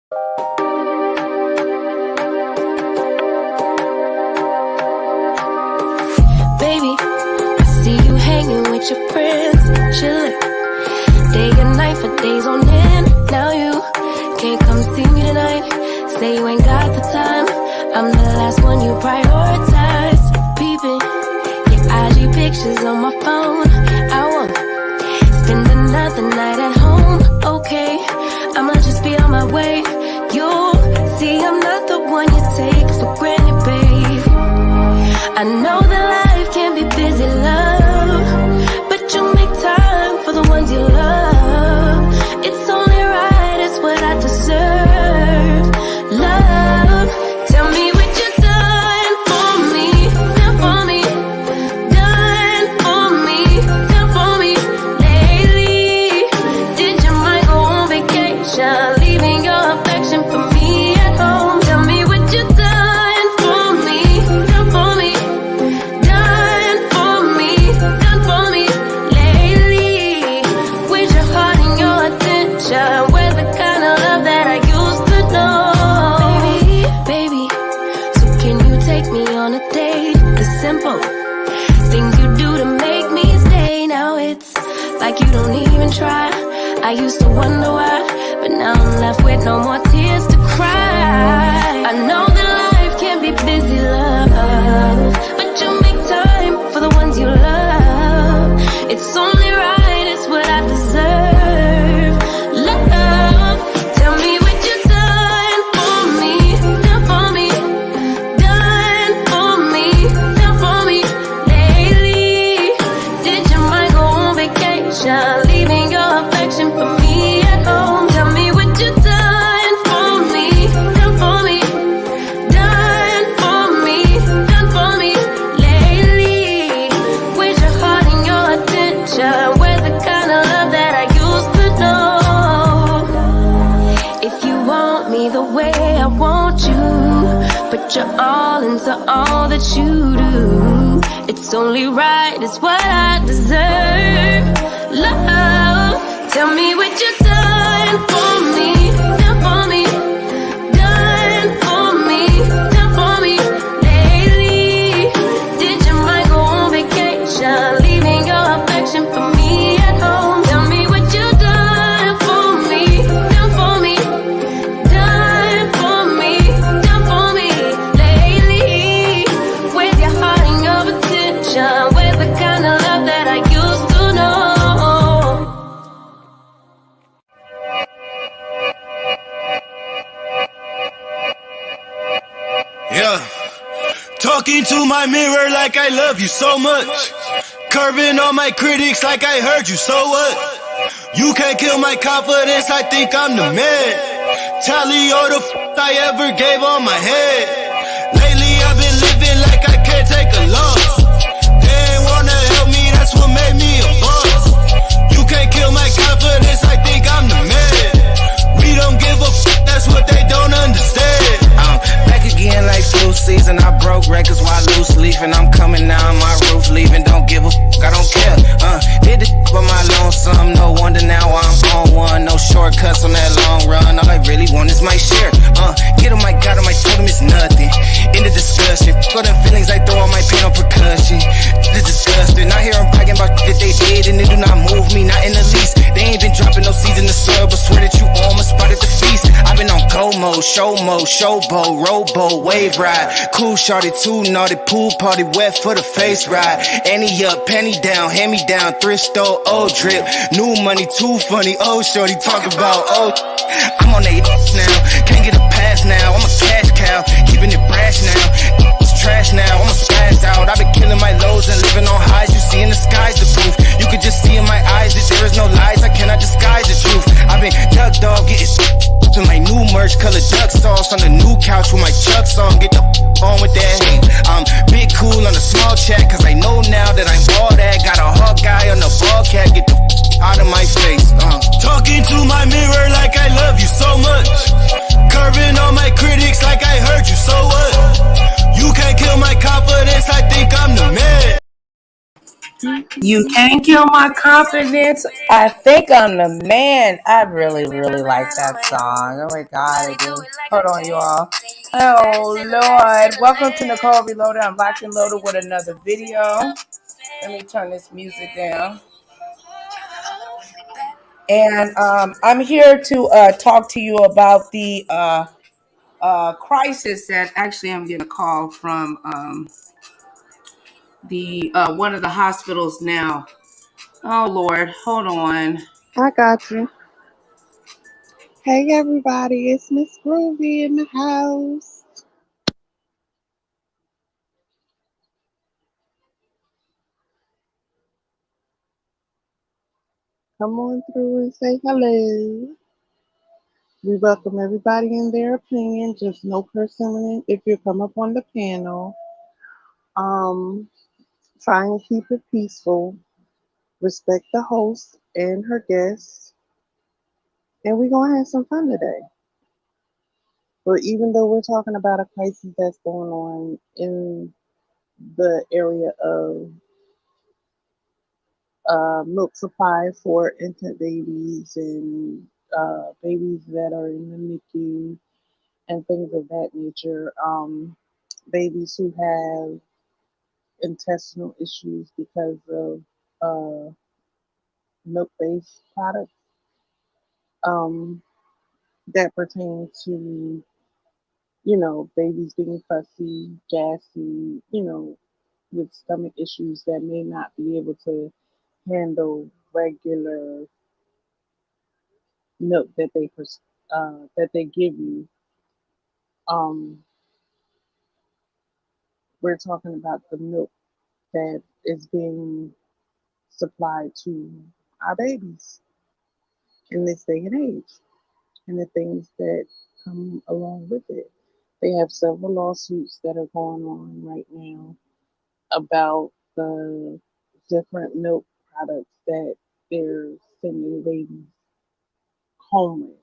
Baby, I see you hanging with your friends, chillin', day and night for days on end. Now you can't come see me tonight. Say you ain't got the time. I'm the last one you prioritize. Peeping your IG pictures on my phone. I won't spend another night at home. Okay, I'ma just be on my way. You'll see I'm not the one you take for granted, babe. I know that life can be busy, love, but you make time for the ones you love. It's only right, it's what I deserve. Love, tell me what you done for me, done for me, done for me, done for me lately. Did your mind go on vacation, leaving your affection for me at home? Tell me what you done for me, done for me, done for me, done for me lately. With your heart and your attention, where's the kind of love that I used to know? Baby, so can you take me on a date? The simple things you do to make me stay. Now it's like you don't even try. I used to wonder why, but now I'm left with no more tears to cry. I know that life can be busy, love, but you make time for the ones you love. It's only right, it's what I deserve. Love, tell me what you done for me, done for me, done for me, done for me lately. Did your mind go on vacation, leaving your affection for me at home? Tell me what you done for me, done for me, done for me, done for me lately. With your heart and your attention, where's the kind of love that I used to know? If you want me the way I want you, put your all into all that you do. It's only right, it's what I deserve. Love, tell me what you done for me, done for me, done for me, done for me lately. Did your mind go on vacation, leaving your affection for me at home? Tell me what you done for me, done for me, done for me, done for me lately. Where's your heart and your attention? Where's the kind of love that I used to know? Yeah, talking to my mirror like I love you so much. Curving on my critics like I heard you, so what? You can't kill my confidence, I think I'm the man. Tally all the I ever gave on my head. Lately I've been living like I can't take a loss. They ain't wanna help me, that's what made me a boss. You can't kill my confidence, I think I'm the man. We don't give a that's what they don't understand. Back again like flu season. I broke records while loose leafing. I'm coming down my roof, leaving. Don't give a I don't care. Did the for my lonesome. No wonder now I'm on one. No shortcuts on that long run. All I really want is my share. Get on my God, on my totem it's nothing. In the discussion, for them feelings I throw on my pain on percussion. It's disgusting. I hear them bragging about that they did, and it do not move me, not in the least. They ain't been dropping no seeds in the soil, but swear that you almost spotted the feast. I've been on go mode, showboat, rowboat, wave ride. Cool shorty, too naughty, pool party, wet for the face ride. Annie up, penny down, hand me down, thrift store, old drip. New money, too funny, old shorty, talk about old. I'm on they now, can't get a pass now. I'm a cash cow, keeping it brash now. It's trash now, I'ma spaz out. I've been killing my lows and living on highs. You see in the sky's the proof. You could just see in my eyes that there is no lies. I cannot disguise the truth. I've been duck dog, getting to my new merch, color duck sauce on the new couch with my chucks on. Get the on with that hate. I'm big cool on the small chat, cause I know now that I'm all that. Got a hawk guy on the ball cat. Get the out of my face. Talking to my mirror like I love you so much. Curving on my critics like I heard you, so what? You can't kill my confidence, I think I'm the man. You can't kill my confidence. I think I'm the man. I really, really like that song. Oh my god, I do. Hold on, you all. Oh Lord. Welcome to Nicole Reloaded. I'm locked and loaded with another video. Let me turn this music down. And I'm here to talk to you about the crisis that actually I'm getting a call from the one of the hospitals now. Oh Lord, hold on. I got you. Hey everybody, it's Miss Groovy in the house. Come on through and say hello. We welcome everybody in their opinion, just no person if you come up on the panel. Um, Try and keep it peaceful. Respect the host and her guests. And we're gonna have some fun today. But even though we're talking about a crisis that's going on in the area of milk supply for infant babies and babies that are in the NICU and things of that nature. Babies who have intestinal issues because of uh, milk-based products um, that pertain to, babies being fussy, gassy, with stomach issues that may not be able to handle regular milk that they give you. Um, we're talking about the milk that is being supplied to our babies in this day and age, and the things that come along with it. They have several lawsuits that are going on right now about the different milk products that they're sending babies home with.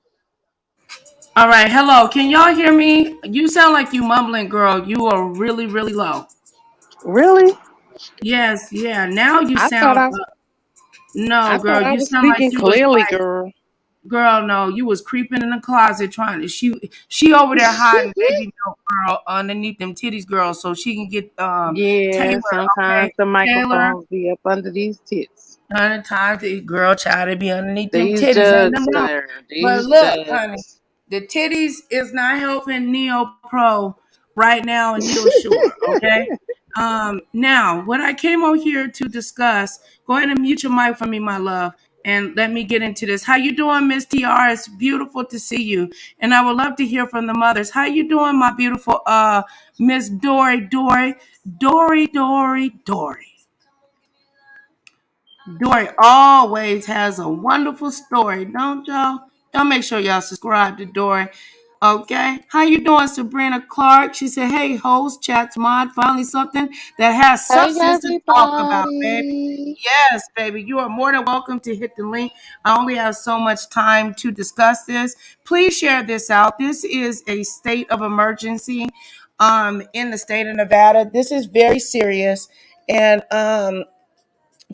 All right, hello. Can y'all hear me? You sound like you mumbling, girl. You are really, really low. Really? Yes, yeah. Now you I thought sound. I No, I girl. thought I You was sound like speaking you was clearly, like, girl. girl. No, you was creeping in the closet trying to. She over there hiding baby milk, girl, underneath them titties, girl, so she can get Yeah, Taylor. sometimes Okay, the Taylor. microphones be up under these tits. Sometimes the girl try to be underneath them These titties. Ain't jugs, nothing wrong. there. But These look, honey, jugs. the titties is not helping Neo Pro right now in Needle Shore. Okay. Now what I came on here to discuss. Go ahead and mute your mic for me, my love, and let me get into this. How you doing, Miss TR? It's beautiful to see you, and I would love to hear from the mothers. How you doing, my beautiful Miss Dory? Dory always has a wonderful story, don't y'all? Y'all make sure y'all subscribe to Dory. Okay. How you doing, Sabrina Clark? She said, hey, host, chats mod, finally something that has Hey substance to talk about, baby. everybody. Yes, baby. You are more than welcome to hit the link. I only have so much time to discuss this. Please share this out. This is a state of emergency in the state of Nevada. This is very serious. And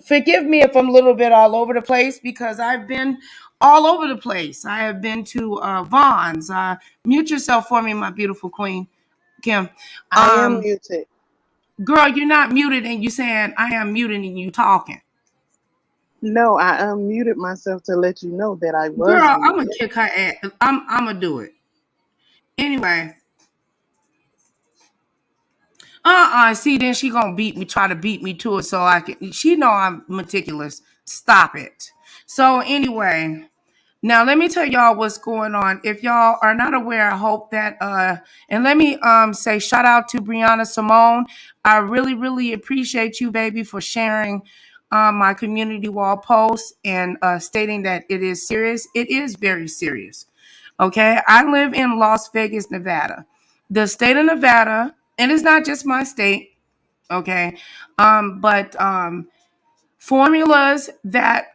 forgive me if I'm a little bit all over the place because I've been all over the place. I have been to Vaughn's. Mute yourself for me, my beautiful queen, Kim. I am Um, muted. Girl, you're not muted and you saying I am muted and you talking. No, I unmuted myself to let you know that I was Girl, I'm gonna muted. kick her ass. I'm gonna do it. Anyway, see, then she gonna beat me, try to beat me to it so I can. She know I'm meticulous. Stop it. So anyway, now let me tell y'all what's going on. If y'all are not aware, I hope that and let me say shout out to Brianna Simone. I really, really appreciate you, baby, for sharing my community wall post and stating that it is serious. It is very serious. Okay. I live in Las Vegas, Nevada. The state of Nevada, and it's not just my state, okay. But formulas that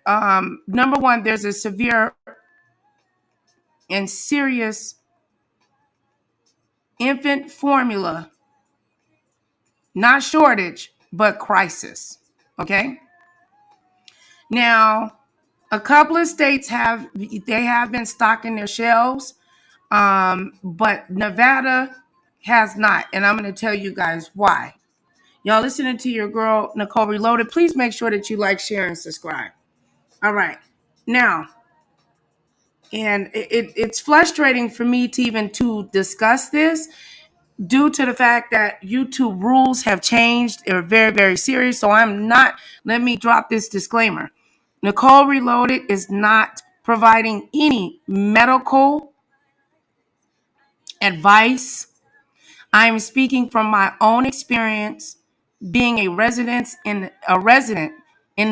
number one, there's a severe and serious infant formula, not shortage, but crisis. Okay. Now, a couple of states have been stocking their shelves, but Nevada has not, and I'm going to tell you guys why. Y'all listening to your girl Nicole Reloaded. Please make sure that you like, share, and subscribe. All right, now, and it's frustrating for me to even to discuss this due to the fact that YouTube rules have changed. They're very, very serious. So I'm not, let me drop this disclaimer. Nicole Reloaded is not providing any medical advice. I'm speaking from my own experience being a resident in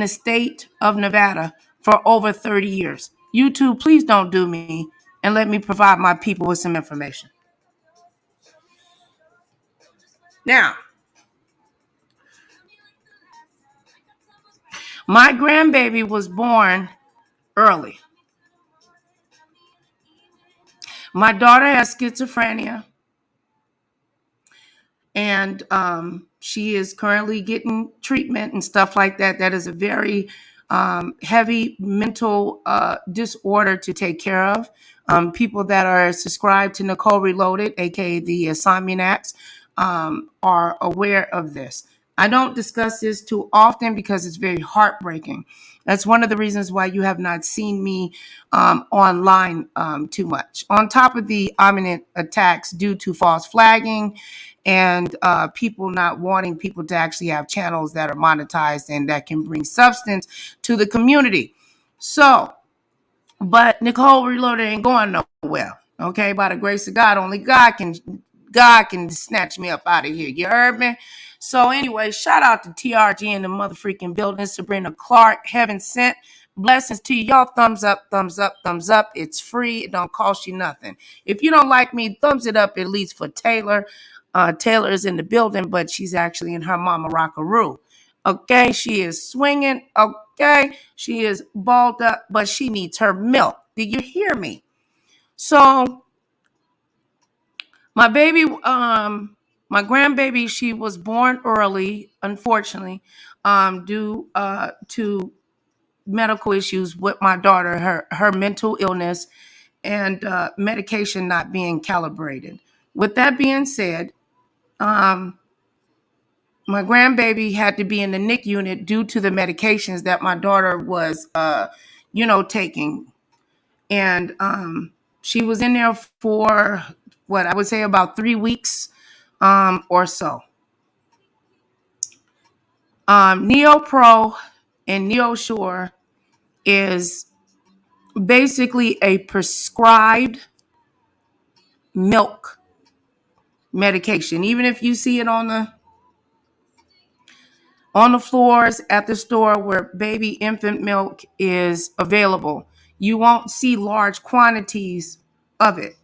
the state of Nevada for over 30 years. YouTube, please don't do me and let me provide my people with some information. Now, my grandbaby was born early. My daughter has schizophrenia, and she is currently getting treatment and stuff like that. That is a very heavy mental disorder to take care of. People that are subscribed to Nicole Reloaded, aka the Insomniacs, are aware of this. I don't discuss this too often because it's very heartbreaking. That's one of the reasons why you have not seen me online too much. On top of the imminent attacks due to false flagging and people not wanting people to actually have channels that are monetized and that can bring substance to the community. So, but Nicole Reloaded ain't going nowhere. Okay, by the grace of God, only God can snatch me up out of here. You heard me? So anyway, shout out to TRG and the motherfucking building. Sabrina Clark, heaven sent. Blessings to you. Y'all thumbs up, thumbs up, thumbs up. It's free. It don't cost you nothing. If you don't like me, thumbs it up at least for Taylor. Taylor is in the building, but she's actually in her mama rockaroo. Okay, she is swinging. Okay, she is balled up, but she needs her milk. Did you hear me? So my baby, my grandbaby, she was born early, unfortunately, due to medical issues with my daughter, her mental illness, and medication not being calibrated. With that being said, my grandbaby had to be in the NIC unit due to the medications that my daughter was, taking. And she was in there for what I would say about 3 weeks or so. NeoPro and NeoSure is basically a prescribed milk medication. Even if you see it on the floors at the store where baby infant milk is available, you won't see large quantities of it.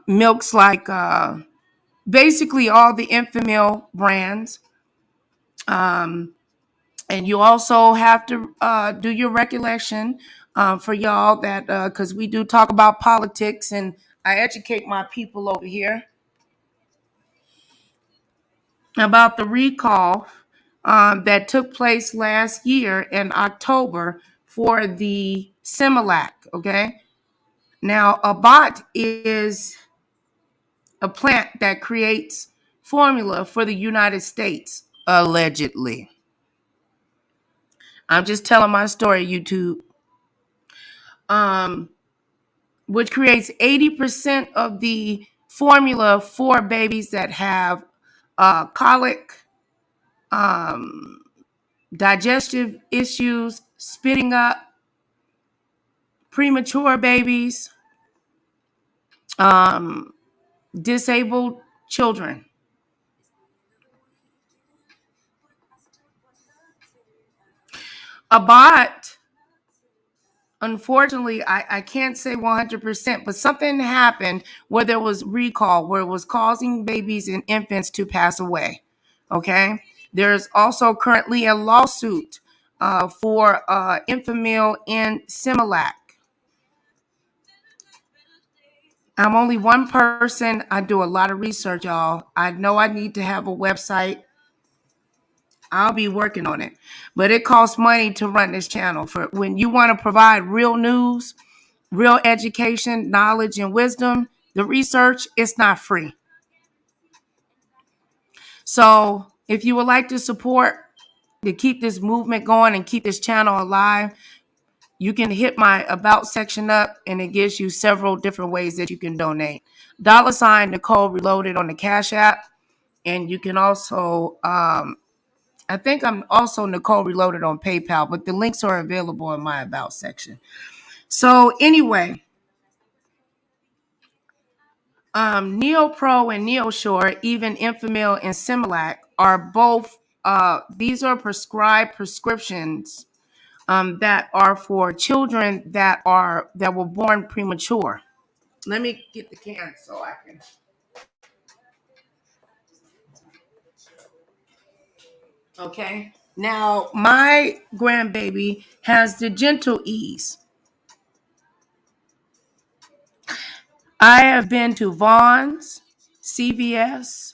Milks like basically all the infant milk brands. And you also have to do your recollection for y'all that because we do talk about politics and I educate my people over here about the recall that took place last year in October for the Similac. Okay. Now, a bot is a plant that creates formula for the United States, allegedly. I'm just telling my story, YouTube. Which creates 80% of the formula for babies that have colic, um, digestive issues, spitting up, premature babies, um, disabled children. A bot, unfortunately, I can't say 100%, but something happened where there was recall, where it was causing babies and infants to pass away. Okay. There's also currently a lawsuit for Infamil and Similac. I'm only one person. I do a lot of research, y'all. I know I need to have a website. I'll be working on it. But it costs money to run this channel. For when you want to provide real news, real education, knowledge, and wisdom, the research, it's not free. So if you would like to support to keep this movement going and keep this channel alive, you can hit my about section up and it gives you several different ways that you can donate. $ Nicole Reloaded on the Cash App. And you can also, I think I'm also Nicole Reloaded on PayPal, but the links are available in my about section. So anyway, NeoPro and NeoSure, even Enfamil and Similac are both, these are prescribed prescriptions that are for children that were born premature. Let me get the can so I can. Okay. Now, my grandbaby has the gentle ease. I have been to Vaughn's, CVS,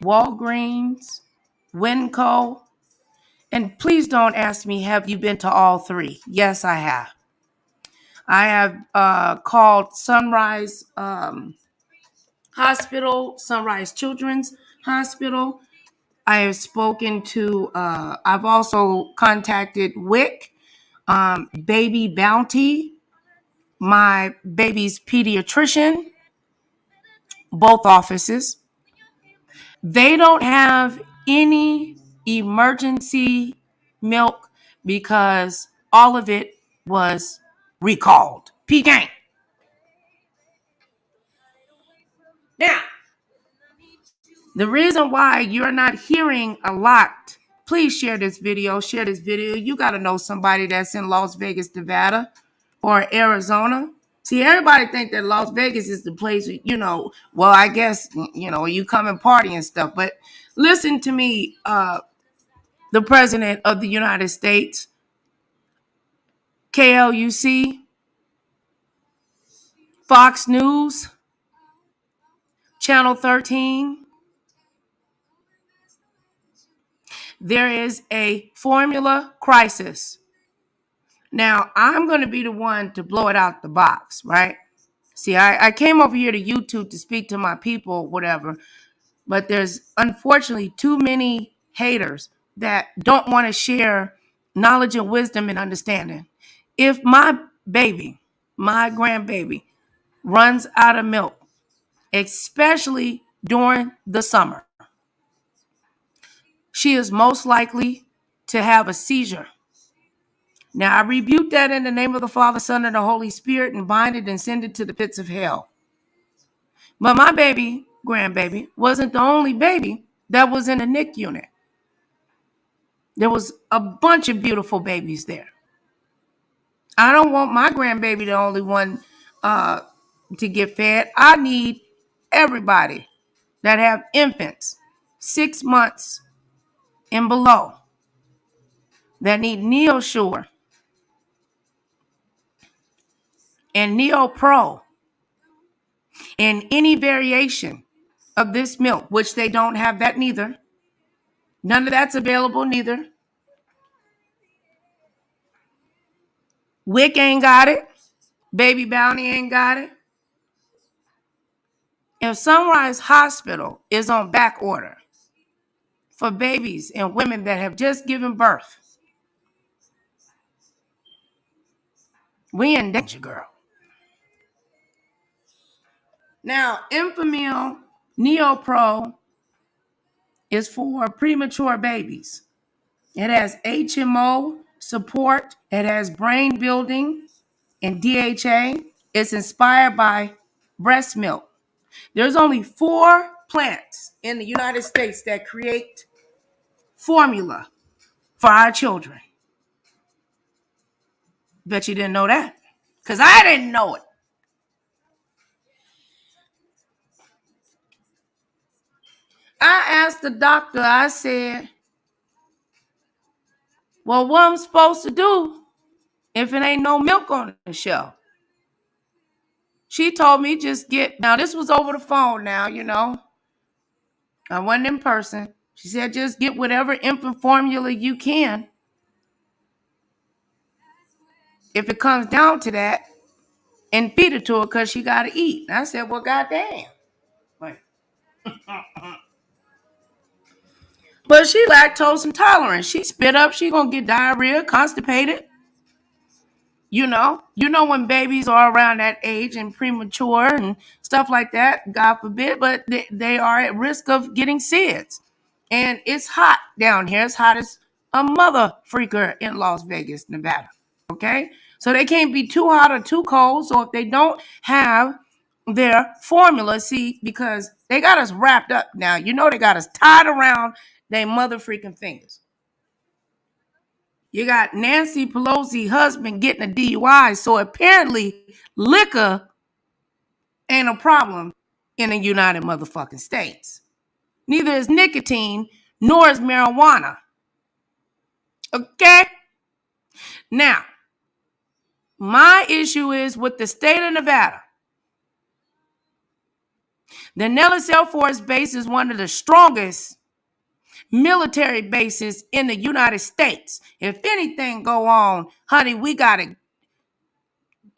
Walgreens, Winco, and please don't ask me, have you been to all three? Yes, I have. I have called Sunrise Hospital, Sunrise Children's Hospital. I have spoken to, I've also contacted WIC, Baby Bounty, my baby's pediatrician, both offices. They don't have any emergency milk because all of it was recalled. P-gang. Now, the reason why you're not hearing a lot, please share this video. Share this video. You got to know somebody that's in Las Vegas, Nevada, or Arizona. See, everybody think that Las Vegas is the place, well, I guess, you come and party and stuff. But listen to me, the President of the United States, KLUC, Fox News, Channel 13. There is a formula crisis. Now, I'm going to be the one to blow it out the box, right? See, I came over here to YouTube to speak to my people, whatever, but there's unfortunately too many haters that don't want to share knowledge and wisdom and understanding. If my baby, my grandbaby, runs out of milk, especially during the summer, she is most likely to have a seizure. Now, I rebuke that in the name of the Father, Son, and the Holy Spirit and bind it and send it to the pits of hell. But my baby, grandbaby, wasn't the only baby that was in a NIC unit. There was a bunch of beautiful babies there. I don't want my grandbaby the only one to get fed. I need everybody that have infants 6 months and below that need NeoSure and NeoPro and any variation of this milk, which they don't have that neither. None of that's available neither. WIC ain't got it. Baby Bounty ain't got it. If Sunrise Hospital is on back order for babies and women that have just given birth, we in danger, girl. Now, Enfamil NeoPro is for premature babies. It has HMO support. It has brain building and DHA. It's inspired by breast milk. There's only 4 plants in the United States that create formula for our children. Bet you didn't know that, because I didn't know it. I asked the doctor, I said, well, what I'm supposed to do if it ain't no milk on the shelf? She told me just now this was over the phone now, I wasn't in person. She said, just get whatever infant formula you can. If it comes down to that, and feed it to her because she got to eat. And I said, well, goddamn. But she lactose intolerant. She spit up. She going to get diarrhea, constipated. You know when babies are around that age and premature and stuff like that, God forbid, but they are at risk of getting SIDS. And it's hot down here. It's hot as a mother freaker in Las Vegas, Nevada. Okay? So they can't be too hot or too cold. So if they don't have their formula, see, because they got us wrapped up now. You know they got us tied around their mother freaking fingers. You got Nancy Pelosi husband getting a DUI, so apparently liquor ain't a problem in the United motherfucking States. Neither is nicotine, nor is marijuana. Okay? Now, my issue is with the state of Nevada. The Nellis Air Force Base is one of the strongest military bases in the United States. If anything go on, honey, we got it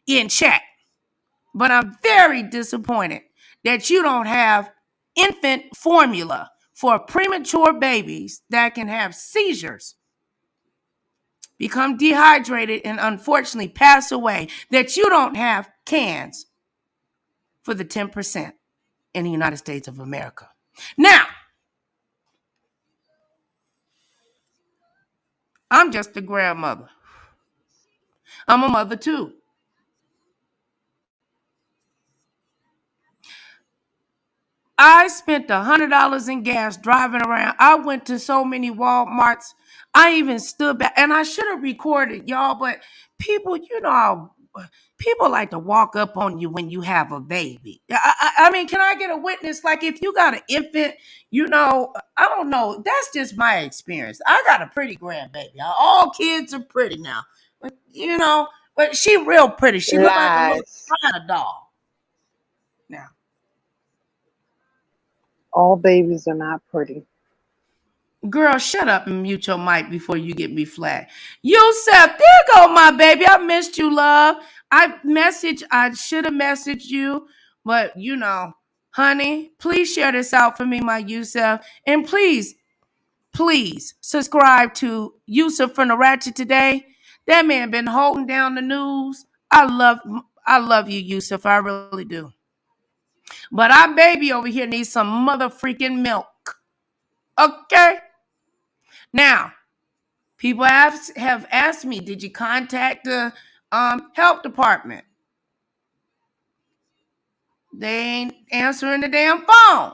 in check. But I'm very disappointed that you don't have infant formula for premature babies that can have seizures, become dehydrated, and unfortunately pass away, that you don't have cans for the 10% in the United States of America. Now, I'm just a grandmother. I'm a mother too. I spent $100 in gas driving around. I went to so many Walmarts. I even stood back, and I should have recorded, y'all, but people, people like to walk up on you when you have a baby. I mean, can I get a witness? Like, if you got an infant, I don't know. That's just my experience. I got a pretty grandbaby. All kids are pretty now. But she real pretty. She look like a little Lies. China doll. Now, All babies are not pretty. girl, shut up and mute your mic before you get me flat. Yusef, there go my baby. I missed you, love. I should have messaged you, but honey, please share this out for me, my Yusef. And please subscribe to Yusef from the Ratchet Today. That man been holding down the news. I love you, Yusef. I really do. But our baby over here needs some mother freaking milk. Okay? Now, people have asked me, did you contact the health department? They ain't answering the damn phone.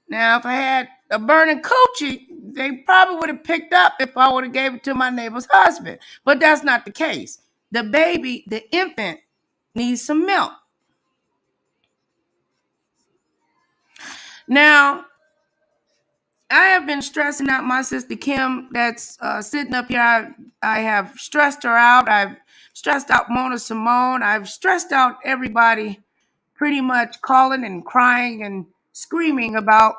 Now, if I had a burning coochie, they probably would have picked up if I would have gave it to my neighbor's husband. But that's not the case. The baby, the infant, needs some milk. Now, I have been stressing out my sister Kim that's sitting up here. I have stressed her out. I've stressed out Mona Simone. I've stressed out everybody pretty much calling and crying and screaming about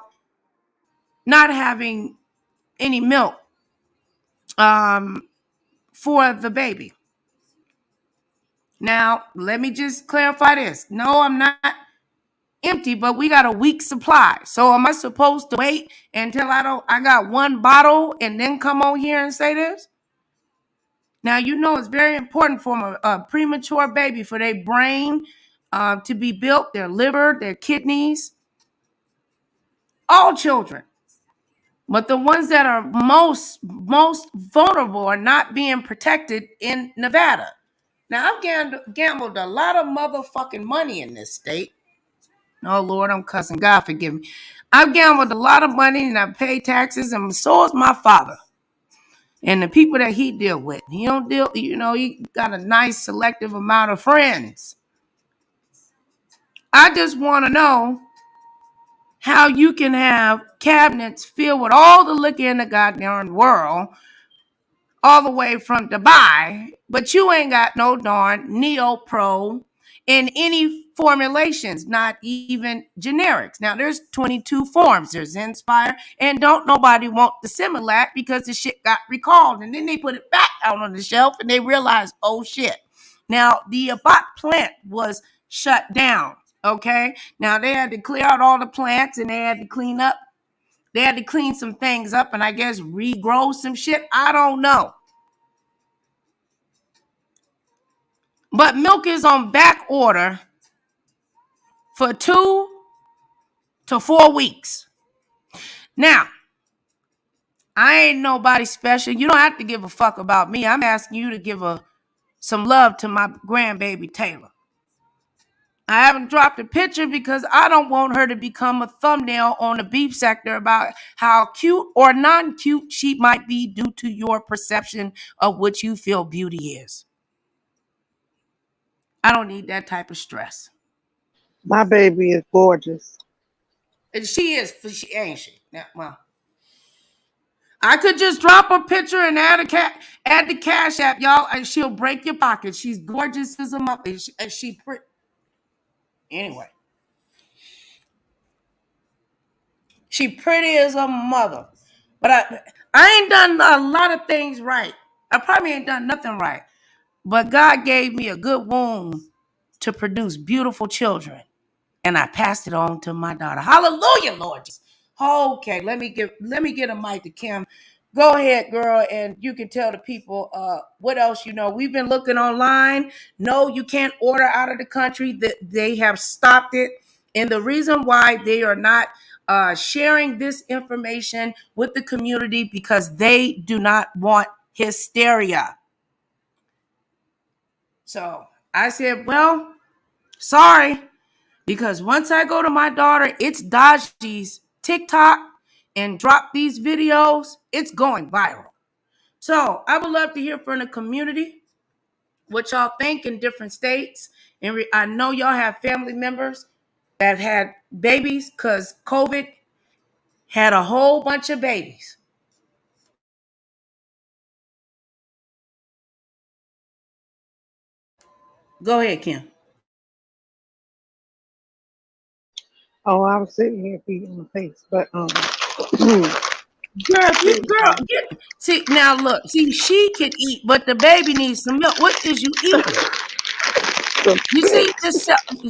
not having any milk for the baby. Now, let me just clarify this. No, I'm not empty, but we got a week supply. So am I supposed to wait until I got one bottle and then come on here and say this? Now, it's very important for a premature baby, for their brain to be built, their liver, their kidneys, all children. But the ones that are most vulnerable are not being protected in Nevada. Now, I've gambled a lot of motherfucking money in this state. Oh, Lord, I'm cussing. God forgive me. I've gambled a lot of money and I've paid taxes, and so is my father. And the people that he deal with. He don't deal, he got a nice selective amount of friends. I just want to know how you can have cabinets filled with all the liquor in the goddamn world, all the way from Dubai, but you ain't got no darn Neo Pro. in any formulations, not even generics. Now there's 22 forms. There's Inspire, and don't nobody want the Similac because the shit got recalled, and then they put it back out on the shelf, and they realized, oh shit. Now the Abat plant was shut down. Okay, now they had to clear out all the plants, and they had to clean up. They had to clean some things up, and I guess regrow some shit. I don't know. But milk is on back order for 2 to 4 weeks. Now, I ain't nobody special. You don't have to give a fuck about me. I'm asking you to give some love to my grandbaby Taylor. I haven't dropped a picture because I don't want her to become a thumbnail on the beef sector about how cute or non-cute she might be due to your perception of what you feel beauty is. I don't need that type of stress. My baby is gorgeous. And she is, ain't she? Yeah, well, I could just drop a picture and add the cash app, y'all, and she'll break your pocket. She's gorgeous as a mother. Anyway, she pretty as a mother. But I ain't done a lot of things right. I probably ain't done nothing right. But God gave me a good womb to produce beautiful children. And I passed it on to my daughter. Hallelujah, Lord Jesus. Okay, let me get a mic to Kim. Go ahead, girl, and you can tell the people what else you know. We've been looking online. No, you can't order out of the country. That they have stopped it, and the reason why they are not sharing this information with the community because they do not want hysteria. So I said, well, sorry. Because once I go to my daughter, it's Daji's TikTok and drop these videos, it's going viral. So I would love to hear from the community what y'all think in different states. And I know y'all have family members that had babies because COVID had a whole bunch of babies. Go ahead, Kim. Oh, I was sitting here feeding my face, but Girl, see now look, see she can eat, but the baby needs some milk. What is you eating? You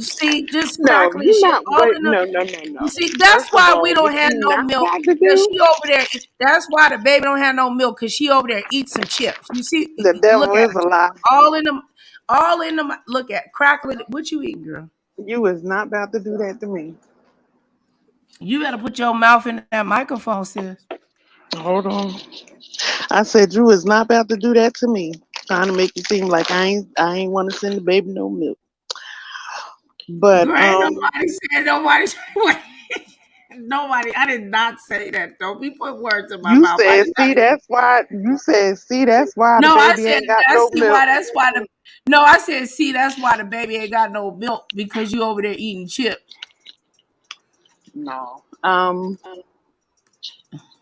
see, just no, crackling you're shit not. all But in the. no, no, no, You no. see, that's First of why we all, don't what have you no not milk got to because do, she over there. That's why the baby don't have no milk because she over there eats some chips. You see, the look devil at is her, a lie. all in them, all in them. Look at crackling. What you eating, girl? You is not about to do that to me. You better put your mouth in that microphone, sis. Hold on. I said you is not about to do that to me. Trying to make it seem like I ain't want to send the baby no milk. But Girl, ain't nobody said nobody. Nobody. I did not say that. Don't be putting words in my you mouth. I said did not. see that's why the No, I baby said ain't got that's no see why milk. that's why the no, I said see that's why the baby ain't got no milk because you over there eating chips. No.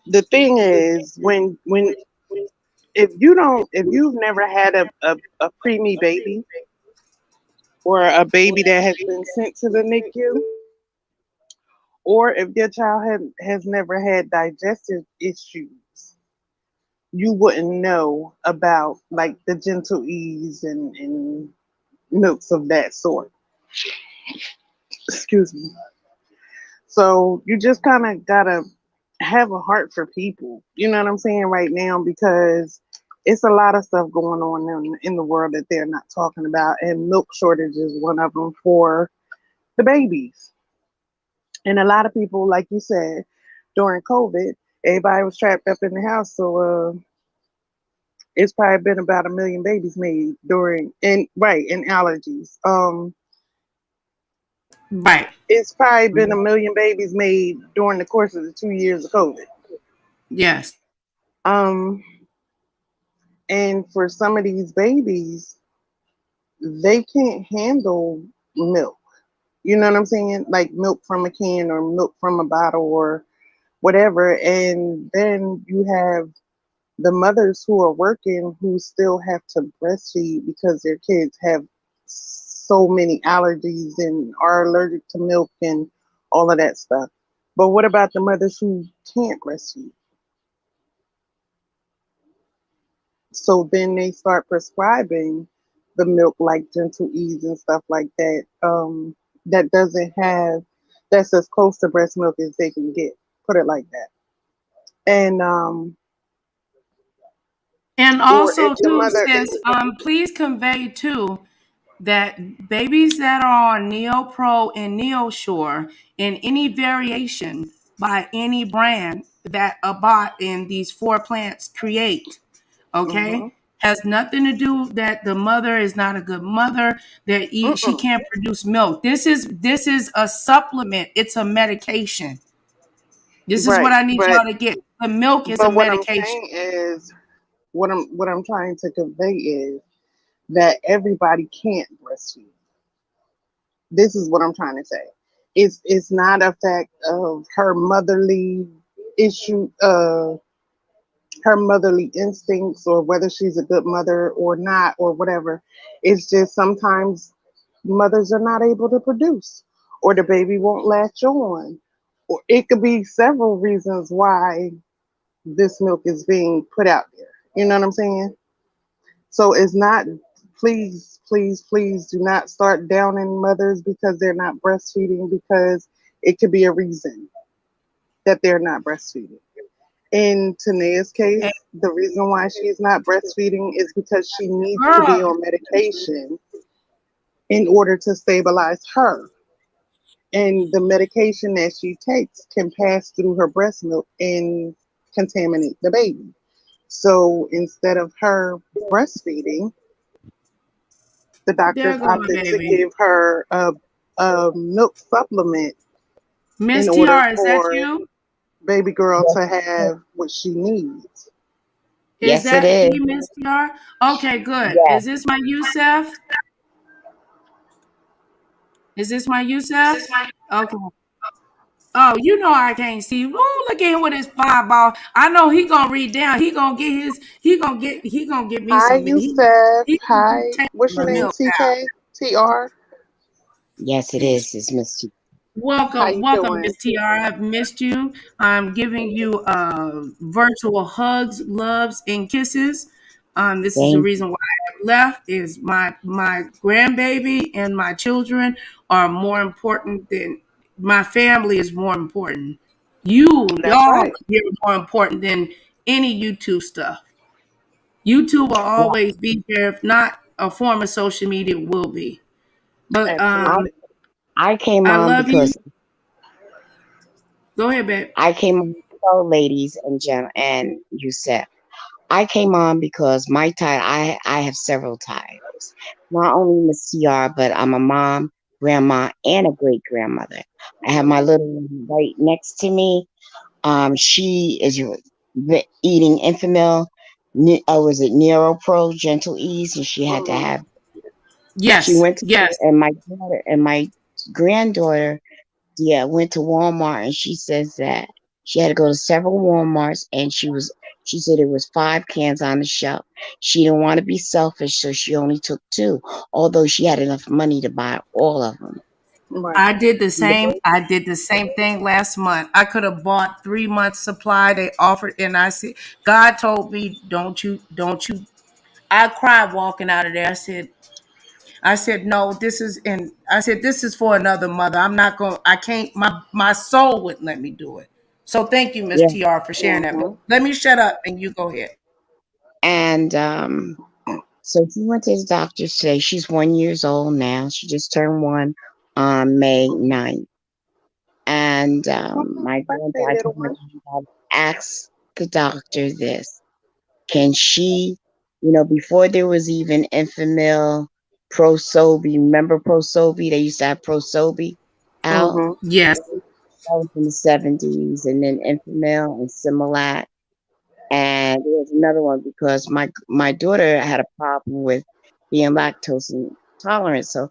The thing is when if you've never had a preemie baby or a baby that has been sent to the NICU, or if your child has never had digestive issues, you wouldn't know about like the gentle ease and milks of that sort. Excuse me. So you just kind of gotta have a heart for people. You know what I'm saying right now because it's a lot of stuff going on in the world that they're not talking about, and milk shortage is one of them for the babies. And a lot of people, like you said, during COVID, everybody was trapped up in the house, so it's probably been about 1 million babies made during and right and allergies. Right. It's probably been 1 million babies made during the course of the 2 years of COVID. Yes. Um, and for some of these babies, they can't handle milk. You know what I'm saying? Like milk from a can or milk from a bottle or whatever. And then you have the mothers who are working who still have to breastfeed because their kids have so many allergies and are allergic to milk and all of that stuff. But what about the mothers who can't breastfeed? So then they start prescribing the milk like Gentle Ease and stuff like that. That doesn't have that's as close to breast milk as they can get. Put it like that. And And or if also the too, mother sis, please convey too that babies that are on NeoPro and NeoSure in any variation by any brand that a bot in these four plants create, okay, mhm, has nothing to do that the mother is not a good mother, that she mm-mm, can't produce milk. This is a supplement. It's a medication. This is what right. I need y'all to get. The milk is a But what I'm medication. saying is what I'm trying to convey is that everybody can't breastfeed. This is what I'm trying to say. It's not a fact of issue her motherly instincts or whether she's a good mother or not or whatever. It's just sometimes mothers are not able to produce or the baby won't latch on. Or it could be several reasons why this milk is being put out there. You know what I'm saying? So it's not, please, please, please do not start downing mothers because they're not breastfeeding because it could be a reason that they're not breastfeeding. In Tanea's Hey, case, the reason why she's not breastfeeding is because she needs to be girl, on medication in order to stabilize her. And the medication that she takes can pass through her breast milk and contaminate the baby. So instead of her breastfeeding, the there doctors go my opted to baby. give her a milk supplement in Miss order TR, is that for you? baby girl Yes, to have what she needs. Is yes, it that is. you, Miss TR? Okay, good. Yes, Is this my Yusef? Is this my Yusef? Okay. Oh, you know I can't see. Oh, look at him with his fireball. I know he gonna read down. He gonna get his. He gonna get me Hi, some. Yusef. He gonna Hi. take What's your the name? milk TK? TR? yes, it is. It's Miss T. How Welcome, you welcome, doing? Miss TR. I've missed you. I'm giving you virtual hugs, loves, and kisses. This is the Thank reason why I left. Is my grandbaby and my children are more important than my family is more important. That's Y'all right. here are more important than any YouTube stuff. YouTube will Well, always be there. If not a form of social media, will be. But I Absolutely. I came I on love you. because Go ahead, babe. I came on. Hello, ladies and gentlemen, and you said I came on because my title. I have several titles. Not only Miss CR, but I'm a mom, grandma, and a great grandmother. I have my little one right next to me. She is eating Enfamil. Was it NeuroPro Gentle Ease, and she had to Hmm. have. She Yes, went to, yes. and my daughter and my granddaughter, yeah, went to Walmart, and she says that she had to go to several Walmarts, and she said it was 5 cans on the shelf. She didn't want to be selfish, so she only took two, although she had enough money to buy all of them. Right. I did the same. I did the same thing last month. I could have bought 3 months supply. They offered, and I said, God told me, don't you. I cried walking out of there. I said, no, this is, and I said, this is for another mother. I'm not going. I can't. My soul wouldn't let me do it. So thank you, Miss Yeah, Tr, for sharing that. But Hmm. let me shut up and you go ahead. and so she went to the doctor today. She's 1 years old now. She just turned one on May 9th. And Oh, my happy birthday, granddaughter little told my one. granddaughter, ask the doctor this. Can she, before there was even Enfamil, Prosobi, remember Prosobi? They used to have Prosobi out. Hmm. Yes, That was in the 70s. And then Enfamil and Similac. And there was another one because my daughter had a problem with being lactose intolerant. So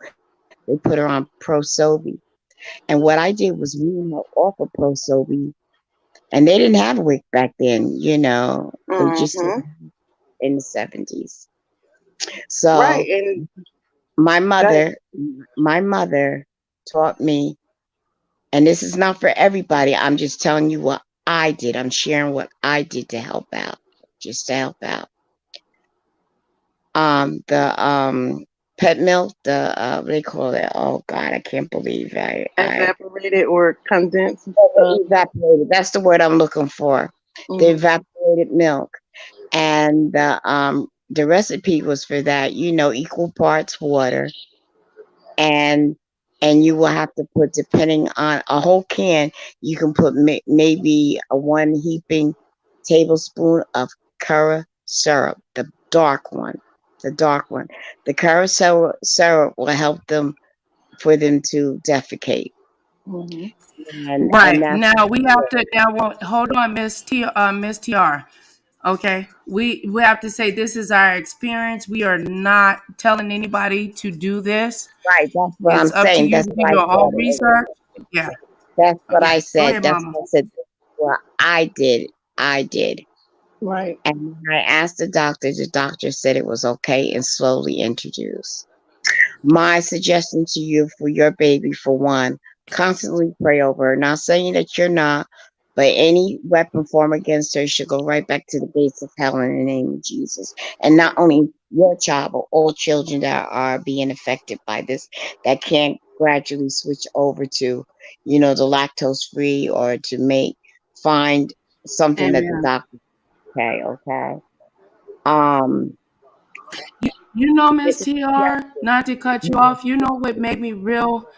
they put her on Prosobi. And what I did was wean her off of Prosobi. And they didn't have WIC back then, they just Hmm. did in the 70s. Right. So, And My That mother, my mother taught me, and this is not for everybody. I'm just telling you what I did. I'm sharing what I did to help out, just to help out. The pet milk, the what do they call it? Oh God, I can't believe I evaporated or condensed evaporated. That's the word I'm looking for. The mm, evaporated milk, and the recipe was for that. Equal parts water, and you will have to put, depending on a whole can, you can put maybe a one heaping tablespoon of curra syrup, the dark one. The curra syrup will help them, for them to defecate, mhm. and Right. that's Now we have to hold on, Miss TR. Okay. We have to say this is our experience. We are not telling anybody to do this. right. That's what I'm It's up to saying. you That's to do what I your own said. research. Yeah. That's what Yeah. I Go said. ahead, That's mama. what I said. Well, I did. I did. Right. And when I asked the doctor said it was okay and slowly introduced. My suggestion to you for your baby, for one, constantly pray over her. Not saying that you're not, but any weapon formed against her should go right back to the gates of hell in the name of Jesus. And not only your child, but all children that are being affected by this, that can't gradually switch over to, the lactose free, or to find something that the Amen. doctor okay. Um, You know, Miss it's TR, not to cut you off, you know what made me real.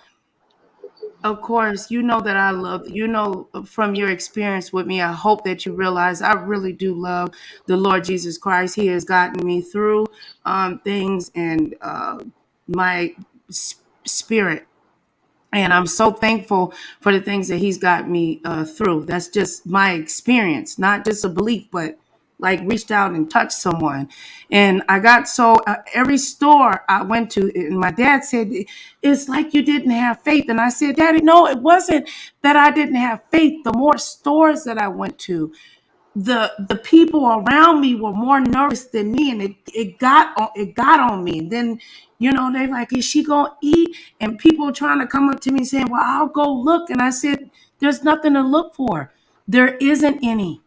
Of course, you know that I love, from your experience with me, I hope that you realize I really do love the Lord Jesus Christ. He has gotten me through things, and my spirit. And I'm so thankful for the things that he's got me through. That's just my experience, not just a belief, but like reached out and touched someone. And I got so every store I went to, and my dad said, it's like you didn't have faith. And I said, Daddy, no, it wasn't that I didn't have faith. The more stores that I went to, the people around me were more nervous than me, and it got on me. And then they're like, is she gonna eat? And people trying to come up to me saying, well, I'll go look. And I said, there's nothing to look for. There isn't any.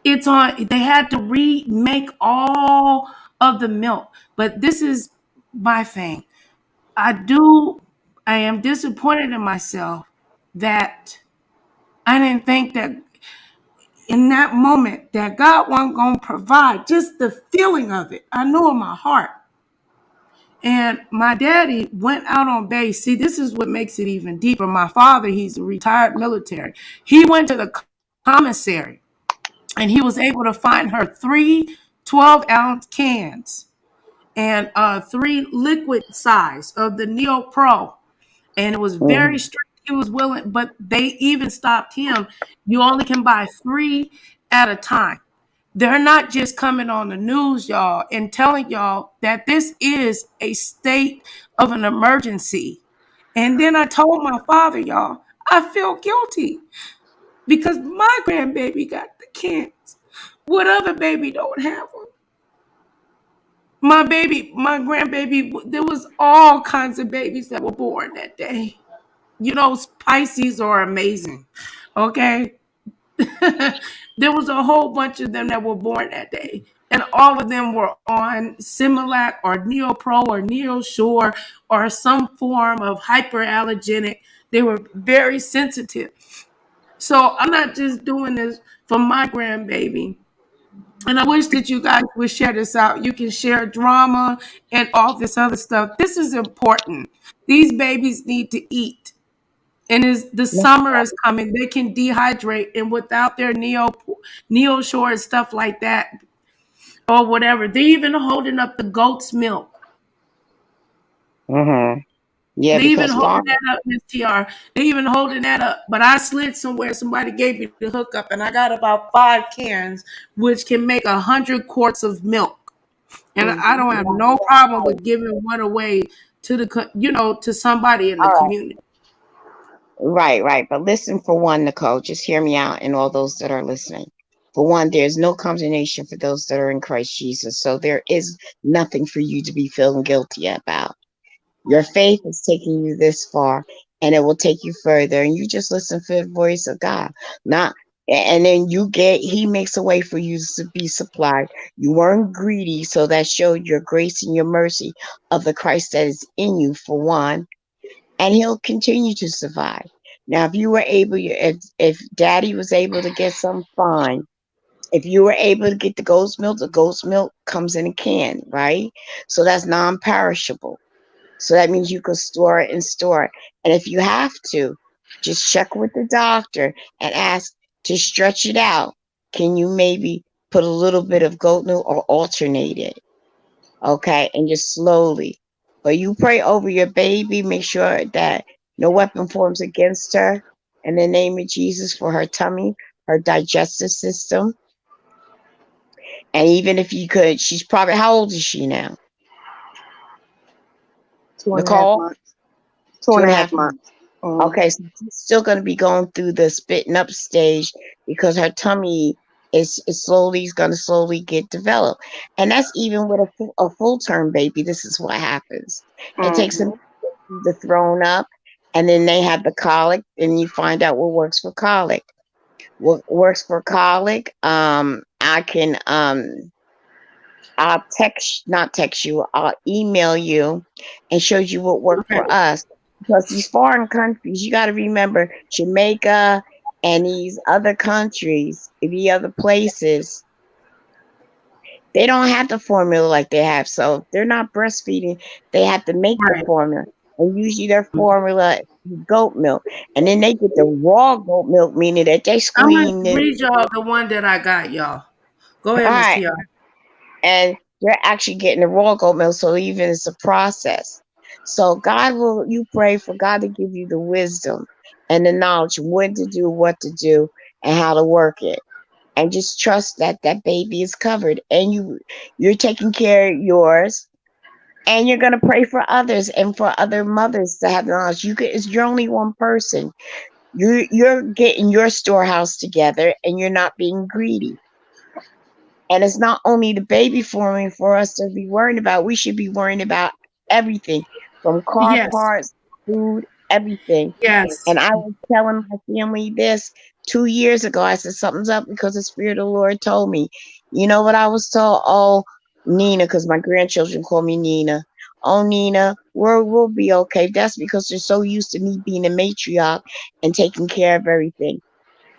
It's on. They had to remake all of the milk. But this is my thing. I am disappointed in myself that I didn't think that in that moment that God wasn't going to provide. Just the feeling of it, I knew in my heart. And my daddy went out on base. See, this is what makes it even deeper. My father, he's a retired military. He went to the commissary, and he was able to find her three 12-ounce cans and three liquid size of the Neo Pro. And it was very mhm, strict. He was willing, but they even stopped him. You only can buy three at a time. They're not just coming on the news, y'all, and telling y'all that this is a state of an emergency. And then I told my father, y'all, I feel guilty because my grandbaby got the cans. What other baby don't have them? My grandbaby, there was all kinds of babies that were born that day. Pisces are amazing. Okay. There was a whole bunch of them that were born that day. And all of them were on Similac or Neopro or Neosure or some form of hyperallergenic. They were very sensitive. So I'm not just doing this for my grandbaby. And I wish that you guys would share this out. You can share drama and all this other stuff. This is important. These babies need to eat. And as the summer is coming, they can dehydrate, and without their neo shore and stuff like that, or whatever. They're even holding up the goat's milk. mhm. Yeah, They even because holding that up, Miss TR. They even holding that up. But I slid somewhere. Somebody gave me the hookup, and I got about 5 cans, which can make 100 quarts of milk. And I Mhm. don't have no problem with giving one away to to somebody in the all right, community. right, right. But listen, for one, Nicole, just hear me out, and all those that are listening. For one, there is no condemnation for those that are in Christ Jesus. So there is nothing for you to be feeling guilty about. Your faith is taking you this far, and it will take you further. And you just listen for the voice of God. Not and then he makes a way for you to be supplied. You weren't greedy, so that showed your grace and your mercy of the Christ that is in you, for one, and he'll continue to survive. Now, if you were able, if Daddy was able to get some, fine. If you were able to get the ghost milk comes in a can, right? So that's non-perishable. So that means you can store it and store it. And if you have to, just check with the doctor and ask to stretch it out. Can you maybe put a little bit of goat milk or alternate it? Okay, and just slowly. But you pray over your baby, make sure that no weapon forms against her in the name of Jesus, for her tummy, her digestive system. And even if you could, she's probably, how old is she now? 2.5 Nicole? months. Two Two and and a a half half months. months. Okay, so she's still going to be going through the spitting up stage because her tummy is slowly going to slowly get developed, and that's even with a full term baby. This is what happens. It takes them Mm-hmm. the thrown up, and then they have the colic, and you find out what works for colic. What works for colic? I can I'll not text you, I'll email you and show you what worked Okay. for us. Because these foreign countries, you got to remember Jamaica and these other countries, the other places, they don't have the formula like they have. So if they're not breastfeeding, they have to make the Right. formula. And usually their formula is goat milk. And then they get the raw goat milk, meaning that they I'm gonna squeeze it. read y'all the one that I got, y'all. Go All ahead, Miss right. T.R. And you're actually getting the raw goat milk. So even it's a process. So you pray for God to give you the wisdom and the knowledge when to do, what to do, and how to work it. And just trust that that baby is covered, and you're taking care of yours, and you're gonna pray for others and for other mothers to have knowledge. You're only one person. You're getting your storehouse together, and you're not being greedy. And it's not only the baby forming for us to be worried about, we should be worrying about everything from car Yes. parts, food, everything. Yes. And I was telling my family this 2 years ago. I said, something's up because the Spirit of the Lord told me. You know what I was told? Oh, Nina, because my grandchildren call me Nina. Oh, Nina, we'll be okay. That's because they're so used to me being a matriarch and taking care of everything.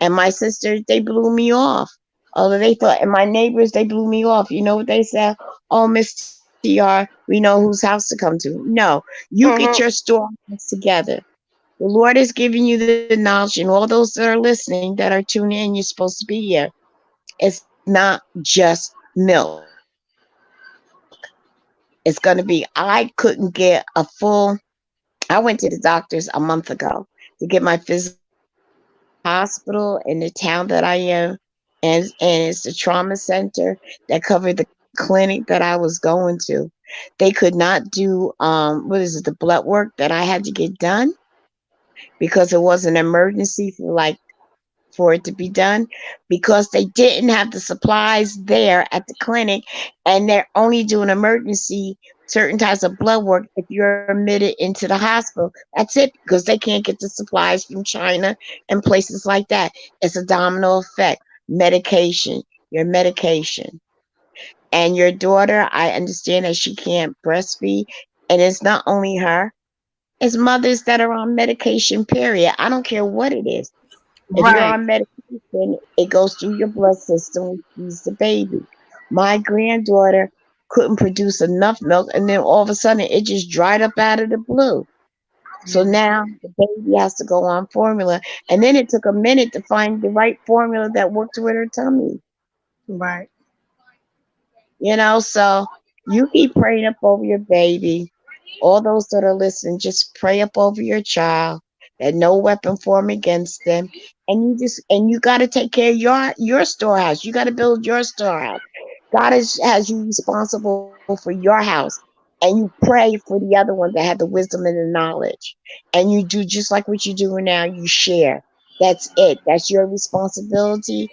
And my sisters, they blew me off. Although they thought, and my neighbors, they blew me off. You know what they said? Oh, Miss TR, we know whose house to come to. No, you get your Mm-hmm. stories together. The Lord is giving you the knowledge, and all those that are listening, that are tuning in, you're supposed to be here. It's not just milk. It's going to be, I couldn't get a full, I went to the doctors a month ago to get my physical therapy. The hospital in the town that I am, and it's the trauma center that covered the clinic that I was going to. They could not do what is it, the blood work that I had to get done because it was an emergency for it to be done, because they didn't have the supplies there at the clinic, and they're only doing emergency certain types of blood work if you're admitted into the hospital. That's it, because they can't get the supplies from China and places like that. It's a domino effect. Medication, your medication. And your daughter, I understand that she can't breastfeed, and it's not only her, it's mothers that are on medication, period. I don't care what it is. If you're Right. on medication, it goes through your blood system, which feeds the baby. My granddaughter couldn't produce enough milk, and then all of a sudden it just dried up out of the blue. So now the baby has to go on formula. And then it took a minute to find the right formula that worked with her tummy. Right. So you keep praying up over your baby. All those that are listening, just pray up over your child that no weapon form against them. And you got to take care of your storehouse. You got to build your storehouse. Has you responsible for your house, and you pray for the other ones that have the wisdom and the knowledge. And you do just like what you're doing now. You share. That's it. That's your responsibility.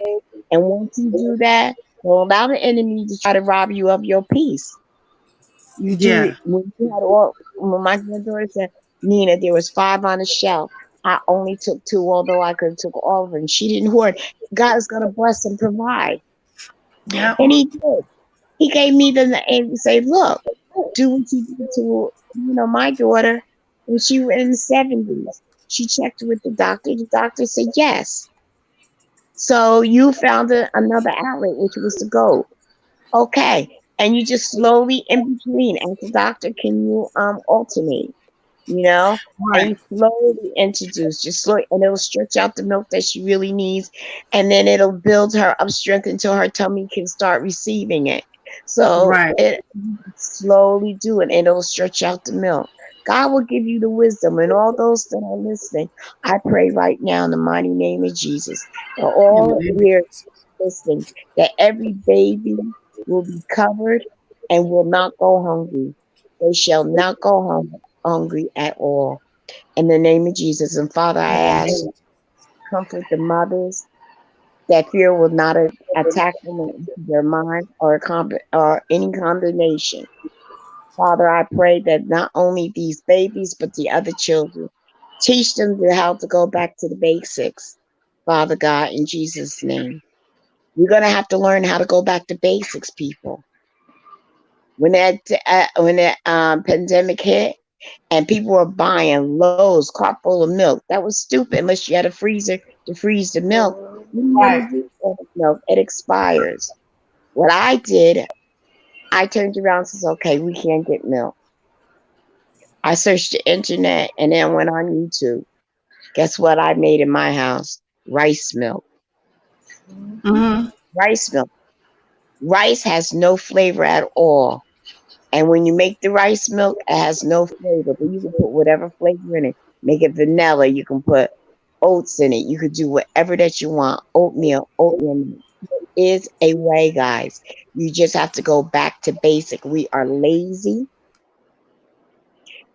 And once you do that, don't allow the enemy to try to rob you of your peace. You do Yeah. it when you had all. When my granddaughter said, "Nina, there was 5 on the shelf. I only took 2, although I could have took all of them." She didn't hoard. God is gonna bless and provide, Yep. and He did. He gave me the and say, "Look, do what you did to my daughter when she was in the 70s. She checked with the doctor. The doctor said yes. So you found another outlet, which was to go. Okay, and you just slowly in between. Ask the doctor, can you alternate? You know, and Right. you slowly introduce, just slow, and it'll stretch out the milk that she really needs, and then it'll build her up strength until her tummy can start receiving it. So Right. it slowly do it, and it'll stretch out the milk. God will give you the wisdom, and all those that are listening, I pray right now in the mighty name of Jesus, that In the all name of ears Jesus. listening, that every baby will be covered and will not go hungry. They shall not go hungry at all. In the name of Jesus. And Father, I ask you, comfort the mothers that fear will not attack them into their mind or any condemnation. Father, I pray that not only these babies, but the other children, teach them how to go back to the basics. Father God, in Jesus' name. You're going to have to learn how to go back to basics, people. When that pandemic hit and people were buying loads, cart full of milk, that was stupid unless you had a freezer to freeze the milk. What are you Right. going to do with all the milk? It expires. What I did, I turned around and says, okay, we can't get milk. I searched the internet and then went on YouTube. Guess what I made in my house? Rice milk. Mm-hmm. Rice milk. Rice has no flavor at all. And when you make the rice milk, it has no flavor, but you can put whatever flavor in it. Make it vanilla. You can put oats in it. You could do whatever that you want. Oatmeal milk. Is a way, guys. You just have to go back to basic. We are lazy,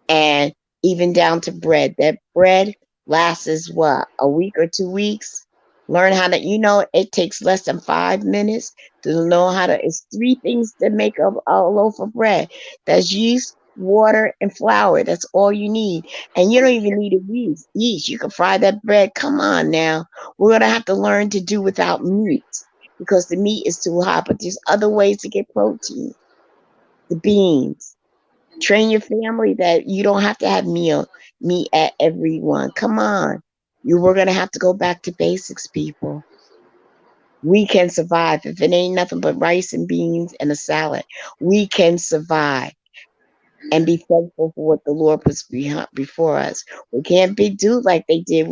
and even down to bread. That bread lasts what, a week or 2 weeks? Learn how to, it takes less than 5 minutes to know how to. It's 3 things that make a loaf of bread. That's yeast, water, and flour. That's all you need. And you don't even need a yeast. Yeast. You can fry that bread. Come on now. We're gonna have to learn to do without meat because the meat is too hot. But there's other ways to get protein. The beans. Train your family that you don't have to have meat at everyone. Come on. We're gonna have to go back to basics, people. We can survive. If it ain't nothing but rice and beans and a salad, we can survive and be thankful for what the Lord puts before us. We can't be do like they did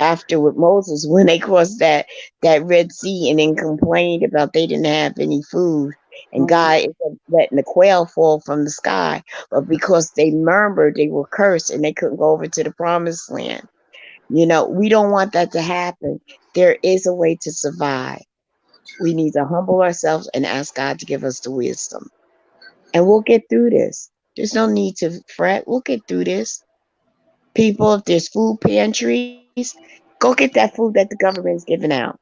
after with Moses when they crossed that Red Sea and then complained about they didn't have any food. And God is letting the quail fall from the sky. But because they murmured, they were cursed and they couldn't go over to the promised land. We don't want that to happen. There is a way to survive. We need to humble ourselves and ask God to give us the wisdom. And we'll get through this. There's no need to fret. We'll get through this. People, if there's food pantries, go get that food that the government's giving out.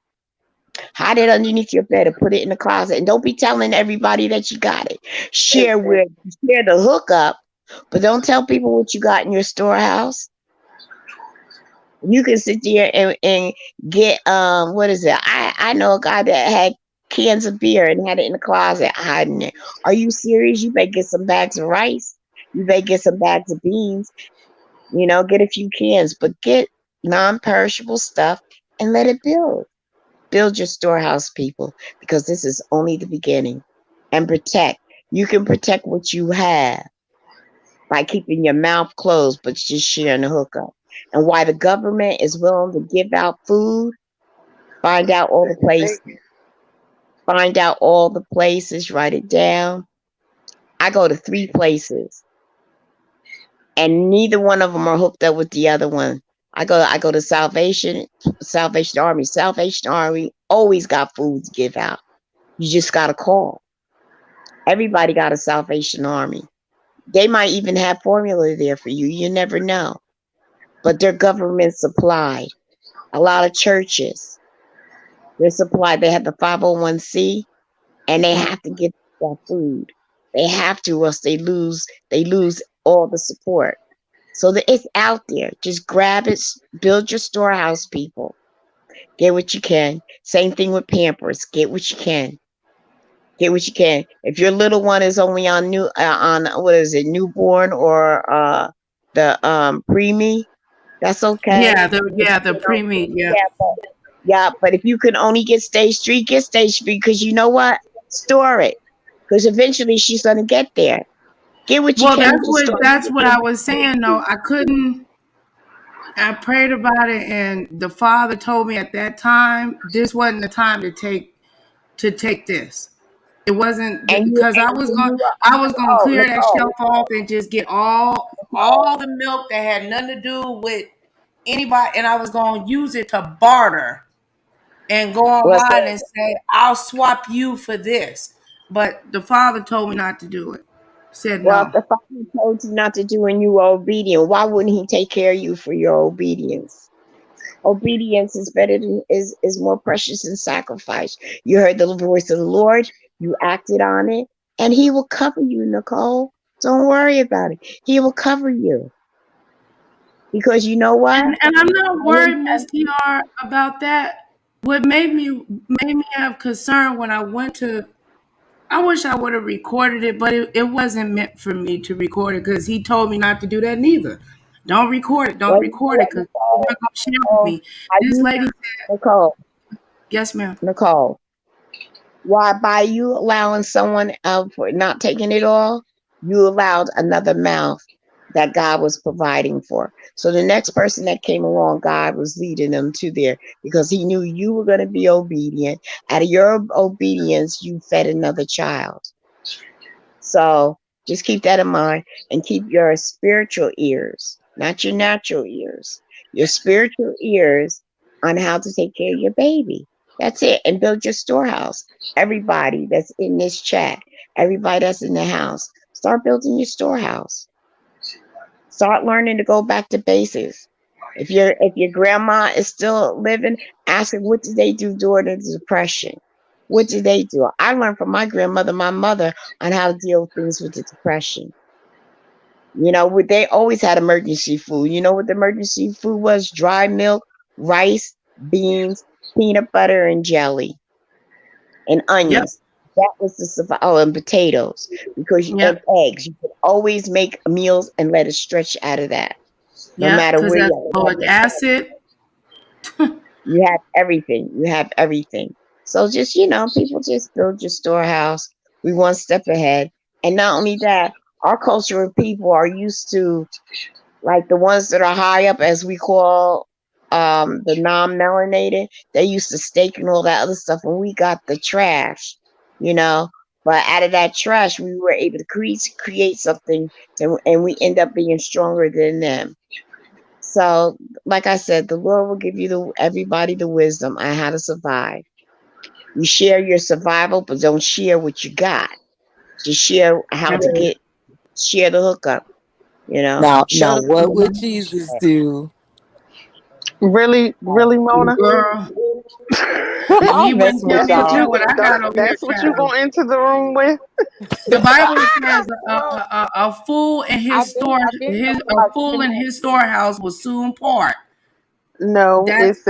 Hide it underneath your bed or put it in the closet. And don't be telling everybody that you got it. Share the hookup, but don't tell people what you got in your storehouse. You can sit there and get what is it? I know a guy that had cans of beer and had it in the closet hiding it. Are you serious? You better get some bags of rice. You better get some bags of beans. Get a few cans, but get non-perishable stuff and let it build. Build your storehouse, people, because this is only the beginning. And protect. You can protect what you have by keeping your mouth closed, but just sharing the hookup. And why the government is willing to give out food, find out all the places. Find out all the places, write it down. I go to 3 places, and neither one of them are hooked up with the other one. I go to Salvation Army. Salvation Army always got food to give out. You just gotta call. Everybody got a Salvation Army. They might even have formula there for you. You never know. But they're government supplied. A lot of churches. They're supplied. They have the 501c, and they have to get that food. They have to, or else they lose all the support. So it's out there. Just grab it. Build your storehouse, people. Get what you can. Same thing with Pampers. Get what you can. Get what you can. If your little one is only on what is it, newborn or the preemie, that's okay. If you The can only, pre-meat, yeah. but if you can only get stage 3, get stage 3, because you know what? Store it, because eventually she's gonna get there. Get what you Well, can with the store. that's what I was saying though. I couldn't. I prayed about it, and the Father told me at that time this wasn't the time to take this. It wasn't And you because and you I was gonna oh, clear that Nicole, shelf off and just get all the milk that had nothing to do with anybody, and I was gonna use it to barter and go was online it? and say I'll swap you for this. But the Father told me not to do it. Said Well, if no. the Father told you not to do and you were obedient, why wouldn't He take care of you for your obedience? Obedience is better than is more precious than sacrifice. You heard the voice of the Lord, you acted on it, and He will cover you, Nicole. Don't worry about it. He will cover you, because you know what? And I'm not I worried, didn't- Miss TR, about that. What made me have concern when I went to. I wish I would have recorded it, but it wasn't meant for me to record it because he told me not to do that neither. Don't record it. Don't Well, you know record it what, because you're not gonna share with Nicole? me. Are This you lady said, Nicole? "Yes, ma'am." Nicole? Why, by you allowing someone else for not taking it all, you allowed another mouth that God was providing for. So the next person that came along, God was leading them to there, because He knew you were going to be obedient. Out of your obedience, you fed another child. So just keep that in mind, and keep your spiritual ears, not your natural ears, your spiritual ears on how to take care of your baby. That's it. And build your storehouse. Everybody that's in this chat, everybody that's in the house, start building your storehouse. Start learning to go back to basics. If your grandma is still living, ask her, what did they do during the depression? What did they do? I learned from my grandmother, my mother, on how to deal with things with the depression. They always had emergency food. You know what the emergency food was? Dry milk, rice, beans, peanut butter, and jelly, and Yep, onions. That was the survival. Oh, and potatoes, and yep, eggs. You could always make meals and let it stretch out of that, no yep. matter Because where that's you folic are. acid. You have everything. You have everything. So just, people, just build your storehouse. We one step ahead. And not only that, our culture of people are used to, like, the ones that are high up, as we call the non-melanated. They used to steak and all that other stuff, and we got the trash, you know. But out of that trash, we were able to create something, and we end up being stronger than them. So, like I said, the Lord will give everybody the wisdom on how to survive. You share your survival, but don't share what you got. Just share how to share the hookup. Now, Show what would them. Jesus do? Really, really, Mona? Girl, if he I'm wouldn't messing tell with That's me to what y'all. know you what I got over here, that's what you child. gonna enter the room with? The Bible says Well, a fool in I've been know a about fool in his finesse. storehouse will soon part. No, That's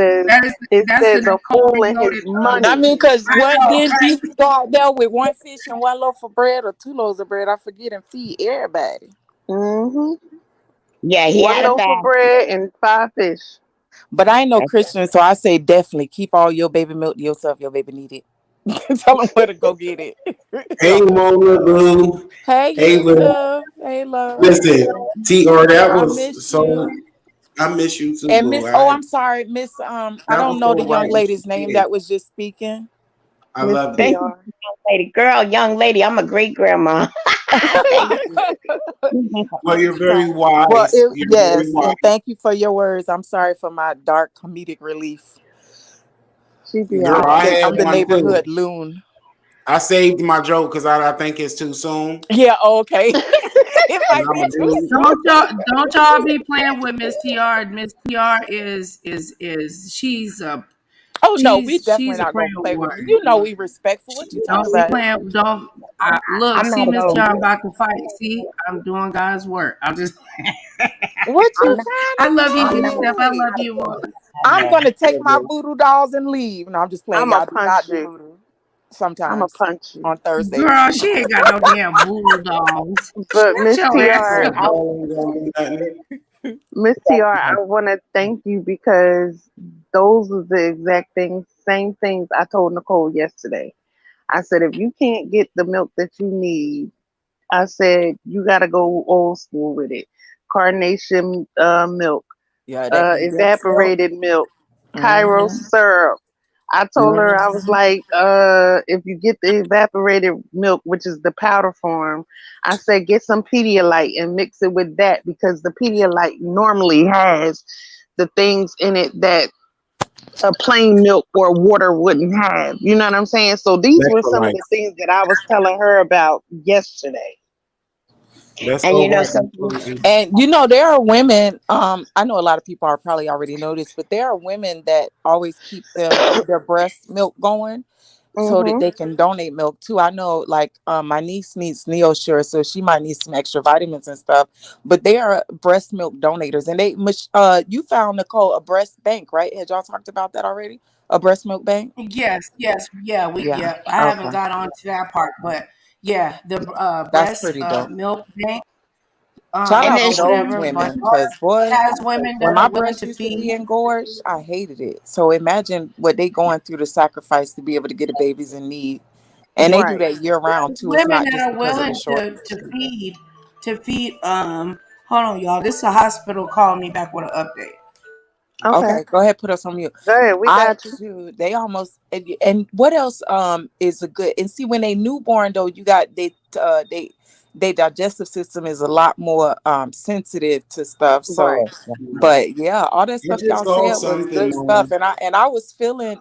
it that's the says a Nicole fool in his Reloaded. I money. mean, cause I what know, didn't right? Jesus go out there with one fish and one loaf of bread or two loaves of bread? I forget, and feed everybody. Mm-hmm. Yeah, he One had a loaf of basket. bread and 5 fish. But I ain't no That's Christian, so I say definitely keep all your baby milk to yourself. Your baby need it. Tell them where to go get it. Hey, Mona Boo. Hey, Hey, Lil. Yusuf. Hey, love. Listen, TR, that I was miss so. you. I miss you too, And boo. Miss, oh, I'm sorry, Miss. I That don't was know so the young right what lady's you name did. that was just speaking. I Miss loved it. Thank you, TR. young lady. Girl, young lady, I'm a great grandma. Thank you. Well, you're very Sorry. Well, wise. You're very yes, wise. and thank you for your words. I'm sorry for my dark comedic relief. She be Girl, all I right. had I'm the one too. neighborhood loon. I saved my joke because I think it's too soon, Yeah, okay. It and might I'm be gonna too do. Don't y'all be playing with Miss TR. Miss TR is she's Oh no, we definitely She's a not prayer gonna play with you. warrior. You know we respectful. What you talking Don't be about? playing. Don't look. I'm See, not a Miss player. Tiara, I'm about to fight. See, I'm doing God's work. I'm just. What I'm you not. I trying love you, I'm Big not. Steph. I to love say? you. I'm gonna take my voodoo dolls and leave. No, I'm just playing. I'ma Y'all do punch not do you. voodoo I'ma sometimes punch you. on Thursdays. Girl, she ain't got no damn voodoo dolls. But Shut Miss your ass TR, up. That ain't gonna do nothing. Miss TR, I want to thank you because those are the exact things, same things I told Nicole yesterday. I said, if you can't get the milk that you need, I said, you got to go old school with it. Carnation milk, Yeah, that condensed milk. evaporated milk, Cairo Mm-hmm. syrup. I told her, I was Mm-hmm. like, if you get the evaporated milk, which is the powder form, I said, get some Pedialyte and mix it with that because the Pedialyte normally has the things in it that a plain milk or water wouldn't have. You know what I'm saying? So these were some of the Electrolytes. things that I was telling her about yesterday. That's And all you know right. something. And you know, there are women, I know a lot of people are probably already noticed, but there are women that always keep their breast milk going so that Hmm. they can donate milk too. I know like my niece needs Neosure, so she might need some extra vitamins and stuff. But they are breast milk donators. And you found Nicole a breast bank, right? Had y'all talked about that already? A breast milk bank? Yes, yes, yeah, Yeah. yeah. I haven't Okay. got on to that part, but yeah, the That's breast pretty dope. milk bank, Shout And out then to or she, those whatever, but women, because boy, has women when that my are willing breast to used to be feed. engorged, I hated it. So imagine what they going through to sacrifice to be able to get the babies in need. And they do Right. that year round too. It's Women not that just are because of the willing shortage. to feed hold on y'all, this is a hospital calling me back with an update. Okay. Okay, go ahead, put us on mute. Go ahead. We I got you. shoot, they almost and what else is a good and see when they newborn though, you got they digestive system is a lot more sensitive to stuff. So Right. but yeah, all that I stuff just y'all saw said was something good stuff. And I was feeling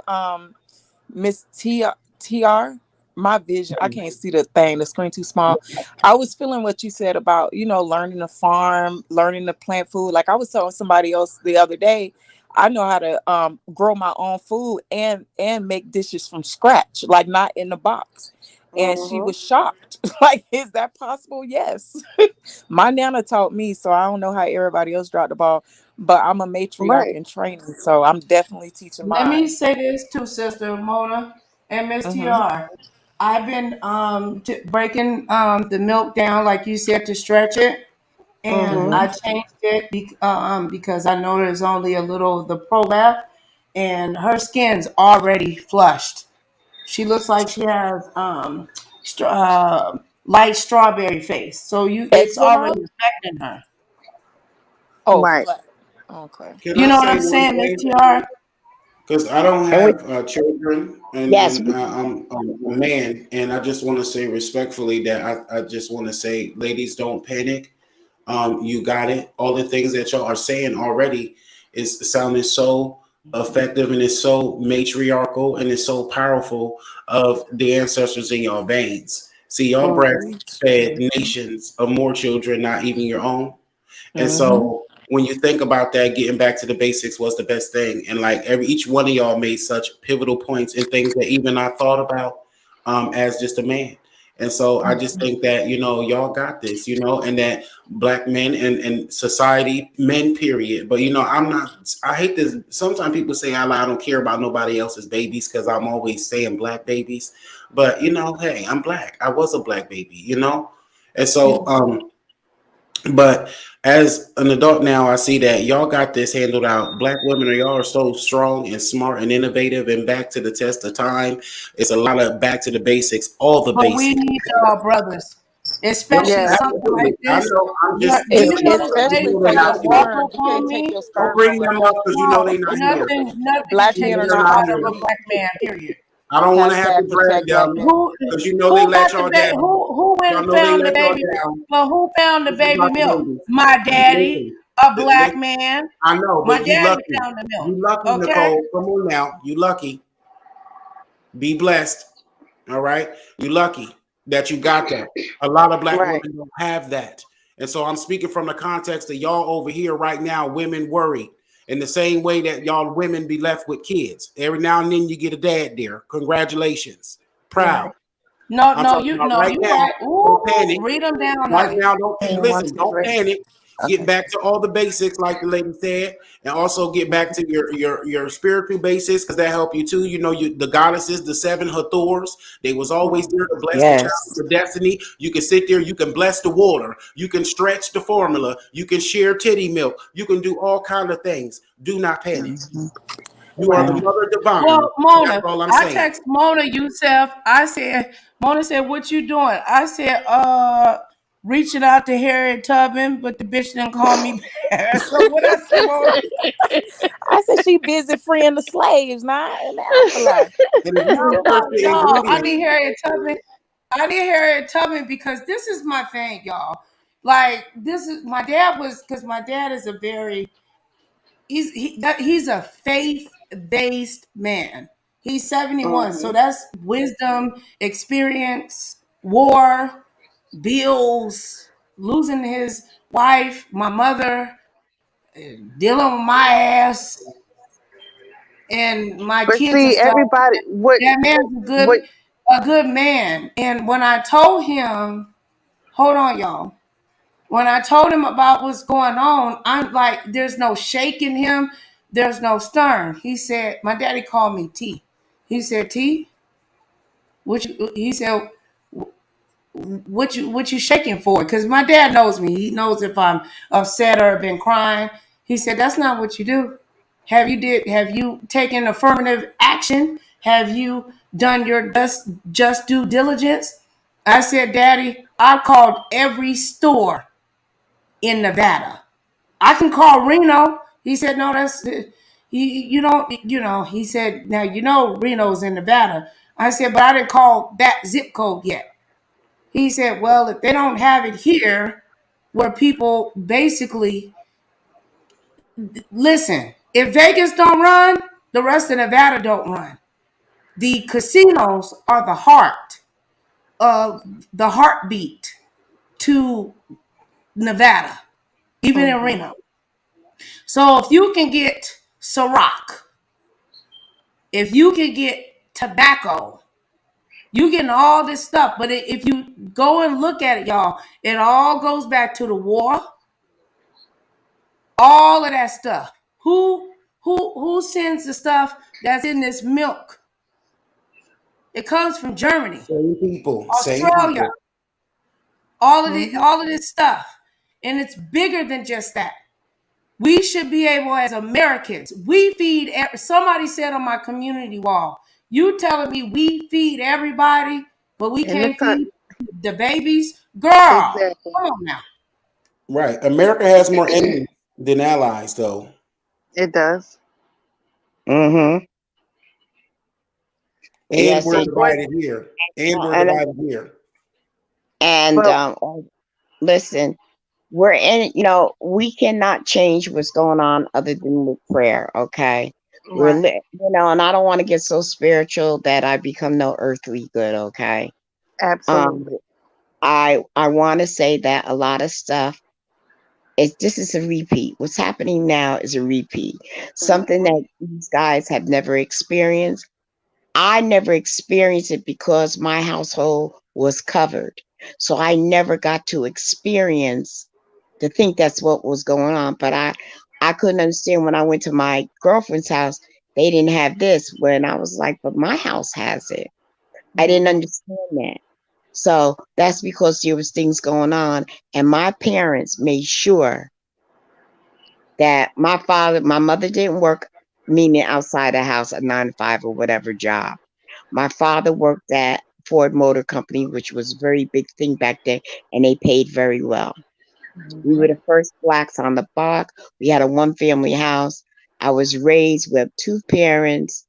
Miss TR, my vision, I can't see the thing, the screen too small. I was feeling what you said about, learning to farm, learning to plant food. Like I was telling somebody else the other day, I know how to grow my own food and make dishes from scratch, like not in the box. And she Hmm. was shocked. Like, is that possible? Yes. My nana taught me, so I don't know how everybody else dropped the ball, but I'm a matriarch Right. in training, so I'm definitely teaching Let me mine. say this too, Sister Mona and Miss Hmm. TR. I've been breaking the milk down like you said to stretch it, and Hmm. I changed it because I know there's only a little of the pro left, and her skin's already flushed. She looks like she has light strawberry face, so it's Eczema? already affecting her. Oh, Right. flat. Okay. Can You I know what say I'm one saying, Miss thing? TR? Because I don't and we, have children, and yes, and I'm a man, and I just want to say respectfully that I just want to say, ladies, don't panic. You got it. All the things that y'all are saying already is sounding so effective, and it's so matriarchal, and it's so powerful of the ancestors in your veins. See, y'all Hmm. breastfed nations of more children, not even your own. And Mm-hmm. so when you think about that, getting back to the basics was the best thing. And like each one of y'all made such pivotal points and things that even I thought about as just a man. And so I just think that, y'all got this, and that black men and society, men, period. But, I hate this. Sometimes people say I don't care about nobody else's babies because I'm always saying black babies. But, hey, I'm black. I was a black baby. And so, but as an adult now, I see that y'all got this handled out. Black women y'all are so strong and smart and innovative and back to the test of time. It's a lot of back to the basics, all the But we basics. need y'all brothers, Yep, especially Yeah. something like absolutely. I this. know. I'm Yeah, just do you know this lady Especially they're for tried your to not walk here. sperm. up You on can't take me? your Don't sperm bring nowhere. them up because No, they're not here. nothing can Black take men the are They're not spot not off of the a here. meat. black man. Period. I don't want to have Hashtag to drag protect black them men. because you know they Got let the y'all baby? down. Who went Y'all and know they found the let y'all baby? down. But who found the This is baby about the milk? babies. My daddy, Listen, a they, black man. I know, My but you daddy lucky. found the milk. You lucky, Okay. Nicole. Come on now. You lucky. Be blessed. All right. You lucky that you got that. A lot of black Right. women don't have that. And so I'm speaking from the context of y'all over here right now, women worry. In the same way that y'all women be left with kids. Every now and then you get a dad there. Congratulations. Proud. Right. No, I'm no, talking you about no, right you now. right. Don't Ooh, panic. read them down, Right honey. now, don't And once listen. it's Don't ready. panic. Get Okay. back to all the basics, like the lady said, and also get back to your spiritual basics, because that help you too. You know, the goddesses, the seven Hathors, they was always there to bless the child Yes. for destiny. You can sit there, you can bless the water, you can stretch the formula, you can share titty milk, you can do all kind of things. Do not panic. Mhm. You are the Right. mother divine. Well, That's Mona, all I'm I saying. text Mona Youssef. I said, Mona said, what you doing? I said, reaching out to Harriet Tubman, but the bitch didn't call me back. So what I said, Mona? I said she busy freeing the slaves now in the afterlife. And if you research the Y'all, I ingredients, need Harriet Tubman. I need Harriet Tubman because this is my thing, y'all. Like this is my dad was because my dad is a very he's a faith based man. He's 71, so Mhm. that's wisdom, experience, war, bills, losing his wife, my mother, dealing with my ass, and my But kids and see, stuff. everybody, That man's what, a good man. And when I told him, hold on, y'all. When I told him about what's going on, I'm like, there's no shaking him, there's no stirring. He said, my daddy called me T. He said, T, he said, what you shaking for? Because my dad knows me. He knows if I'm upset or been crying. He said, that's not what you do. Have you taken affirmative action? Have you done your just due diligence? I said, Daddy, I called every store in Nevada. I can call Reno. He said, no, you don't, he said, now Reno's in Nevada. I said, but I didn't call that zip code yet. He said, well, if they don't have it here, where people basically listen, if Vegas don't run, the rest of Nevada don't run. The casinos are of the heartbeat to Nevada, even in mhm. Reno. So if you can get Ciroc, if you can get tobacco, you getting all this stuff. But if you go and look at it, y'all, it all goes back to the war, all of that stuff. Who sends the stuff that's in this milk? It comes from Germany, same people, same Australia, people. Mhm. all of this stuff. And it's bigger than just that. We should be able, as Americans, we feed. Somebody said on my community wall, "You telling me we feed everybody, but we In the can't feed country, the babies?" Girl, come exactly. on now. Right. America has more enemies than allies, though. It does. Mm-hmm. And Yes, we're it does. divided here. And we're And divided here. and But listen, we're in. We cannot change what's going on other than with prayer. Okay, right, and I don't want to get so spiritual that I become no earthly good. Okay, um, absolutely. I want to say that a lot of stuff this is a repeat. What's happening now is a repeat. Something Mhm. that these guys have never experienced. I never experienced it because my household was covered. So I never got to experience to think that's what was going on. But I couldn't understand when I went to my girlfriend's house, they didn't have this. When I was like, but my house has it. I didn't Mhm. understand that. So that's because there was things going on. And my parents made sure that my mother didn't work, meaning outside the house, a 9 to 5 or whatever job. My father worked at Ford Motor Company, which was a very big thing back then, and they paid very well. We were Mhm. the first blacks on the block. We had a one family house. I was raised with two parents,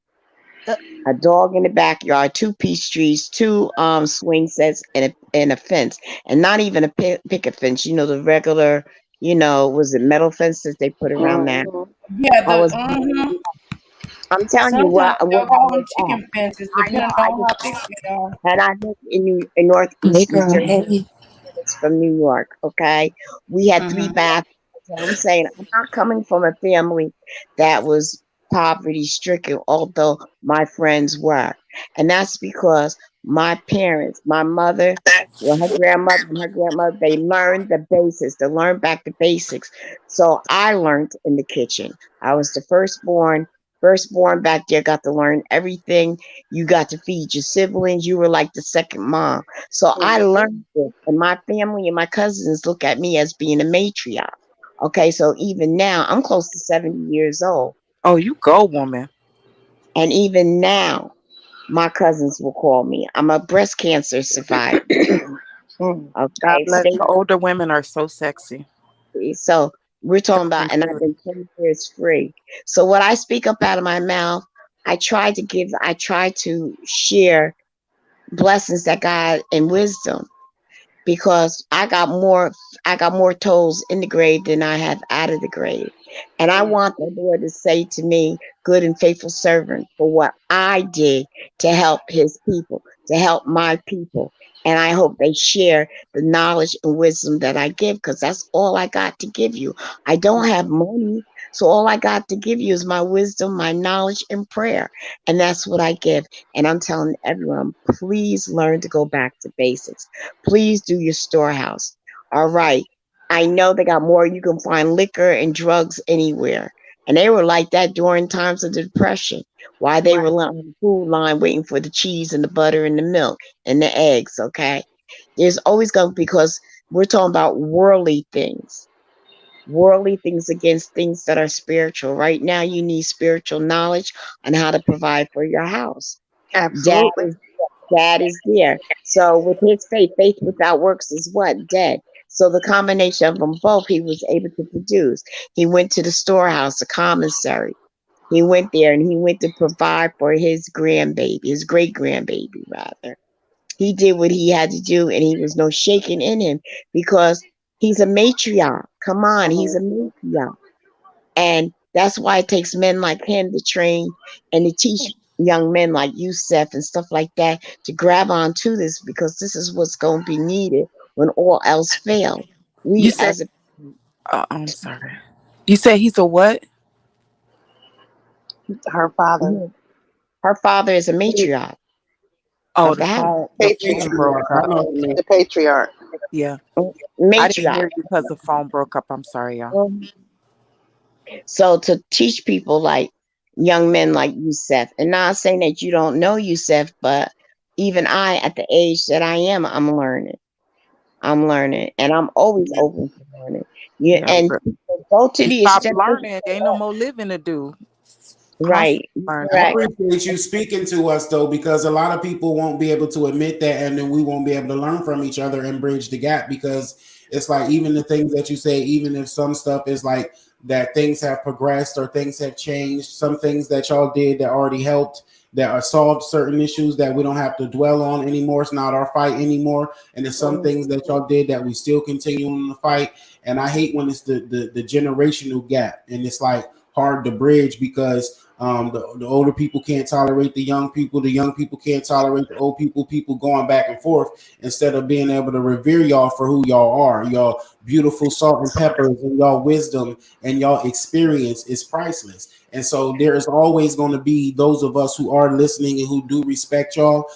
a dog in the backyard, two peach trees, two swing sets, and a fence, and not even a picket fence. The regular, was it metal fences they put around that? Mhm. Yeah, I was, I'm telling you sometimes where they'll I call was them chicken at. fences, I know depending I on was, how big they are. and I lived in Northeast New Negro, Jersey, hey. minutes from New York. Okay, we had three Mm-hmm. bathrooms. So I'm saying I'm not coming from a family that was poverty stricken, although my friends were. And that's because my parents, my mother, well, her grandmother and her grandmother, they learned the basics. They learned back the basics. So I learned in the kitchen. I was the firstborn back there, got to learn everything. You got to feed your siblings. You were like the second mom. So I learned it. And my family and my cousins look at me as being a matriarch. Okay, so even now, I'm close to 70 years old. Oh, you go, woman. And even now, my cousins will call me. I'm a breast cancer survivor. God Okay, bless stay. you. Older women are so sexy. So we're talking Healthy about, and I've spirit. been 10 years free. So what I speak up out of my mouth, I try to share blessings that God and wisdom because I got more toes in the grave than I have out of the grave. And I want the Lord to say to me, good and faithful servant, for what I did to help his people, to help my people. And I hope they share the knowledge and wisdom that I give because that's all I got to give you. I don't have money. So all I got to give you is my wisdom, my knowledge, and prayer. And that's what I give. And I'm telling everyone, please learn to go back to basics. Please do your storehouse. All right. I know they got more. You can find liquor and drugs anywhere. And they were like that during times of the Depression. Why they were on the food line waiting for the cheese and the butter and the milk and the eggs. Okay. There's always going to, because we're talking about worldly things against things that are spiritual. Right now, you need spiritual knowledge on how to provide for your house. Debt Absolutely. is Dad is there. So with his faith, faith without works is what? Dead. So the combination of them both, he was able to produce. He went to the storehouse, the commissary. He went there and he went to provide for his grandbaby, his great grandbaby, rather. He did what he had to do, and he was no shaking in him because he's a matriarch. Come on, he's a matriarch. And that's why it takes men like him to train and to teach young men like Yusef and stuff like that to grab onto this because this is what's going to be needed when all else fails. You We said, as a I'm sorry. You said he's a what? Her father. her father is a matriarch Oh, of the house. the Patriarch. phone broke Patriarch. I up. know what you mean. The patriarch. Yeah. I didn't Matriarch. hear you because the phone broke up. I'm sorry, y'all. So to teach people like young men like Yusef, and not saying that you don't know Yusef, but even I, at the age that I am, I'm learning. I'm learning, and I'm always open to learning. Yeah, Yeah. and But people go to you the stop extent, learning. There ain't no more living to do. right? Constantly learning. I Correct. appreciate you speaking to us though, because a lot of people won't be able to admit that, and then we won't be able to learn from each other and bridge the gap. Because it's like even the things that you say, even if some stuff is like that, things have progressed or things have changed. Some things that y'all did that already helped, that are solved certain issues that we don't have to dwell on anymore. It's not our fight anymore. And there's some things that y'all did that we still continue on the fight. And I hate when it's the generational gap, and it's like hard to bridge because the older people can't tolerate the young people can't tolerate the old people going back and forth instead of being able to revere y'all for who y'all are. Y'all beautiful salt and peppers, and y'all wisdom and y'all experience is priceless. And so there is always going to be those of us who are listening and who do respect y'all,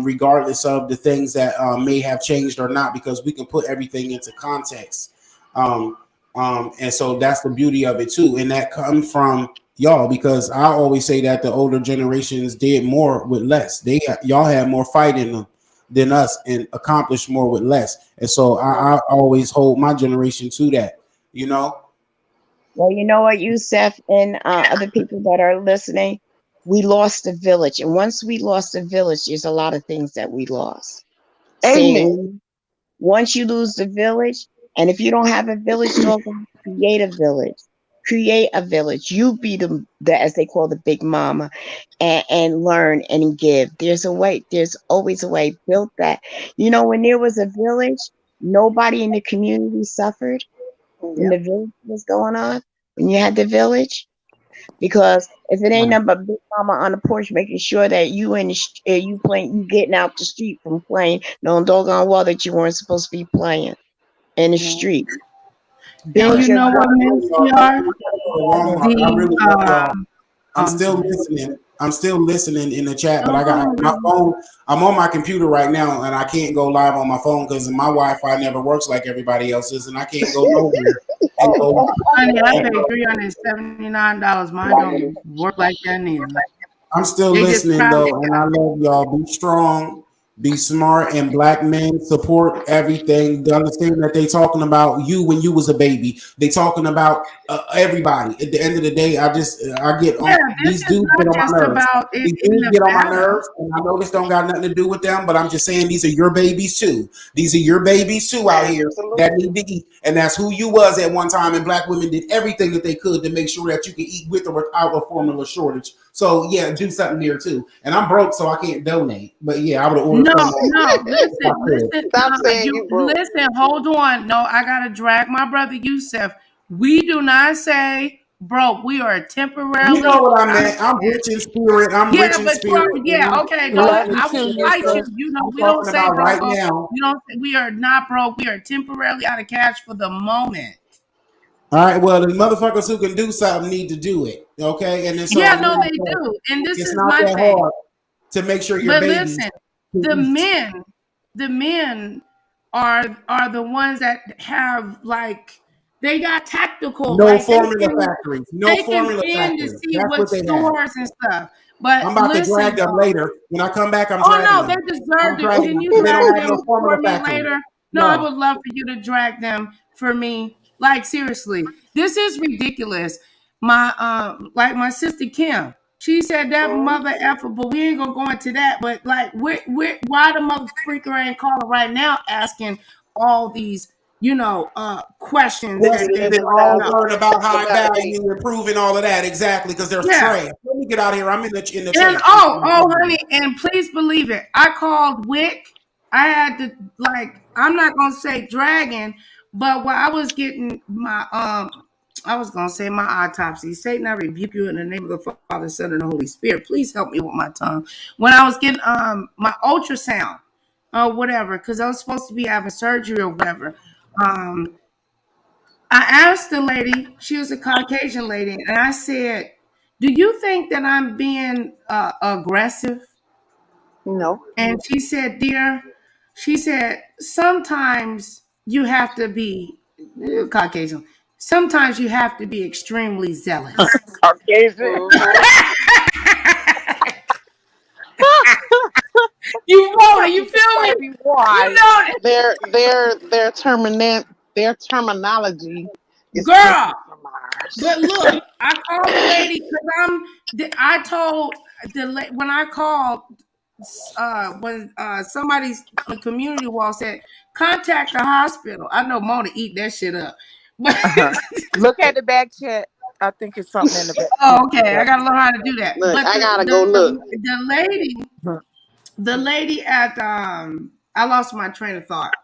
regardless of the things that may have changed or not, because we can put everything into context. Um, and so that's the beauty of it too. And that comes from y'all, because I always say that the older generations did more with less. Y'all had more fight in them than us and accomplished more with less. And so I always hold my generation to that, you know? Well, you know what, Yusef and other people that are listening, we lost the village, and once we lost the village, there's a lot of things that we lost. Amen. Saying once you lose the village, and if you don't have a village dog, create a village. Create a village. You be the as they call the big mama, and learn and give. There's a way. There's always a way. Build that. You know, when there was a village, nobody in the community suffered when Yeah. the village was going on. When you had the village, because if it ain't Right. nothing but big mama on the porch making sure that you in the you playing, you getting out the street from playing, no doggone well that you weren't supposed to be playing in the street. And Build you your know what, Miss TR? Walmart. I The really love y'all. I'm I'm still sorry. listening. I'm still listening in the chat, but I got my Oh, phone. I'm on my computer right now, and I can't go live on my phone because my Wi-Fi never works like everybody else's, and I can't go nowhere and go honey, I live. paid $379. Mine don't work like that neither. I'm still They just listening probably though, and I love y'all. Be strong, be smart, and black men support everything. To understand that they talking about you when you was a baby. They talking about everybody. At the end of the day, I get yeah. on This these is dudes get not on my just nerves. about it These in dudes the get on my battle. nerves, and I know this don't got nothing to do with them, but I'm just saying these are your babies too. These are your babies too out here that need to eat, and that's who you was at one time. And black women did everything that they could to make sure that you could eat with or without a formula shortage. So yeah, do something there too. And I'm broke, so I can't donate. But yeah, I would have ordered No, some no. if I could. Listen. Stop saying You you broke. listen. Hold on. No, I gotta drag my brother Yusef. We do not say broke. We are You know temporarily what I out of meant. I'm rich in spirit. I'm Yeah, rich in but you spirit. are, yeah, okay. Don't Love you I will too, fight you. Yusuf. You know, I'm we don't talking say about broke. right now. We don't. We are not broke. We are temporarily out of cash for the moment. All right. Well, the motherfuckers who can do something need to do it. Okay. And then Yeah, so no, yeah, they so do. And this it's is not my that thing. hard to make sure your But babies listen, can the eat. men, the men are the ones that have like they got tactical, No like formula factories. No they can formula fin to factories. see That's what what they have. stores and stuff. But I'm about to listen, drag them though. later. When I come back, I'm Oh dragging no, they them. I'm deserve it. dragging Can them you because they don't drag have no them formula for me factory. later? No, I No. would love for you to drag them for me. Like seriously, this is ridiculous. Like my sister Kim, she said that mother effer, but we ain't gonna go into that. But like, why the mother freaker ain't calling right now asking all these, questions Questions that they and want to all know? worrying about high About me. value, improving all of that. Exactly, because there's Yeah. trash. Let me get out of here. I'm in the And trash. honey, and please believe it. I called Wick. I had to I'm not gonna say dragon, but when I was getting my I was gonna say my autopsy. Satan, I rebuke you in the name of the Father, Son, and the Holy Spirit. Please help me with my tongue. When I was getting my ultrasound or whatever, because I was supposed to be having surgery or whatever. Um, I asked the lady, she was a Caucasian lady, and I said, "Do you think that I'm being aggressive?" No. And she said, "Dear," she said, "sometimes you have to be Caucasian. Sometimes you have to be extremely zealous." Caucasian. Mm-hmm. You know it. Tell You me, feel me? baby, You why? know it, Their terminology is girl. different from ours. But look, I called the lady because I told when I called when somebody's on the community wall said contact the hospital. I know Mona eat that shit up, but Look at the back chat. I think it's something in the back oh, chat. okay, I gotta learn how to do that. Look, But I gotta go look. the lady at I lost my train of thought.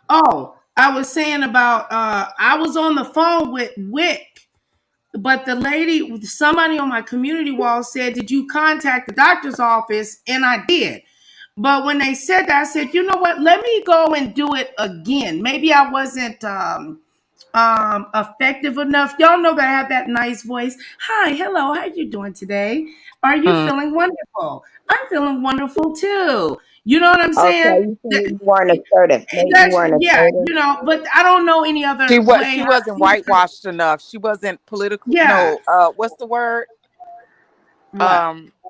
Oh, I was saying about I was on the phone with Wick. But the lady, somebody on my community wall said, "Did you contact the doctor's office?" And I did. But when they said that, I said, "You know what? Let me go and do it again. Maybe I wasn't effective enough." Y'all know that I have that nice voice. "Hi, hello, how you doing today? Are you Mm. feeling wonderful? I'm feeling wonderful too." You know what I'm Okay, saying? you said you weren't assertive. Maybe you That's weren't yeah, assertive. but I don't know any She other was way she how wasn't to do it. whitewashed enough. She wasn't political. Yeah. No, what's the word? What?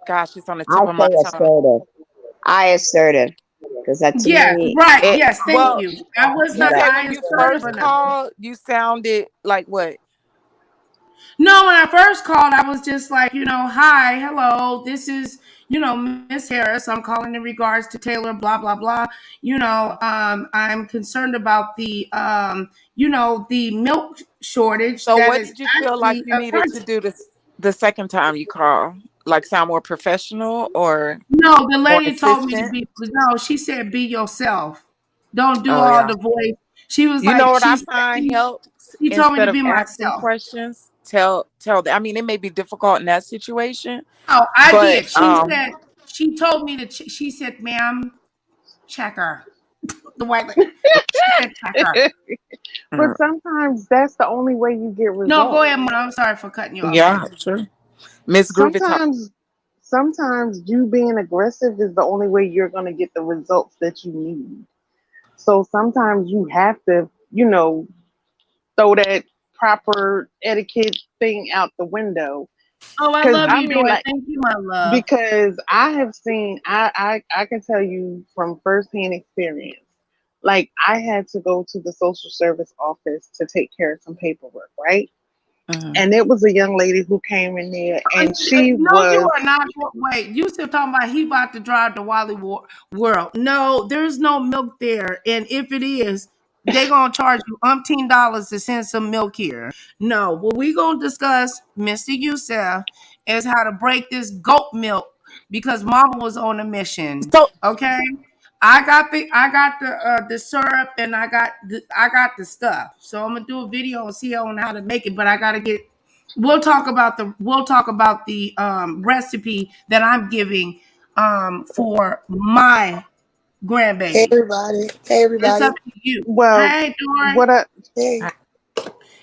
Gosh, it's on the I tip of say my tongue. assertive. I assertive because that to Yes, me, right. It Yes, thank well, you. I was you not that said I when you assertive first enough. called, you sounded like what? No, when I first called, I was just like, hi, hello, this is, Miss Harris. I'm calling in regards to Taylor, blah, blah, blah. I'm concerned about the milk shortage So that what is did you feel like actually you a needed to crisis. do this the second time you call? Like sound more professional or No, the more lady told me to insistent? be, no, she said, be yourself. Don't do Oh all yeah. the voice. She was You know like, what I find helps she told me instead to of be asking myself. questions, tell them. I mean, it may be difficult in that situation, Oh, I but did. She said, she told me she said, "Ma'am, check her." the white lady. She said, check her. But sometimes that's the only way you get No, go results. ahead, Mom. I'm sorry for cutting you off. Yeah, sure. Miss Groovy talk. Sometimes you being aggressive is the only way you're going to get the results that you need. So sometimes you have to, throw that proper etiquette thing out the window. Oh, I Because love I you, mean, Dory. like, Thank you, my love. because I have seen, I can tell you from firsthand experience. Like, I had to go to the social service office to take care of some paperwork, right? Mhm. And it was a young lady who came in there, and she No, you was, are not. Wait, you still talking about he about to drive the World? No, there's no milk there, and if it is, they gonna charge you $umpteen to send some milk here. No, what we gonna discuss, Mister Youssef, is how to break this goat milk because Mama was on a mission. So Okay, I got the syrup and I got the stuff. So I'm gonna do a video and see on how to make it, but I gotta get. We'll talk about the recipe that I'm giving for my Hey grandbaby. everybody. Hey It's everybody. up to you. well, Hey, Dory. what I, Hey. And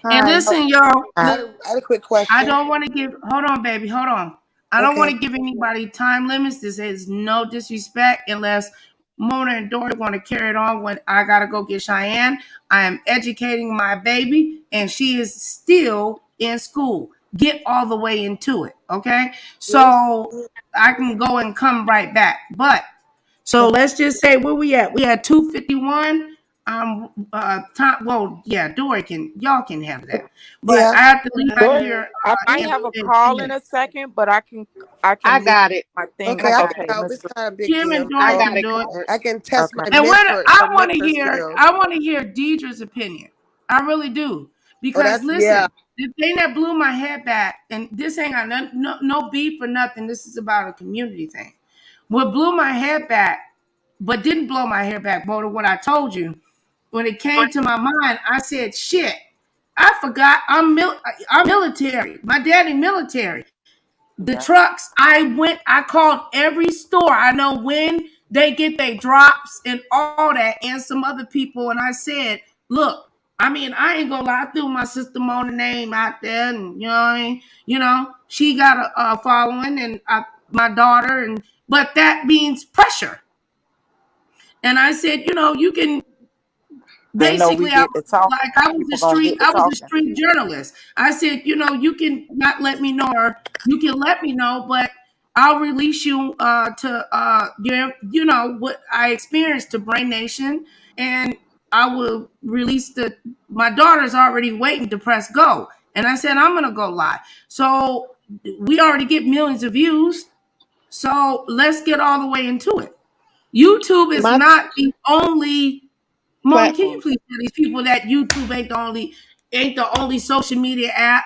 hi. Oh, listen, y'all. I Look, had a quick I question. don't want to give. Hold on, baby. Hold on. I don't want Okay. to give anybody time limits. This is no disrespect unless Mona and Dory want to carry it on when I gotta go get Cheyenne. I am educating my baby, and she is still in school. Get all the way into it, okay? Yes. So I can go and come right back. But so let's just say where we at. We at 251. Time. Well, yeah, Dory can. Y'all can have that. But Yeah. I have to leave out Dory, here I might in, have a in 2 call in a minutes. second, but I can I mute got it. my thing Okay, and I I go can got it. to help. Miss It's Gr- not a big Jim deal. and I Dory got can it do it. covered. I can test Okay. my And what mentor I the want to mentor hear, skills. I want to hear Deidre's opinion. I really do. Oh, Because that's yeah. listen, the thing that blew my head back, and this ain't got no beef or nothing. This is about a community thing. What blew my head back, but didn't blow my hair back more than what I told you. When it came to my mind, I said, "Shit, I forgot. I'm military. My daddy military. The Yeah. trucks. I called every store. I know when they get their drops and all that, and some other people. And I said, look, I mean, I ain't gonna lie, I threw my sister Mona name out there, and you know what I mean? She got a following, and my daughter, and but that means pressure. And I said, you can They know we basically get to talking. I was a People gonna street get to I was a talking. street journalist. I said, you can not let me know, or you can let me know, but I'll release you to what I experienced to Brain Nation, and I will release my daughter's already waiting to press go. And I said, I'm gonna go live. So we already get millions of views. So let's get all the way into it. YouTube is My not the only. Mom, can you platform. please tell these people that YouTube ain't the only social media app?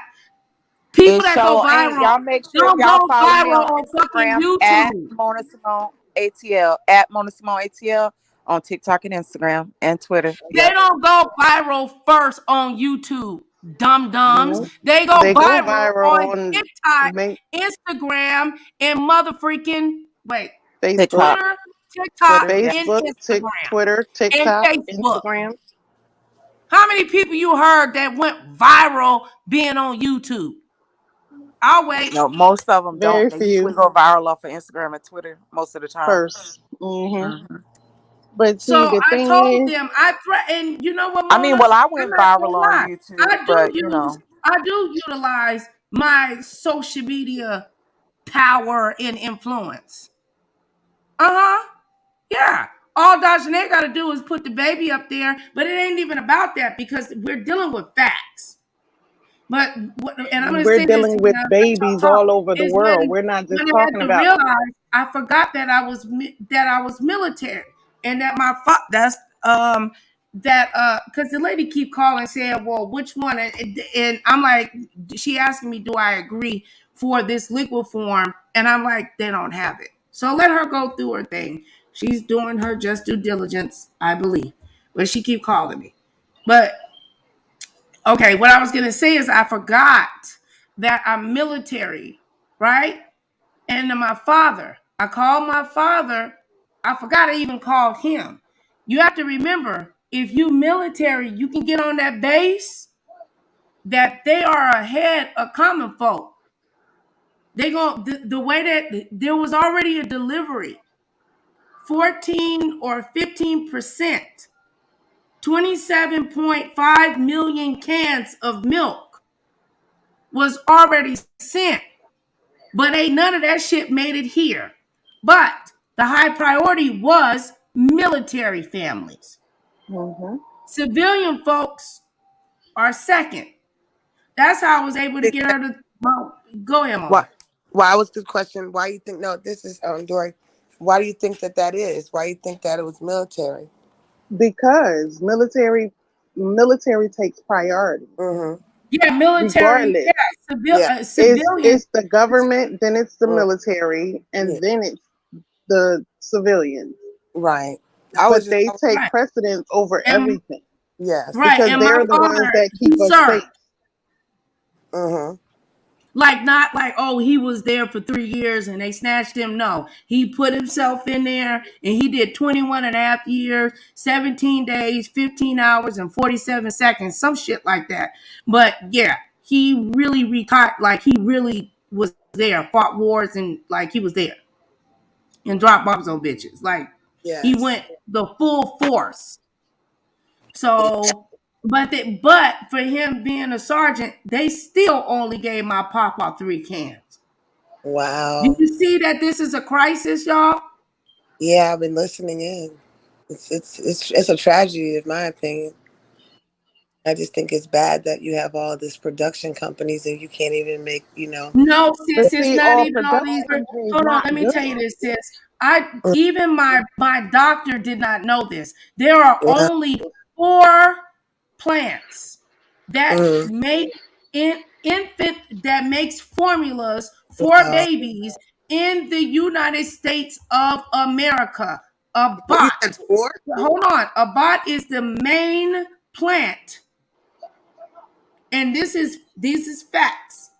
People It that go show ain't viral y'all make sure don't y'all go follow me viral on on fucking Instagram at YouTube. Mona Simone ATL at Mona Simone ATL on TikTok and Instagram and Twitter. They Yep. don't go viral first on YouTube, dum dums. No, They go they go viral on viral on TikTok, make Instagram, and mother freaking Facebook, TikTok, Twitter, TikTok, Twitter. Yeah. and Facebook, Instagram Twitter, and TikTok, Facebook. Instagram. How many people you heard that went viral being on YouTube? I'll wait. No, most of them don't. Very They usually few go viral off of Instagram and Twitter most of the time. first. Hmm. But see, So the I thing told is, them, I threatened, you know what, I mean, Mona? well, I I'm went not viral gonna on lie. YouTube, but you know, I do utilize my social media power and influence. Uh-huh. Yeah. All Dajane gotta do is put the baby up there, but it ain't even about that because we're dealing with facts. But and I'm going to we're say this, dealing and with I'll let y'all babies talk. all over the Is world. We're not when just I had talking to about realize I forgot that I was military, and that that's that because the lady keep calling saying, well, which one? And I'm like, she asking me, do I agree for this liquid form? And I'm like, they don't have it. So let her go through her thing. She's doing her just due diligence, I believe, but she keep calling me. But okay, what I was gonna say is I forgot that I'm military, right? And then my father, I called my father. I forgot I even called him. You have to remember, if you military, you can get on that base, that they are ahead of common folk. They go the way that there was already a delivery, 14 or 15%, 27.5 million cans of milk was already sent, but ain't none of that shit made it here. But the high priority was military families. Mm-hmm. Civilian folks are second. That's how I was able to get her to go ahead, Why? Mom. Why was the question? Why you think? No, this is Dory. Why do you think that is? Why you think that it was military? Because military takes priority, Mm-hmm. Yeah, military. regardless. Yeah, Yeah. civilian. It's the government, then it's the Mm, military, yeah. and then it's the civilians. Right. I But was just. they take Right. precedence over And everything Yes. right. because And my they're the ones father, that keep he us served. safe. Mm-hmm. Like not like, oh, he was there for 3 years and they snatched him. No, he put himself in there and he did 21 and a half years, 17 days, 15 hours, and 47 seconds, some shit like that. But yeah, he really retired, like he really was there, fought wars, and like he was there and dropped bombs on bitches. Like he Yes. went the full force. So, but for him being a sergeant, they still only gave my papa 3 cans. Do Wow. you see that this is a crisis, y'all? Yeah, I've been listening in. It's a tragedy, in my opinion. I just think it's bad that you have all this production companies and you can't even make. No, But sis, it's see, not all even all production these. is Hold on, not let me good. tell you this, sis. I even my doctor did not know this. There are Yeah. only 4 plants that Mm. make infant that makes formulas for Wow. babies in the United States of America. A What you bot. said 4? Hold on. A bot is the main plant, and this is facts.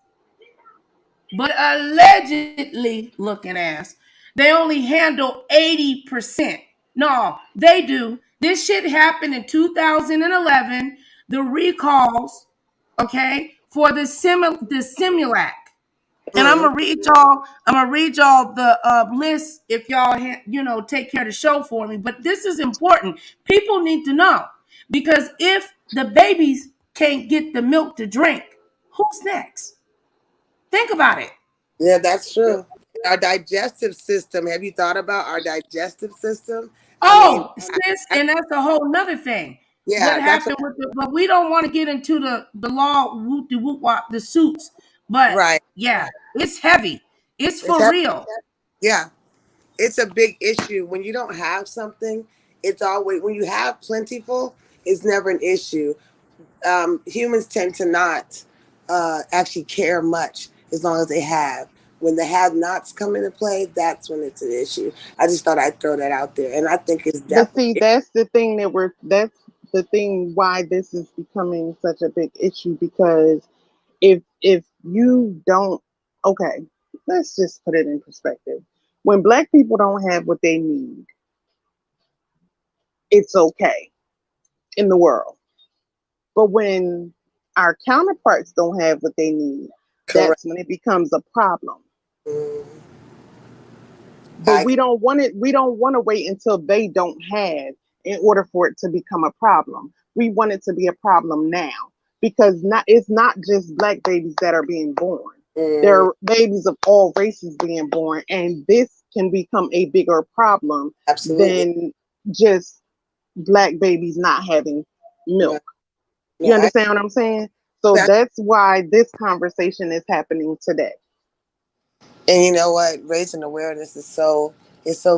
But allegedly, looking ass, they only handle 80%. No, they do. This shit happened in 2011. The recalls, okay, for the Simulac. And I'm Mm. gonna read y'all. I'm gonna read y'all the list if y'all take care of the show for me. But this is important. People need to know, because if the babies can't get the milk to drink, who's next? Think about it. Yeah, that's true. Our digestive system. Have you thought about our digestive system? I mean, Oh, sis, and that's a whole nother thing. What yeah, that's happened with but we don't want to get into the law, whoop de whoop wop, the suits. But right. yeah, it's heavy. It's It's for that, real. yeah, it's a big issue. When you don't have something, it's always when you have plentiful, it's never an issue. Humans tend to not actually care much as long as they have. When the have-nots come into play, that's when it's an issue. I just thought I'd throw that out there, and I think it's But see, definitely. that's the thing why this is becoming such a big issue because if you don't, okay, let's just put it in perspective. When black people don't have what they need, it's okay in the world. But when our counterparts don't have what they need, Correct. that's when it becomes a problem. Mm, But I we don't want to wait until they don't have in order for it to become a problem. We want it to be a problem now because it's not just black babies that are being born. There mm, are babies of all races being born, and this can become a bigger problem absolutely. than just black babies not having No, milk. no, You understand what I'm saying? So that, that's why this conversation is happening today. and you know what? Raising awareness is so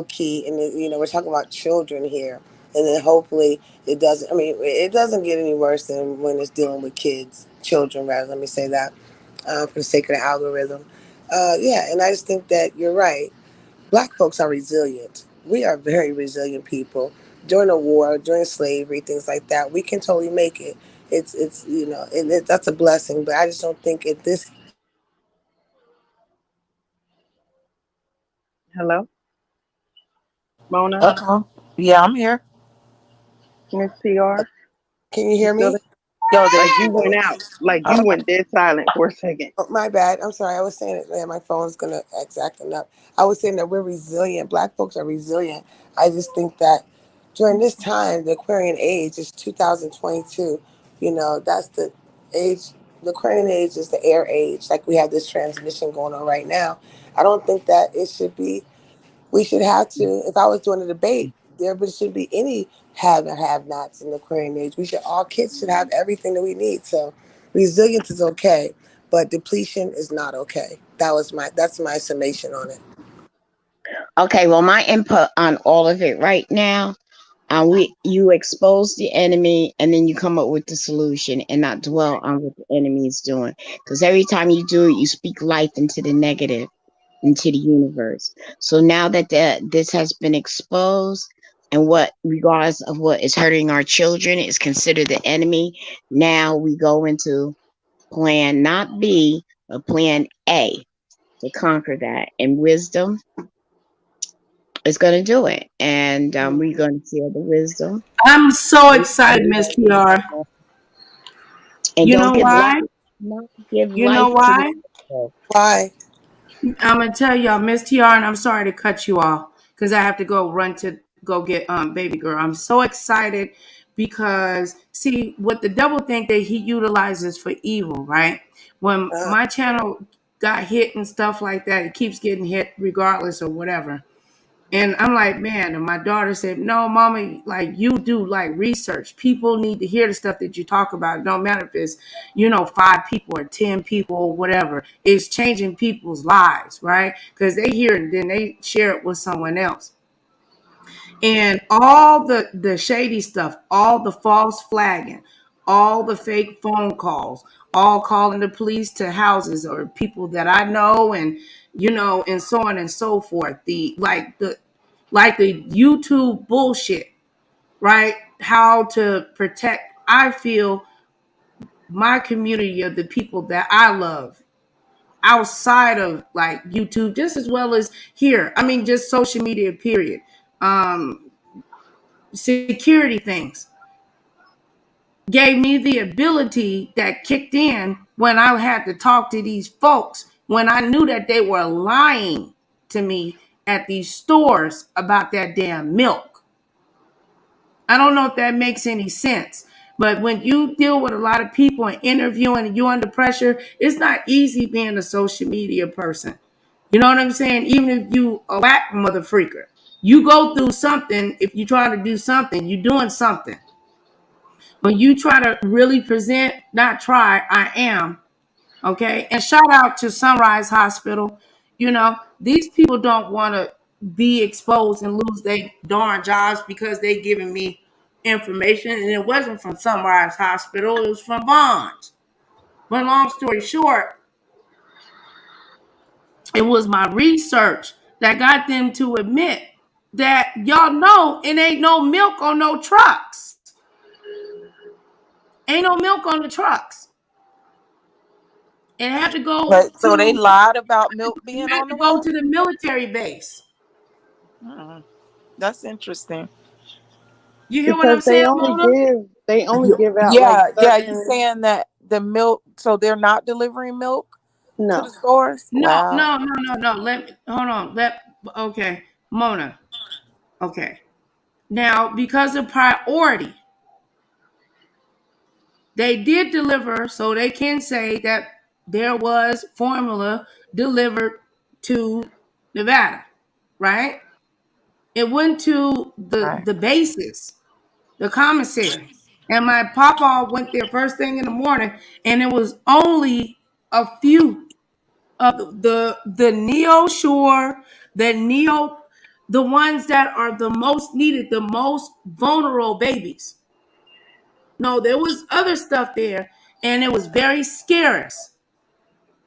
key. And we're talking about children here, and then hopefully it doesn't. I mean, it doesn't get any worse than when it's dealing with kids, children rather. Let me say that for the sake of the algorithm. Yeah, and I just think that you're right. Black folks are resilient. We are very resilient people. During the war, during slavery, things like that, we can totally make it. It's and that's a blessing. But I just don't think at this. Hello, Mona. Uh-oh. Yeah, I'm here. Miss TR, Can you you hear still me? there? No, There like you you went go. out. Like Oh, you went dead silent for a second. oh, my bad. I'm sorry. I was saying it. Man, my phone's gonna acting up. I was saying that we're resilient. Black folks are resilient. I just think that during this time, the Aquarian age is 2022. You know, that's the age. The Aquarian age is the air age. Like we have this transmission going on right now. I don't think that it should be. We should have to. If I was doing a debate, there should be any have and have nots in the Aquarian age. We should all kids should have everything that we need. So resilience is okay, but depletion is not okay. That's my summation on it. Okay, well, my input on all of it right now, you expose the enemy and then you come up with the solution and not dwell on what the enemy is doing. Because every time you do it, you speak life into the negative, into the universe. So now that this has been exposed, and what, regardless of what is hurting our children, is considered the enemy, now we go into plan not B, but plan A to conquer that. And wisdom is going to do it. And we're going to share the wisdom. I'm so excited, Miss TR. And You don't know give life, why? not give You know life to the why? devil. Why? I'm gonna tell y'all, Miss TR, and I'm sorry to cut you off because I have to go run to go get baby girl. I'm so excited because see what the devil think that he utilizes for evil, right? When Uh, my channel got hit and stuff like that, it keeps getting hit regardless or whatever. And I'm like, man, and my daughter said, no, mommy, like you do like research. People need to hear the stuff that you talk about. It don't matter if it's, 5 people or 10 people or whatever. It's changing people's lives, right? Because they hear it, then they share it with someone else. And all the shady stuff, all the false flagging, all the fake phone calls, all calling the police to houses or people that I know, and and so on and so forth. The YouTube bullshit, right? How to protect, I feel, my community of the people that I love outside of like YouTube, just as well as here. I mean, just social media, period. Um, Security things gave me the ability that kicked in when I had to talk to these folks when I knew that they were lying to me at these stores about that damn milk. I don't know if that makes any sense. But when you deal with a lot of people and interviewing and you're under pressure, it's not easy being a social media person. You know what I'm saying? Even if you a whack mother freaker, you go through something. If you try to do something, you're doing something. When you try to really present, not try, I am. Okay. And shout out to Sunrise Hospital. These people don't want to be exposed and lose their darn jobs because they giving me information. And it wasn't from Sunrise Hospital, it was from Bonds. But long story short, it was my research that got them to admit that y'all know it ain't no milk on no trucks. Ain't no milk on the trucks. It had to go But so they to lied about milk you being had on to the go road. to the military base. Hmm. That's interesting. You hear what Because I'm saying, Mona? they only give out like Yeah, yeah. You certain. saying that the milk? So they're not delivering milk to the No. stores? No, Wow. no, no, no, no. Let me hold on. Okay, Mona. Okay. Now, because of priority, they did deliver, so they can say that there was formula delivered to Nevada, right? It went to Right. the bases, the commissary. And my papa went there first thing in the morning, and it was only a few of the neo shore, the ones that are the most needed, the most vulnerable babies. No, there was other stuff there, and it was very scarce.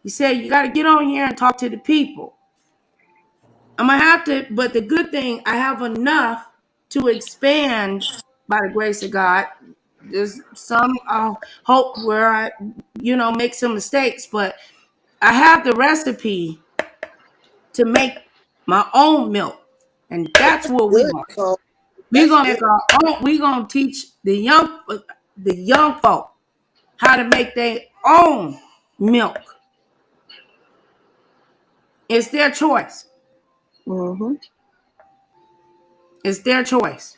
He said, you got to get on here and talk to the people. I'm going to have to, but the good thing, I have enough to expand by the grace of God. There's some hope where I, make some mistakes, but I have the recipe to make my own milk. And that's what we good. want. Nicole. We're gonna make our own. We're gonna teach the young folk how to make their own milk. It's their choice. Mhm. It's their choice.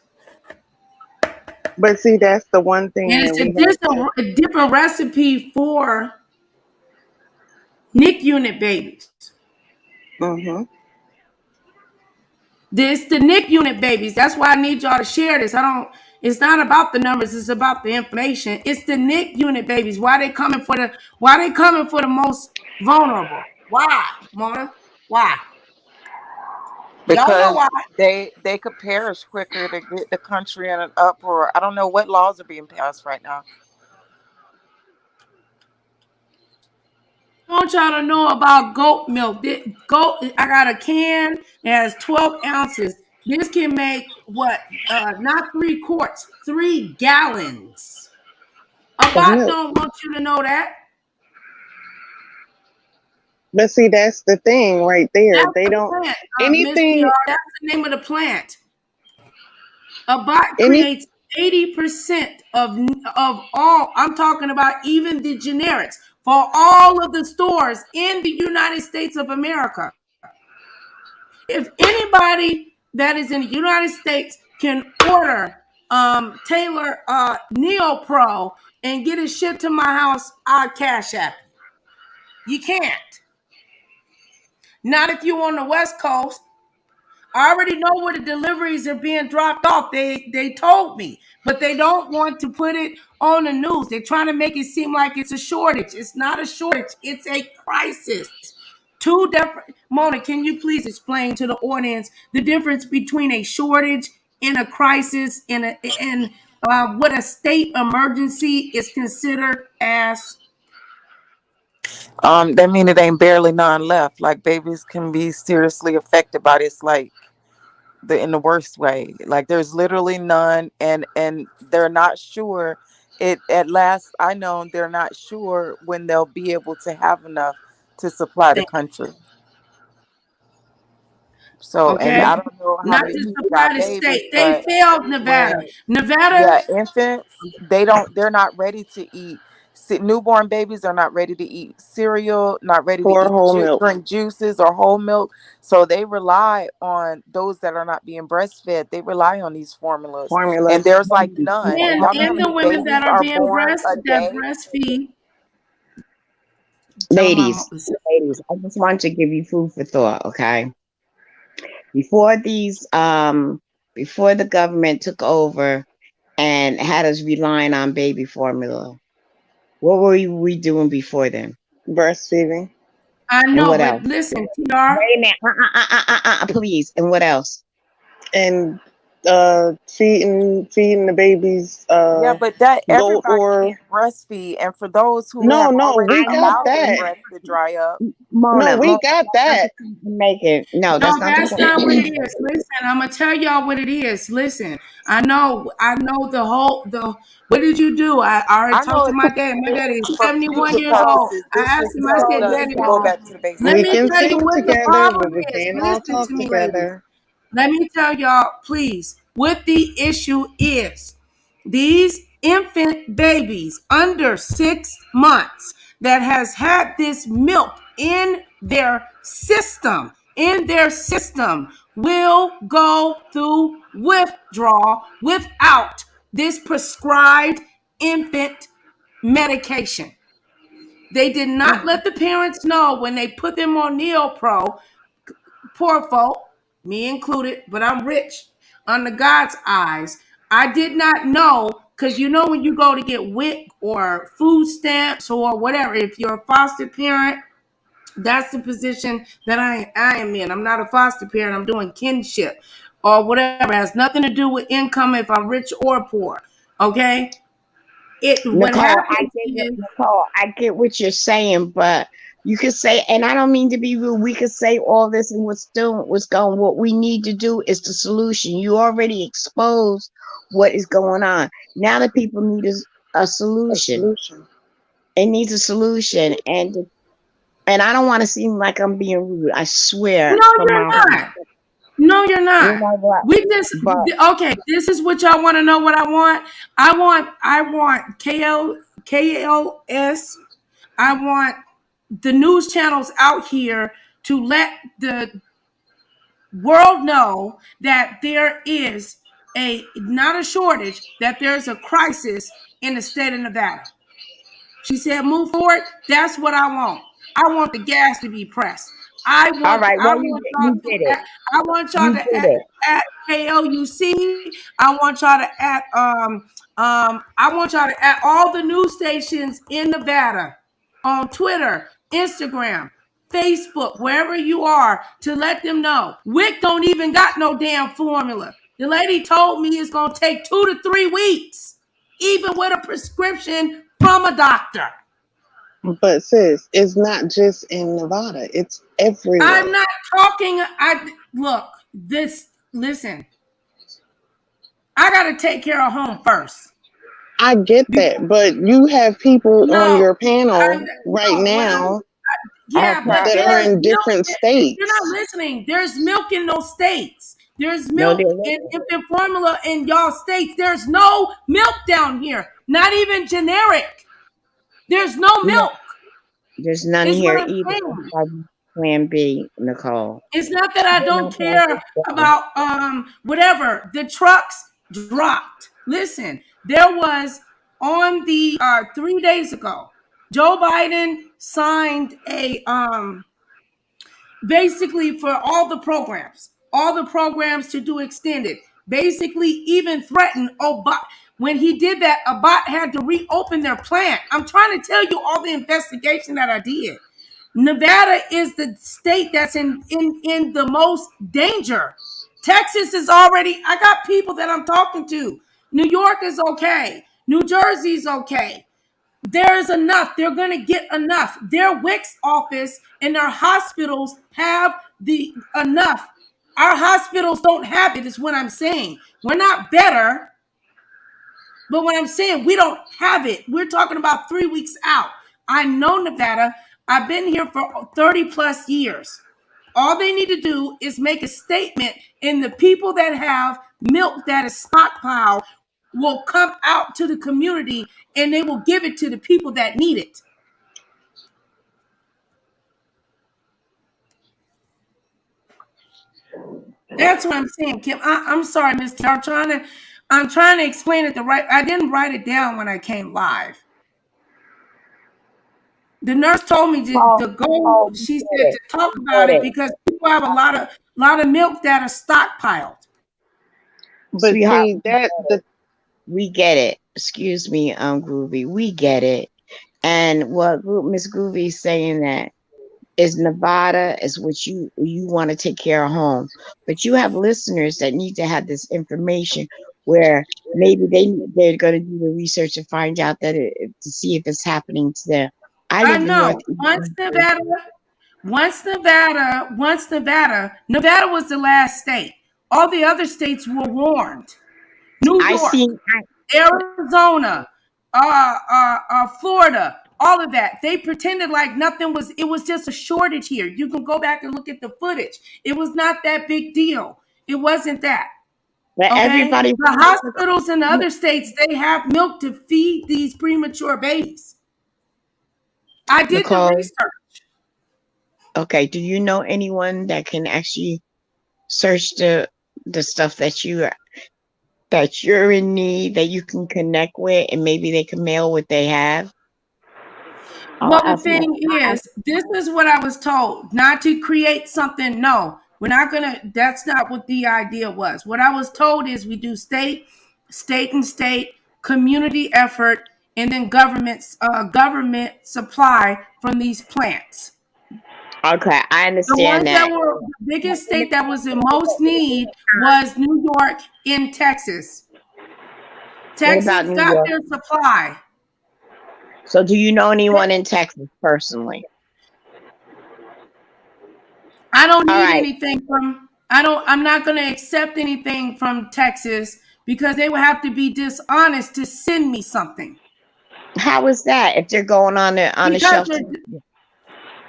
But see, that's the one thing And that it's a we have to. different recipe for NIC unit babies. Mhm. This the NIC unit babies. That's why I need y'all to share this. It's not about the numbers, it's about the information. It's the NIC unit babies. Why they coming for the most vulnerable? Why, Mona? Why? Y'all know because why. they could perish quicker to get the country in an uproar. I don't know what laws are being passed right now. I want y'all to know about goat milk. I got a can that has 12 ounces. This can make what? Not 3 quarts, 3 gallons. A Of bot milk. don't want you to know that. But see, that's the thing right there. That's They the don't plant, Miss TR. anything That's the name of the plant. A bot any creates 80% of all. I'm talking about even the generics for all of the stores in the United States of America. If anybody that is in the United States can order Taylor Neopro and get it shipped to my house, I'll cash app you. You can't. Not if you're on the West Coast. I already know where the deliveries are being dropped off. They told me, but they don't want to put it on the news. They're trying to make it seem like it's a shortage. It's not a shortage. It's a crisis. Two different. Mona, can you please explain to the audience the difference between a shortage and a crisis and what a state emergency is considered as? That mean it ain't barely none left. Like babies can be seriously affected by this, like in the worst way. Like there's literally none, and they're not sure. It at last I know they're not sure when they'll be able to have enough to supply the country. So, and Okay, I don't know how not many to people supply got the babies, state. They but failed Nevada. when Nevada. yeah, infants, they're not ready to eat. Newborn babies are not ready to eat cereal, not ready to for eat whole milk drink juices or whole milk. So they rely on those that are not being breastfed. They rely on these formulas, and formulas. there's like none. And Y'all know how the many women that babies are are being born a day? breastfeed. Tell them I'm. Ladies, ladies, I just want to give you food for thought, okay? Before before the government took over and had us relying on baby formula, what were we doing before then? Breastfeeding. I And know, what but else? listen, TR. Wait a minute. Please. And what else? And feeding the babies Yeah, but that goat everybody or can't breastfeed, and for those who no, have no, already we I got allowed their that. know. breasts to dry up. No, Mona, we Mona, got that's not that. the point I'm making. No, No, that's not the that's point not I'm what it making. is. Listen, I'm gonna tell y'all what it is. Listen, I know the. What did you do? I already I know talked to it, my daddy. My daddy is for 71 future years old. purposes, I this asked just him. I tells said, us Daddy, to go back to the let We basics. me can tell you sing what the together, problem but we is. can't all Listen to talk me, ladies. together. Let me tell y'all, please, what the issue is. These infant babies under 6 months that has had this milk in their system will go through withdrawal without this prescribed infant medication. They did not let the parents know when they put them on Neopro. Poor folk, me included, but I'm rich under God's eyes. I did not know because you know when you go to get WIC or food stamps or whatever, if you're a foster parent, that's the position that I am in. I'm not a foster parent. I'm doing kinship or whatever. It has nothing to do with income if I'm rich or poor. Okay. What happens is Nicole, I get what you're saying, but you could say, and I don't mean to be rude, we could say all this and what's going, what we need to do is the solution. You already exposed what is going on. Now the people need a A solution. solution. It needs a solution. And I don't want to seem like I'm being rude. I swear no, from you're my not. heart. No, you're You not. know what? We just But okay. This is what y'all want to know. What I want. I want KLS. I want the news channels out here to let the world know that there is a not a shortage, that there's a crisis in the state of Nevada. She said, "Move forward." That's what I want. I want the gas to be pressed. I all want. right, I well want you y'all did to. it. I want y'all You to did it. at KLUC. I want y'all to at I want y'all to at all the news stations in Nevada, on Twitter, Instagram, Facebook, wherever you are, to let them know. WIC don't even got no damn formula. The lady told me it's gonna take 2 to 3 weeks, even with a prescription from a doctor. But sis, it's not just in Nevada, it's I'm everywhere. not talking. I look this. Listen, I got to take care of home first. I get that, but you have people on No, your I'm panel right no. What I'm now yeah, but Okay. that are there's in milk. different You're not states. listening. There's milk in those states. There's No, milk there in isn't. infant formula in y'all states. There's no milk down here. Not even generic. There's no No, milk. there's none Is what here I'm either. That's saying. why we Plan B, Nicole. It's not that I We're don't not Plan care B. about whatever. The trucks dropped. Listen, there was on the 3 days ago, Joe Biden signed a basically for all the programs to do extended. Basically, even threatened Obama. When he did that, Abbott had to reopen their plant. I'm trying to tell you all the investigation that I did. Nevada is the state that's in the most danger. Texas is already, I got people that I'm talking to. New York is okay. New Jersey's okay. There's enough. They're going to get enough. Their WIC's office and their hospitals have the enough. Our hospitals don't have it, is what I'm saying. We're not better, but what I'm saying, we don't have it. We're talking about 3 weeks out. I know Nevada. I've been here for 30 plus years. All they need to do is make a statement, and the people that have milk that is stockpiled will come out to the community and they will give it to the people that need it. That's what I'm saying, Kim. I'm sorry, Mister. I'm trying to explain it the right. I didn't write it down when I came live. The nurse told me to go. Oh, we She get said it. to talk We about get it it. because people have a lot of milk that are stockpiled. But Sweetheart, see that the we get it. Excuse me, Groovy. We get it. And what Miss Groovy is saying that is Nevada is what you want to take care of home. But you have listeners that need to have this information where maybe they're going to do the research and find out that to see if it's happening to them. I I live in know. Northeast Nevada was the last state. All the other states were warned. New I York, seen Arizona, Florida, all of that. They pretended like nothing was, it was just a shortage here. You can go back and look at the footage. It was not that big deal. It wasn't that. but Okay. everybody The hospitals in the other states, they have milk to feed these premature babies. I did the Nicole, research. okay, do you know anyone that can actually search the stuff that you're in need that you can connect with and maybe they can mail what they have? I'll Well, the ask my thing is, this is what I was told, not to create something. No, we're not going to, that's not what the idea was. What I was told is we do state, community effort, and then government supply from these plants. Okay, I The understand ones that that. were the biggest state that was in most need was New York and Texas. What about Texas New got York? their supply. So do you know anyone in Texas personally? I don't All need right. anything from I'm not going to accept anything from Texas because they would have to be dishonest to send me something. How is that if they're going on the Because shelf?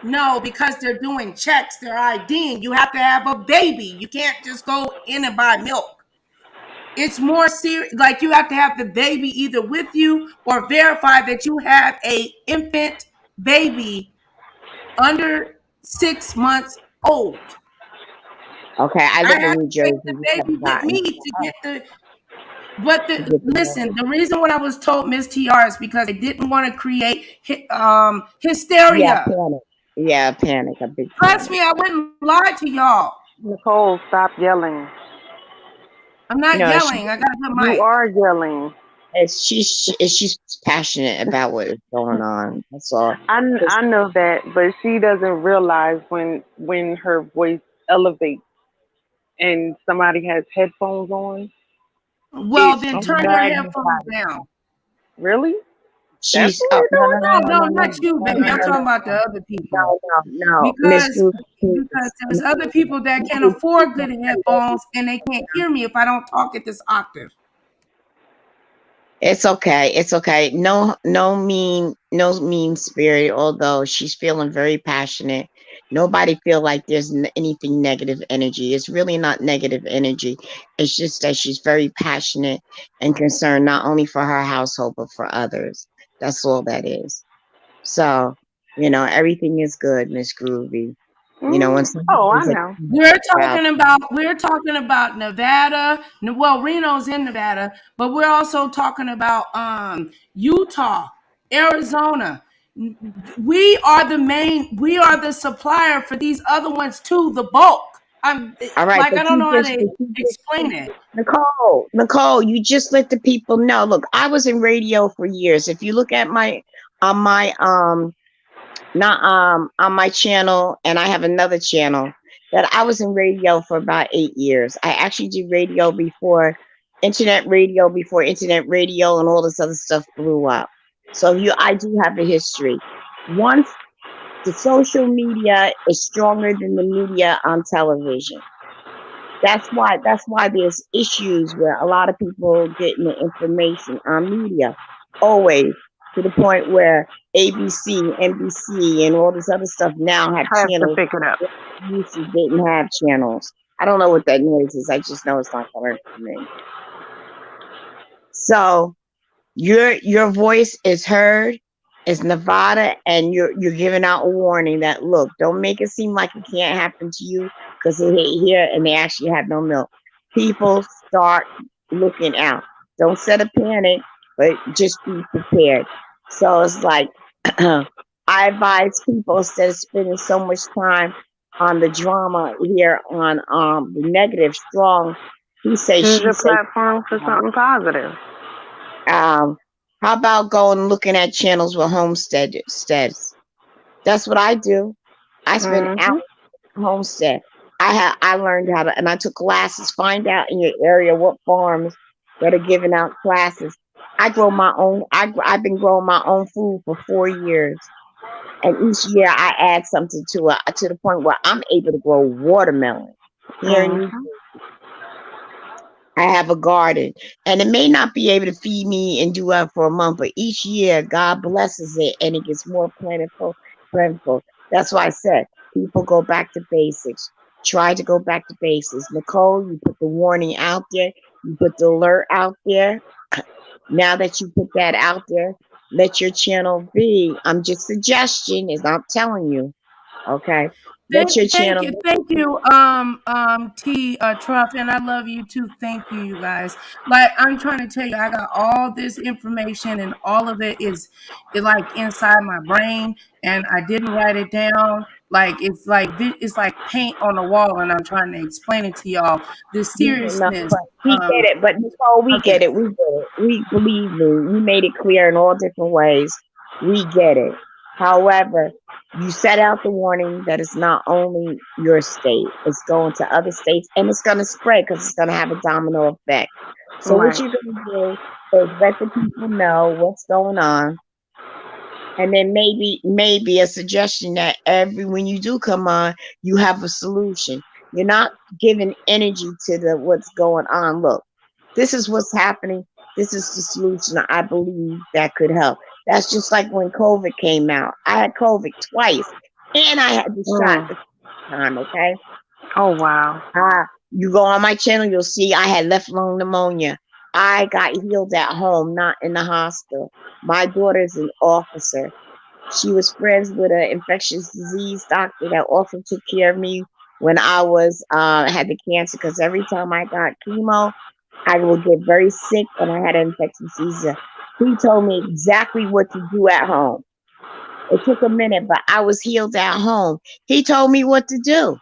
No, because they're doing checks, they're IDing. You have to have a baby. You can't just go in and buy milk. It's more serious. Like you have to have the baby either with you or verify that you have a infant baby under 6 months old. Okay, I I live had in to New take Jersey. the We baby haven't with gotten me to get the. But to get the listen, money. the reason what I was told Miss TR is because they didn't want to create Yeah, hysteria. panic. Yeah, panic. A big Trust panic. me, I wouldn't lie to y'all. Nicole, stop yelling. I'm not No, she yelling. I got a good You mic. are yelling. she's passionate about what is going on. That's all. I know that, but she doesn't realize when her voice elevates and somebody has headphones on, Well, it then turn your headphones Magnified. down. really that's She's what oh we're no doing. no no No, no no, no no not you, no baby. no I'm no talking about the no other people. no no Miss Because Groove. there's other people that can afford good headphones and they can't hear me if I don't talk at this octave. It's okay. It's okay. No mean spirit. Although she's feeling very passionate, nobody feel like there's anything negative energy. It's really not negative energy. It's just that she's very passionate and concerned not only for her household but for others. That's all that is. So everything is good, Miss Groovy. When Oh, I somebody's know. about We're talking about Nevada. Well, Reno's in Nevada, but we're also talking about Utah, Arizona. We are the supplier for these other ones too, the bulk. I'm all right, like, but I don't you know how just, to but you just, explain it. Nicole, you just let the people know. Look, I was in radio for years. If you look at my, on my, not, on my channel, and I have another channel that I was in radio for about 8 years. I actually did before internet radio and all this other stuff blew up. So I do have a history. Once the social media is stronger than the media on television. That's why there's issues where a lot of people getting the information on media always, to the point where ABC, NBC, and all this other stuff now have Has to channels. pick it up. Used to didn't have channels. I don't know what that noise is. I just know it's not coming from me. So your voice is heard. It's Nevada, and you're giving out a warning that, look, don't make it seem like it can't happen to you, because they hit here and they actually have no milk. People start looking out. Don't set a panic, but just be prepared. So it's like I advise people, instead of spending so much time on the drama here on the negative strong, he say Use she your say. platform for something positive. Um, how about going and looking at channels with homesteads? That's what I do. I spend hours Mm-hmm. on homestead. I learned how to, and I took classes. Find out in your area what farms that are giving out classes. I grow my own. I've been growing my own food for 4 years, and each year I add something to it, to the point where I'm able to grow watermelon here in New. Mm-hmm. I have a garden, and it may not be able to feed me and do that for a month, but each year God blesses it and it gets more plentiful, plentiful. That's why I said people go back to basics. Try to go back to basics. Nicole, you put the warning out there, you put the alert out there. Now that you put that out there, let your channel be. I'm just suggesting, is not telling you. Okay. Let your channel. Thank you, T Truff, and I love you too. Thank you, you guys. Like I'm trying to tell you, I got all this information, and all of it is like inside my brain, and I didn't write it down. Like it's like paint on the wall, and I'm trying to explain it to y'all. The No, seriousness but we get it. But Nicole, we of get this. it. We get it. We believe me. You made it clear in all different ways. We get it. However, you set out the warning that it's not only your state; it's going to other states, and it's going to spread because it's going to have a domino effect. So what Right. you're going to do is let the people know what's going on, and then maybe a suggestion that every when you do come on, you have a solution. You're not giving energy to the what's going on. Look, this is what's happening. This is the solution I believe that could help. That's just like when COVID came out. I had COVID twice. and I had the shot Mm. at the time. Okay. Oh wow. You go on my channel, you'll see I had left lung pneumonia. I got healed at home, not in the hospital. My daughter's an officer. She was friends with an infectious disease doctor that also took care of me when I was had the cancer. Because every time I got chemo, I would get very sick when I had an infectious disease. He told me exactly what to do at home. It took a minute, but I was healed at home. He told me what to do.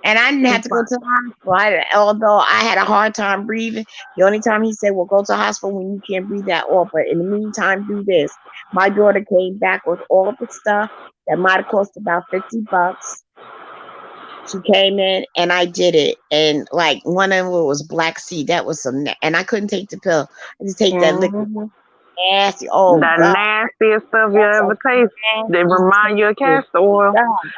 And I didn't have to go to the hospital. Although I had a hard time breathing, the only time he said, well, go to the hospital when you can't breathe at all. But in the meantime, do this. My daughter came back with all of the stuff that might have cost about $50. She came in and I did it. And like one of them was black seed. That was and I couldn't take the pill. I just take that liquid. Mm-hmm. Nasty. Oh, That God. nastiest stuff you That's a ever taste. They nasty remind you of taste. castor oil. God.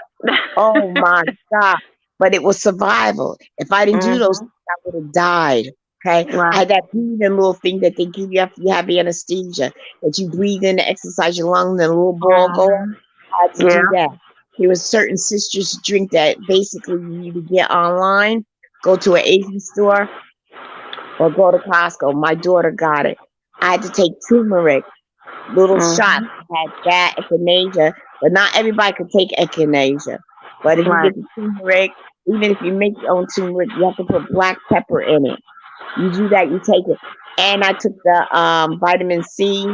Oh my God. But it was survival. If I didn't do those Mm-hmm. things, I would have died. Okay. I Right. had that breathing little thing that they give you after you have anesthesia, that you breathe in to exercise your lungs and a little ball go up. I had to Yeah. do that. There was certain citrus drink that basically you either get online, go to an Asian store, or go to Costco. My daughter got it. I had to take turmeric little shot. Mm-hmm. Had that echinacea, but not everybody could take echinacea. But if you Right. get the turmeric, even if you make your own turmeric, you have to put black pepper in it. You do that, you take it. And I took the vitamin C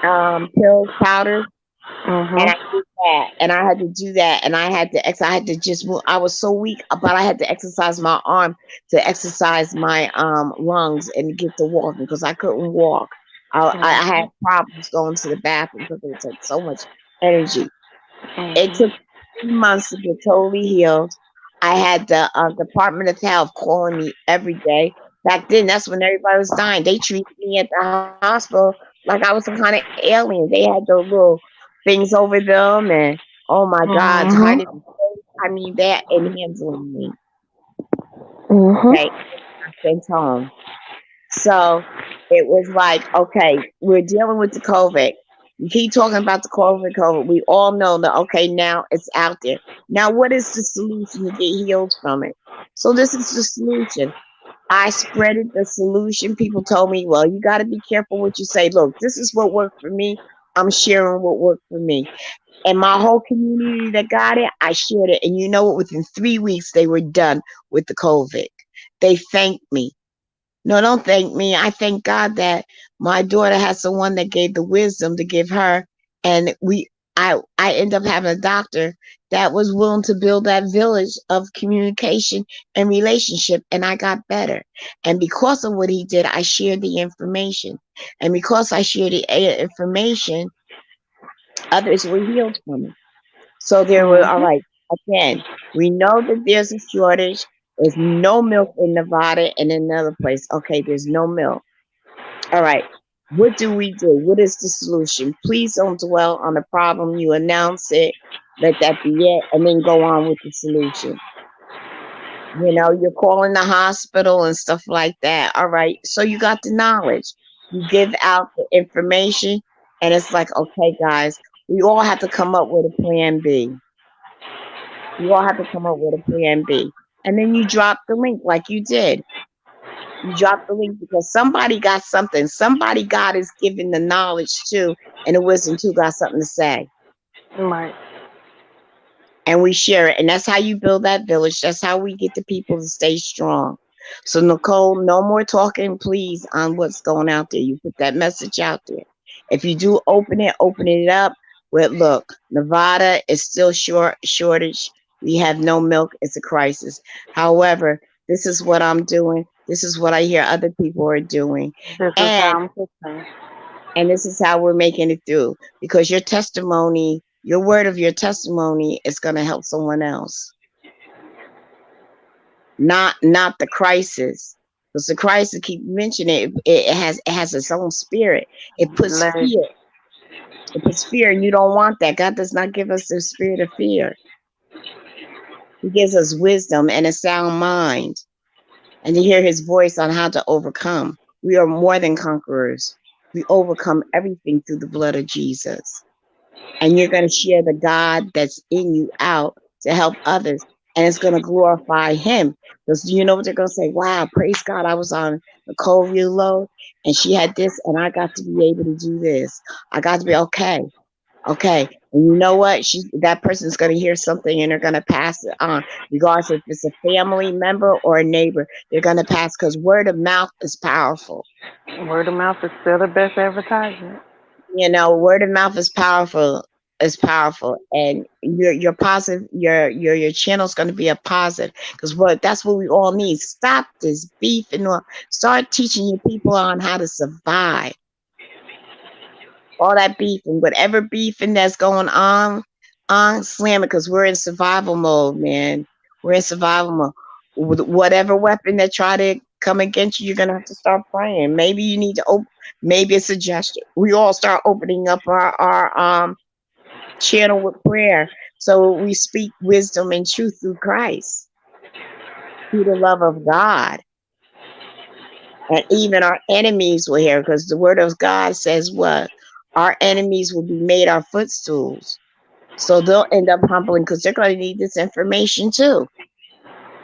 pills, powder, and I Mm-hmm. did that. And I had to do that. And I had to I had to just move. I was so weak, but I had to exercise my arm to exercise my lungs and get to walking because I couldn't walk. I had problems going to the bathroom because it took so much energy. It took 3 months to get totally healed. I had the Department of Health calling me every day. Back then, that's when everybody was dying. They treated me at the hospital like I was some kind of alien. They had those little things over them, and oh my God, hiding. Mm-hmm. I mean, that and handling me. Mm-hmm. Okay, I sent home. So it was like, okay, we're dealing with the COVID. You keep talking about the COVID. We all know that, okay, now it's out there. Now, what is the solution to get healed from it? So this is the solution. I spreaded the solution. People told me, well, you got to be careful what you say. Look, this is what worked for me. I'm sharing what worked for me. And my whole community that got it, I shared it. And you know what? Within 3 weeks, they were done with the COVID. They thanked me. No, don't thank me. I thank God that my daughter has someone that gave the wisdom to give her, and I end up having a doctor that was willing to build that village of communication and relationship, and I got better. And because of what he did, I shared the information, and because I shared the information, others were healed from it. So there were all Mm-hmm. right. Again, we know that there's a shortage. There's no milk in Nevada and in another place. Okay, there's no milk. All right. What do we do? What is the solution? Please don't dwell on the problem. You announce it, let that be it, and then go on with the solution. You know, you're calling the hospital and stuff like that. All right. So you got the knowledge. You give out the information, and it's like, okay, guys, we all have to come up with a plan B. You all have to come up with a plan B. And then you drop the link like you did. You drop the link because somebody got something. Somebody God is giving the knowledge to and the wisdom to got something to say. Right. And we share it. And that's how you build that village. That's how we get the people to stay strong. So Nicole, no more talking, please, on what's going out there. You put that message out there. If you do open it up. Well, look, Nevada is still shortage. We have no milk. It's a crisis. However, this is what I'm doing. This is what I hear other people are doing. This is And how I'm fixing. and this is how we're making it through because your testimony, your word of your testimony is going to help someone else. Not the crisis. Because the crisis, keep mentioning it has its own spirit. It puts Let it. fear. It puts fear, and you don't want that. God does not give us the spirit of fear. He gives us wisdom and a sound mind, and to hear his voice on how to overcome. We are more than conquerors. We overcome everything through the blood of Jesus. and you're going to share the God that's in you out to help others, and it's going to glorify Him. Because you know what they're going to say? Wow, praise God! I was on Nicole real low, and she had this, and I got to be able to do this. I got to be okay. Okay. And you know what? That person's going to hear something and they're going to pass it on, regardless if it's a family member or a neighbor. They're going to pass because word of mouth is powerful. Word of mouth is still the best advertisement. You know, word of mouth is powerful. Is powerful, and your positive, your channel's going to be a positive because that's what we all need. Stop this beef and all. Start teaching your people on how to survive. All that beefing, whatever beefing that's going on slam it because we're in survival mode, man. We're in survival mode. Whatever weapon that try to come against you, you're gonna have to start praying. Maybe you need to maybe a suggestion. We all start opening up our channel with prayer. So we speak wisdom and truth through Christ, through the love of God. And even our enemies will hear, because the word of God says what? Our enemies will be made our footstools. So they'll end up humbling because they're going to need this information too.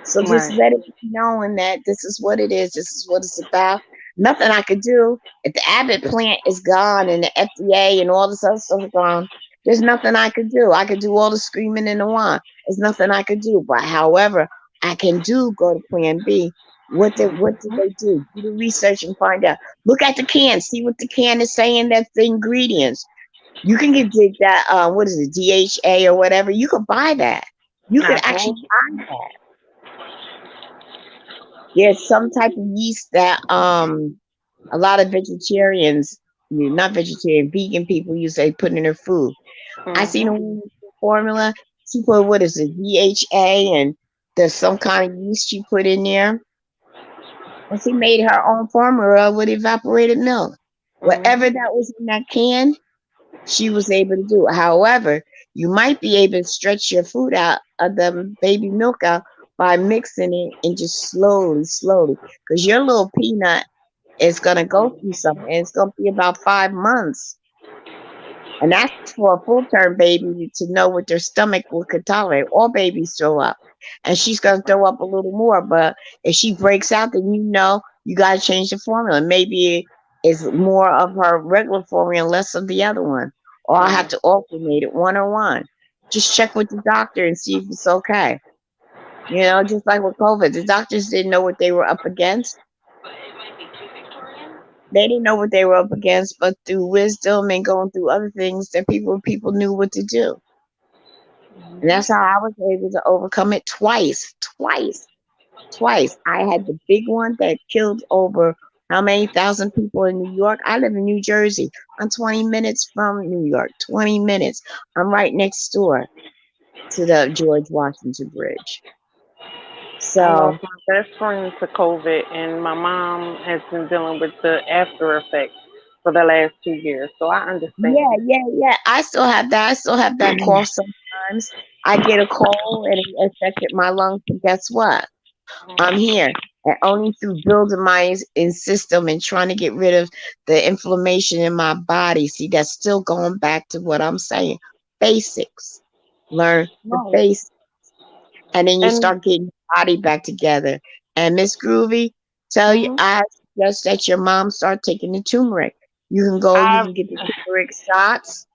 So just Right. let it be known that this is what it is. This is what it's about. Nothing I could do. If the Abbott plant is gone and the FDA and all this other stuff is gone, there's nothing I could do. I could do all the screaming and the whine. There's nothing I could do. But however, I can do go to Plan B. What did they do? Do the research and find out. Look at the can. See what the can is saying. That's the ingredients. You can get that. What is it? DHA or whatever. You could buy that. You could I actually told buy that. There's some type of yeast that a lot of vegetarians, not vegetarian, vegan people use. They put in their food. you. I seen a woman with a formula. She put what is it, DHA, and there's some kind of yeast she put in there, and she made her own formula with evaporated milk. Whatever that was in that can, she was able to do. However, you might be able to stretch your food out of the baby milk out by mixing it and just slowly, because your little peanut is gonna go through something. It's gonna be about 5 months, and that's for a full-term baby to know what their stomach will could tolerate. All babies throw up, and she's gonna throw up a little more. But if she breaks out, then you know you gotta change the formula. Maybe it's more of her regular formula and less of the other one, or I have to alternate it 1 on 1. Just check with the doctor and see if it's okay. You know, just like with COVID, the doctors didn't know what they were up against. They didn't know what they were up against, but through wisdom and going through other things, that people knew what to do. And that's how I was able to overcome it twice. I had the big one that killed over how many thousand people in New York. I live in New Jersey. I'm 20 minutes from New York. 20 minutes. I'm right next door to the George Washington Bridge. I lost So my best friend to COVID, and my mom has been dealing with the after effects for the last 2 years. So I understand. yeah. I still have that. I still have that cough sometimes. I get a cold and it affected my lungs. But guess what? I'm here. And only through building my system and trying to get rid of the inflammation in my body. See, that's still going back to what I'm saying. Basics. Learn the Right. basics. And then you And start getting your body back together. And Miss Groovy, mhm. I suggest that your mom start taking the turmeric. You I can get the turmeric shots.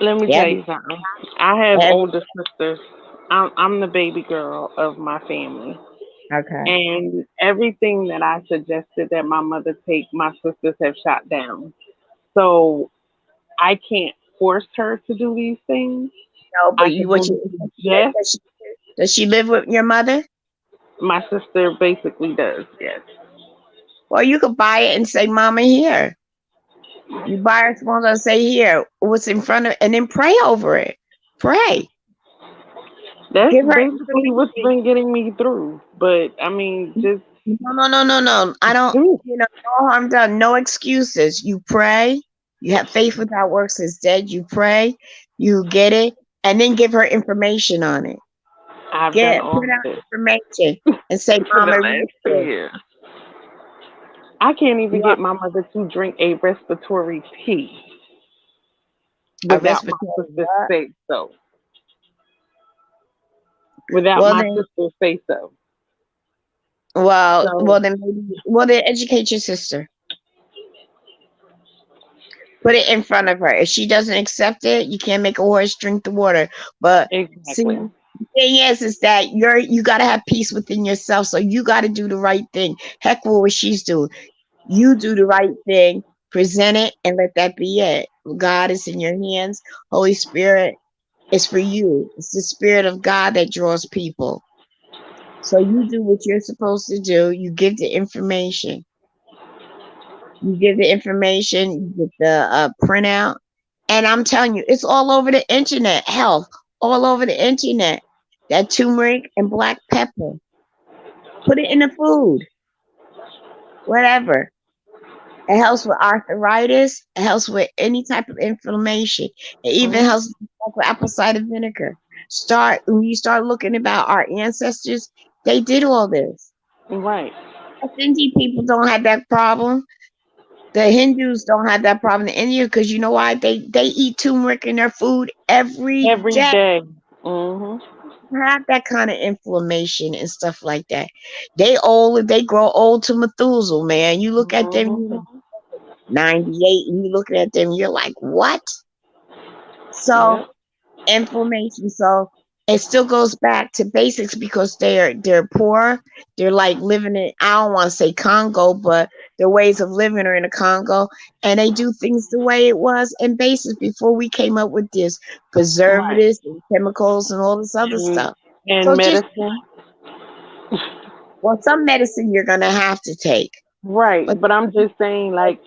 let me tell Every you something. I have every older sisters. I'm the baby girl of my family. okay. And everything that I suggested that my mother take, my sisters have shot down. So I can't force her to do these things. No, but I can what only you suggest. does she live with your mother? My sister basically does, yes. Well, you could buy it and say, "Mama, here." You buy her small and say, "Here, what's in front of," and then pray over it. Pray. That's Give her basically what's information. been getting me through. But I mean, just No. I don't. do. No harm done. No excuses. You pray. You have faith without works is dead. You pray. You get it, and then give her information on it. I've done Get all put of out this information and say, for the "Mama, read last two this." years. I can't even You are- get my mother to drink a respiratory tea. A without my respiratory sister what? say so. Without Well my then, sister say so. well So then maybe, well then educate your sister. Put it in front of her. If she doesn't accept it, you can't make a horse drink the water. But see, exactly. the thing is that you gotta have peace within yourself. So you gotta do the right thing. Heck with what she's doing. You do the right thing, present it, and let that be it. God is in your hands. Holy Spirit is for you. It's the Spirit of God that draws people. So you do what you're supposed to do. You give the information. You give the information, you get the printout, and I'm telling you, it's all over the internet. Health, all over the internet. That turmeric and black pepper. Put it in the food, whatever. It helps with arthritis. It helps with any type of inflammation. It even Mhm. helps with apple cider vinegar. Start when you start looking about our ancestors, they did all this. Right. The Hindi people don't have that problem. The Hindus don't have that problem. The Indians, because you know why? They eat turmeric in their food every Every day. day. Mhm. Have that kind of inflammation and stuff like that. They old, they grow old to Methuselah, man. You look at them, you know, Mhm. 98, and you looking at them, you're like, what? So Yep. inflammation. So it still goes back to basics because they're poor. They're like living in, I don't want to say Congo, but their ways of living are in the Congo, and they do things the way it was in basics before we came up with this Right. preservatives and chemicals and all this other And, stuff. and So just, medicine. well, some medicine you're gonna have to take, Right. but But I'm just saying, like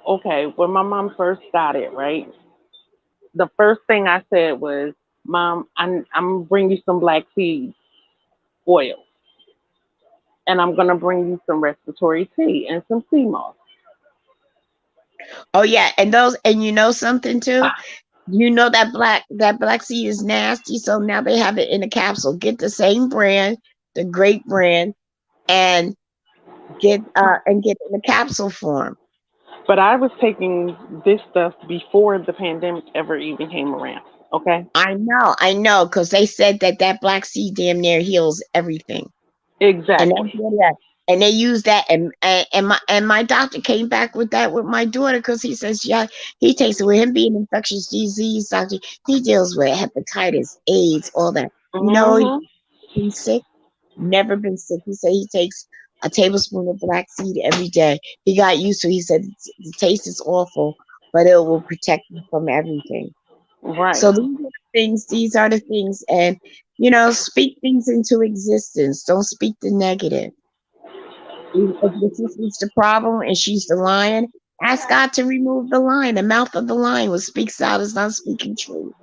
okay, when my mom first got it, right? The first thing I said was, "Mom, I'm gonna bring you some black seed oil, and I'm gonna bring you some respiratory tea and some sea moss." oh yeah, and those, and you know something too. You know that black seed is nasty, so now they have it in a capsule. Get the same brand, the great brand, and get it in a capsule form. But I was taking this stuff before the pandemic ever even came around. Okay. I know, because they said that black seed damn near heals everything, and Exactly. they did that, and they use that, and my doctor came back with that with my daughter because he says yeah, he takes it with him being infectious disease doctor. He deals with hepatitis, AIDS, all that. You know, he's Mhm. been sick. Never been sick. He said he takes a tablespoon of black seed every day. He got used to it. He said the taste is awful, but it will protect you from everything. Right. So these are the things, and speak things into existence. Don't speak the negative. If your sister's the problem and she's the lion, ask God to remove the lion. The mouth of the lion, what speaks out is not speaking truth.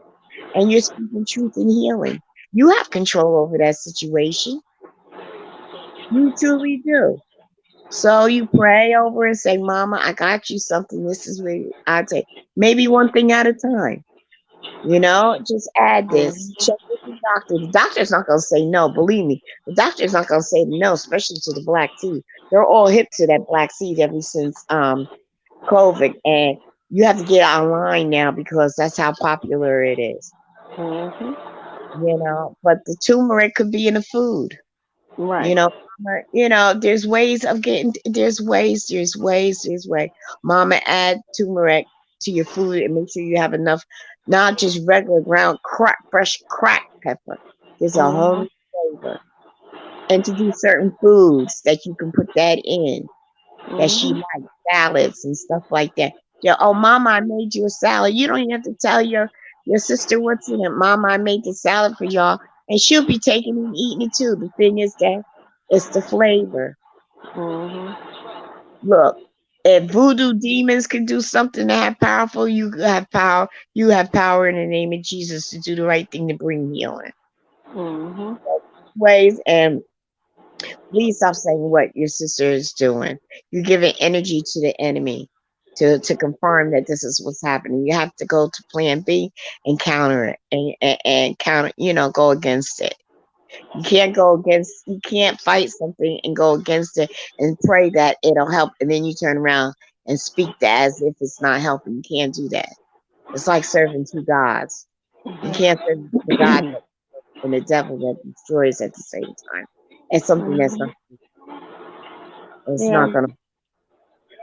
And you're speaking truth and healing. You have control over that situation. You truly do. So you pray over and say, Mama, I got you something. This is where I take maybe one thing at a time. Just add this. Mhm. Check with the doctor. The doctor's not going to say no. Believe me, the doctor's not going to say no, especially to the black seed. They're all hip to that black seed ever since COVID, and you have to get online now because that's how popular it is. Mhm. But the turmeric could be in the food. You Right. know, there's ways of getting, there's ways. Mama, add turmeric to your food and make sure you have enough, not just regular ground fresh cracked pepper. There's a whole Mhm. new flavor. And to do certain foods that you can put that in, that she Mhm. likes, salads and stuff like that. Yeah, oh Mama, I made you a salad. You don't even have to tell your sister what's in it. Mama, I made the salad for y'all. And she'll be taking it and eating it too. The thing is that it's the flavor. Mhm. Look, if voodoo demons can do something that have powerful, you have power. You have power in the name of Jesus to do the right thing to bring healing. Mhm. Ways, and please stop saying what your sister is doing. You're giving energy to the enemy to confirm that this is what's happening. You have to go to plan B and counter it, and counter, go against it. You can't fight something and go against it and pray that it'll help, and then you turn around and speak that as if it's not helping. You can't do that. It's like serving two gods. You can't serve the God and the devil that destroys at the same time. It's something that's not. It's Yeah. not gonna.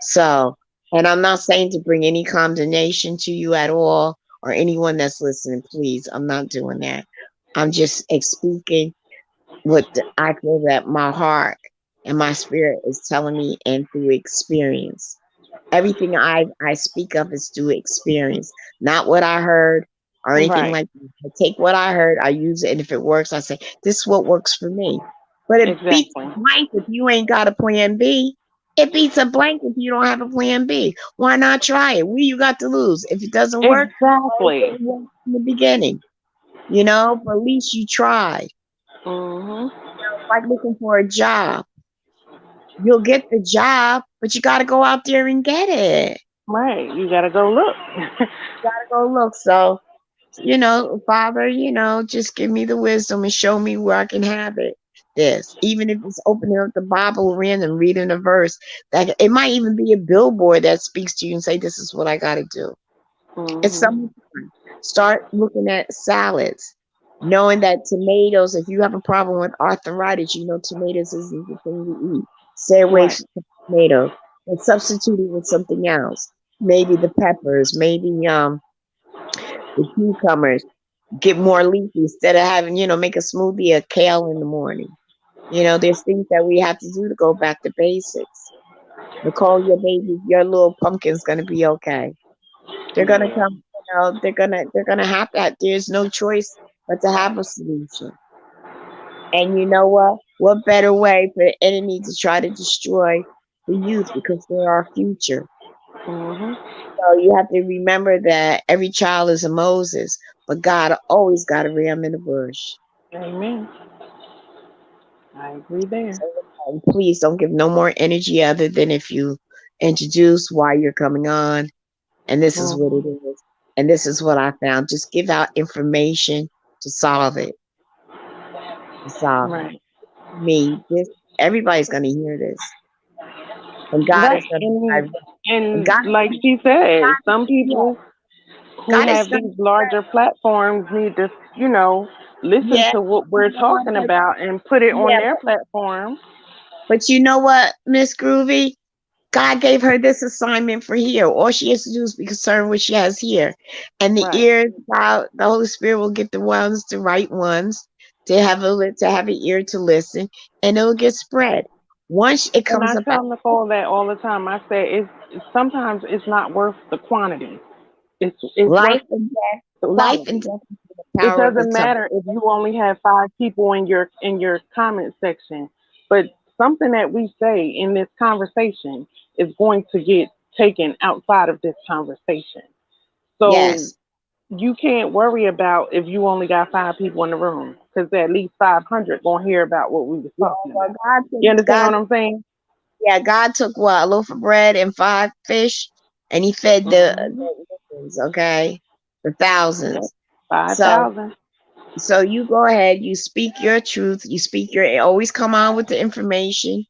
So, and I'm not saying to bring any condemnation to you at all or anyone that's listening. Please, I'm not doing that. I'm just speaking what I feel that my heart and my spirit is telling me, and through experience. Everything I speak of is through experience, not what I heard or anything Right. like that. I take what I heard, I use it, and if it works, I say this is what works for me. But it beats a Exactly. blank if you ain't got a plan B. It beats a blank if you don't have a plan B. Why not try it? What do you got to lose? If it doesn't work, well, it Exactly. didn't work in the beginning, but at least you tried. Mhm. Like looking for a job. You'll get the job, but you got to go out there and get it. Right. You gotta go look. Gotta go look. So, Father, just give me the wisdom and show me where I can have it. This, even if it's opening up the Bible random, reading a verse, that it might even be a billboard that speaks to you and say, "This is what I got to do." It's Mhm. summertime. Start looking at salads, knowing that tomatoes. If you have a problem with arthritis, tomatoes isn't the thing to eat. Stay away Right. from tomatoes and substitute it with something else. Maybe the peppers, maybe the cucumbers. Get more leafy instead of having, make a smoothie of kale in the morning. There's things that we have to do to go back to basics. Nicole, your little pumpkin's gonna be okay. They're gonna Yeah. come, they're gonna have that. There's no choice but to have a solution. And you know what? What better way for the enemy to try to destroy the youth because they're our future. Mhm. So you have to remember that every child is a Moses, but God always got a ram in the bush. Amen. I agree there. So please don't give no more energy other than if you introduce why you're coming on, and this is what it Mhm. is, and this is what I found. Just give out information to solve it. To solve it. Right. Me, this everybody's gonna hear this, and God Right. is gonna And direct. And and God, like she said, some yeah, people who God is have gonna these larger platforms need to, listen yeah. to what You we're know what? talking about and put it on Yeah, their platform. but you know what, Miss Groovy? God gave her this assignment for here. All she has to do is be concerned what she has here. And the Right. ears, God, the Holy Spirit will get the right ones, to have an ear to listen, and it'll get spread. Once it And comes I about tell Nicole that all the time. I say sometimes it's not worth the quantity. It's worth life and death, the life and quality. death is in the It power of the doesn't tongue. matter if you only have 5 people in your comment section, but something that we say in this conversation is going to get taken outside of this conversation. So Yes. you can't worry about if you only got 5 people in the room, because at least 500 gonna hear about what we was Yeah, talking well, about. You understand what I'm saying? God took what, a loaf of bread and 5 fish, and he fed Mm-hmm. the millions, okay, the Yep. thousands. Five So thousand. So you go ahead, you speak your truth, you speak always come on with the information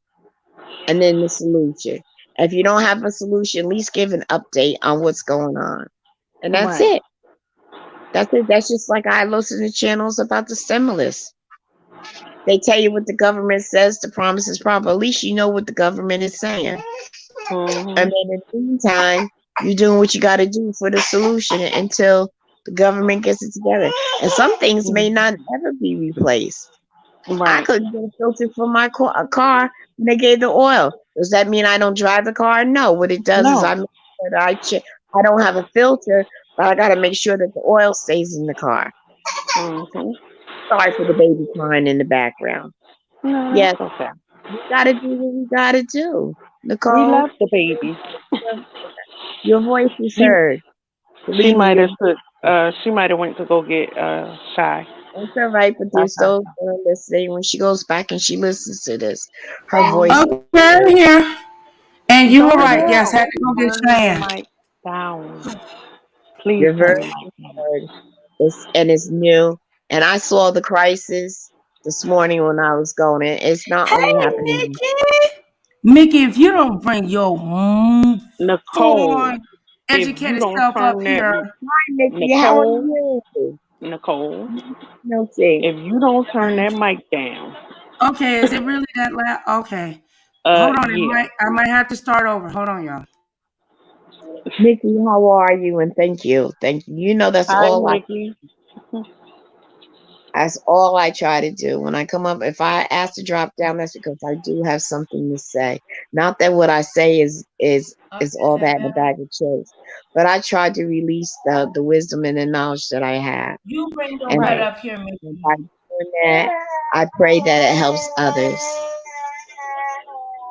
and then the solution. If you don't have a solution, at least give an update on what's going on. And that's Right. it. That's it. That's just like I listen to channels about the stimulus. They tell you what the government says, the promise is proper. At least you know what the government is saying. And Mm-hmm. then in the meantime, you're doing what you got to do for the solution until the government gets it together. And some things may not ever be replaced. I Right. couldn't get a filter for my car when they gave the oil. Does that mean I don't drive the car? No. What it does is I No. make sure that I don't have a filter, but I got to make sure that the oil stays in the car. Mm-hmm. Sorry for the baby crying in the background. No, Yes, that's okay. we got to do what we got to do. We Nicole, love the baby. your voice is She heard. she Believe me, might your have voice took is heard. she might have went to go get Shy. It's all right, but there's Okay. those that are listening. When she goes back and she listens to this, her voice, Mm-hmm. Okay, I'm here. And you were Don't right. Yes, yell. had to go get Turn your Cheyenne. mic down. Please your turn your verse mic down. heard. It's new. And I saw the crisis this morning when I was going in. It's not only Hey, happening. Mickey. Mickey, if you don't bring your Nicole, phone. If you educate don't itself up turn that, here. Hi, Nikki. How are Nicole, you? Nicole, Milton. if you don't turn that mic down, Okay, is it really that loud? Okay. Hold on, yeah. I might have to start over. Hold on, y'all. Nikki, how are you? And thank you. Thank you. You know Hi, Nikki. that's all I try to do. When I come up, if I ask to drop down, that's because I do have something to say. Not that what I say is Is all that that in a better? bag of chips. But I try to release the wisdom and the knowledge that I have. You bring your And butt Right. up here, Mickey. by doing that, I pray that it helps others.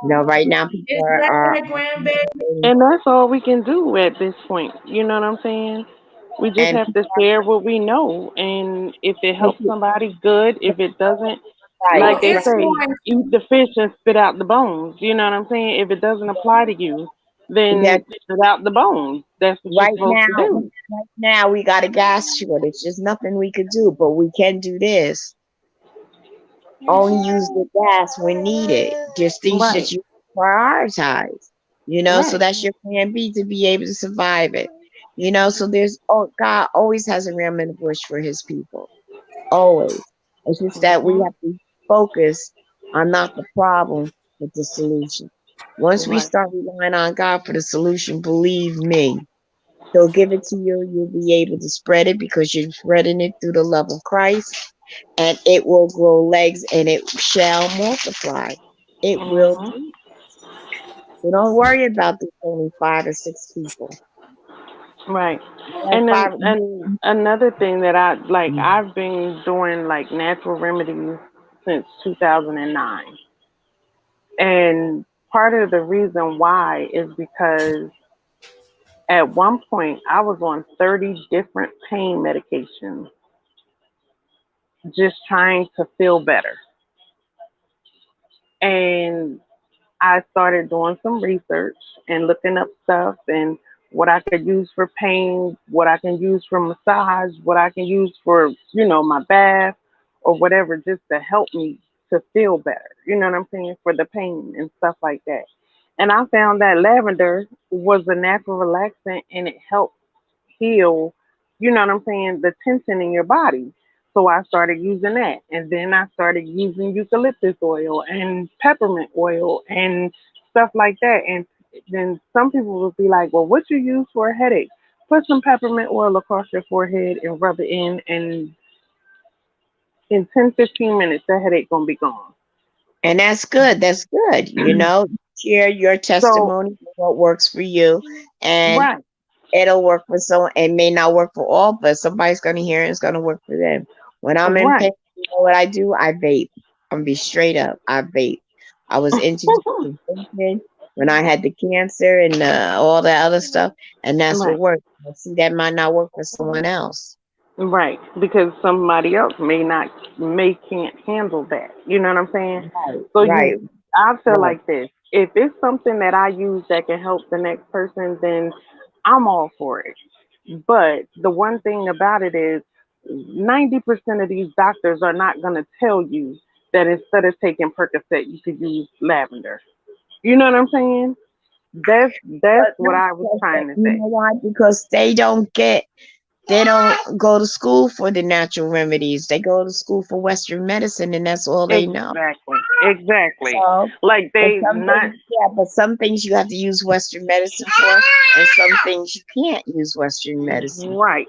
Right now people Is that are my grandbaby? And that's all we can do at this point. You know what I'm saying? We just and have to share what we know. And if it helps people somebody, good. If it doesn't, right, Well, like they right. it's say, going eat the fish and spit out the bones. You know what I'm saying? If it doesn't apply to you, That then spit out the bones. That's what you're right supposed now, to do. right now we got a gas shortage. There's nothing we could do, but we can do this. Only use the gas when needed. Just things that Right. you prioritize. So Right. that's your plan B to be able to survive it. So God always has a ram in the bush for his people. Always. It's just that we Mhm. have to focus on not the problem, but the solution. Once we Right. start relying on God for the solution, believe me, He'll give it to you. You'll be able to spread it because you're spreading it through the love of Christ, and it will grow legs and it shall multiply. It will Mhm. do. So don't worry about the only 5 or 6 people. Right. That And then five, and another thing that I like, I've been doing like natural remedies since 2009. And part of the reason why is because at one point I was on 30 different pain medications just trying to feel better. And I started doing some research and looking up stuff and what I could use for pain, what I can use for massage, what I can use for, my bath or whatever, just to help me to feel better. You know what I'm saying? For the pain and stuff like that. And I found that lavender was a natural relaxant and it helped heal, what I'm saying, the tension in your body. So I started using that. And then I started using eucalyptus oil and peppermint oil and stuff like that. And then some people will be like, well, what you use for a headache? Put some peppermint oil across your forehead and rub it in. And in 10, 15 minutes, the headache going to be gone. and that's good. That's good. Share your So, testimony of what works for you, and right, it'll work for someone. It may not work for all, but somebody's going to hear it. It's going to work for them. When I'm in pain, right. you know what I do? I vape. I'm gonna be straight up. I vape. I was introduced to vaping when I had the cancer and all that other stuff, and that's what Right. worked. But see, that might not work for someone else. Right, because somebody else may can't handle that. You know what I'm saying? Right, So right, I feel right. like this. If it's something that I use that can help the next person, then I'm all for it. But the one thing about it is 90% of these doctors are not going to tell you that instead of taking Percocet, you could use lavender. You know what I'm saying? That's But what not I was because trying to you say. know why? Because they don't go to school for the natural remedies. They go to school for Western medicine, and that's all they know. Exactly. Exactly. So, Like but they some not things, yeah, but some things you have to use Western medicine for, and some things you can't use Western medicine. right.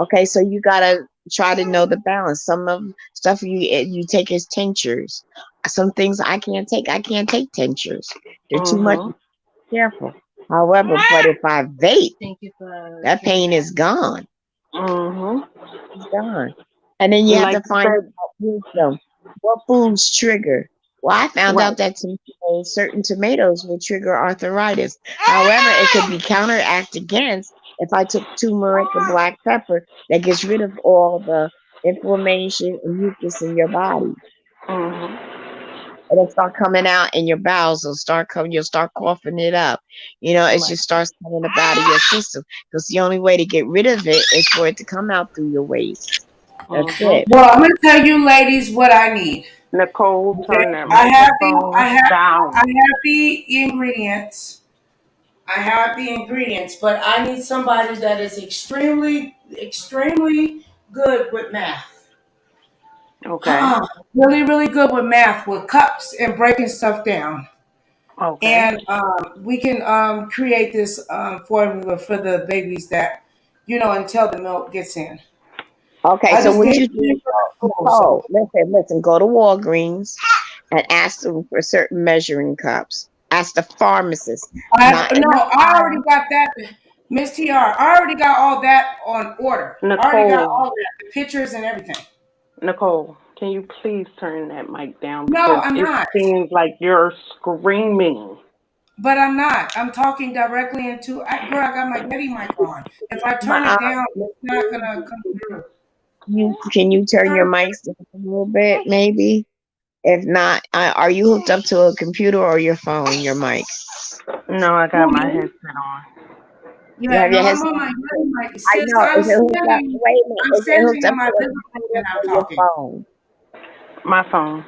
Okay, so you gotta try to know the balance. Some of stuff you take as tinctures. Some things I can't take. I can't take tinctures. They're too much. Mhm. Careful. However, but if I vape, that pain is gone. Mhm. It's gone. And then you have Like to you find said, out wisdom. What foods trigger? Well, I found right. out that certain tomatoes will trigger arthritis. However, it could be counteract against if I took turmeric and black pepper that gets rid of all the inflammation and mucus in your body. Mhm. It'll start coming out in your bowels. It'll start coming. You'll start coughing it up. It Right. just starts coming up out of your system. Because the only way to get rid of it is for it to come out through your waste. That's Mhm. it. Well, I'm gonna tell you, ladies, what I need. Nicole, Okay, turn that microphone I down. have the ingredients. I have the ingredients, but I need somebody that is extremely, extremely good with math. Okay. Really, really good with math, with cups and breaking stuff down. Okay. And we can create this formula for the babies that, until the milk gets in. Okay, I so just what gave you it do, from school, Nicole, so. listen, go to Walgreens and ask them for certain measuring cups. Ask the pharmacist, not in No, the I already aisle. got that, Miss TR. I already got all that on order. I already got Nicole, all that, the pictures and everything. Nicole, can you please turn that mic down No, because I'm it not. seems like you're screaming. But I'm not. I'm talking directly into. Girl, I got my Yeti mic on. If I turn it down, it's not gonna come through. Can you turn your Turn. mics down a little bit, maybe? If not, are you hooked up to a computer or your phone, your mic? No, I got Oh, my yeah. headset on. You Yeah, have no, your I'm headset on my on? Yeti mic. I Sis, know. I'm Is it hooked up? standing. Wait a minute. I'm Is it standing hooked in up my to a living room computer and I'm or your talking. phone? My phone.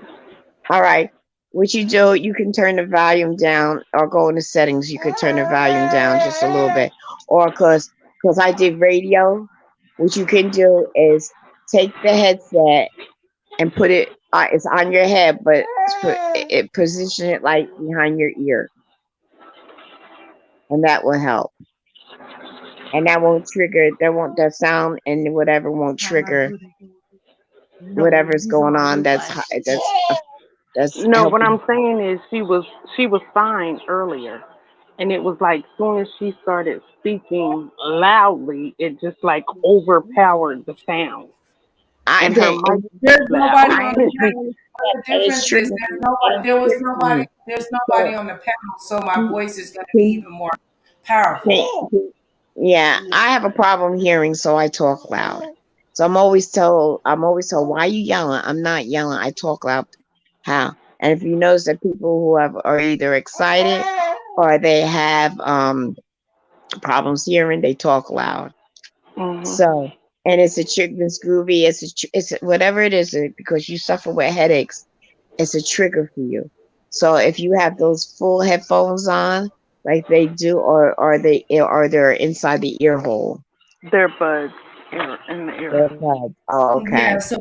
All right. What you do, you can turn the volume down or go into settings. You could turn the volume down just a little bit. Or because I did radio, what you can do is take the headset and put it, it's on your head, but position it like behind your ear. And that will help. And that won't trigger, that sound and whatever won't trigger whatever's going on. That's No, what helping. I'm saying is she was fine earlier. And it was like soon as she started speaking loudly, it just like overpowered the sound. I And her then mic There's was nobody loud. on the understand panel. that, The and it's difference is triggering there's me. nobody. And it's There was triggering nobody. me. There's nobody So on the panel, so my can, voice is going to be can, even more powerful. yeah, I have a problem hearing, so I talk loud. So I'm always told, why are you yelling? I'm not yelling. I talk loud. How? And if you notice that people are either excited or they have problems hearing, they talk loud. Mhm. So, and it's a it's groovy. It's whatever it is, because you suffer with headaches. It's a trigger for you. So if you have those full headphones on, like they do, or they're inside the ear hole. They're buds in the ear. They're buds. Oh, Yeah, okay. so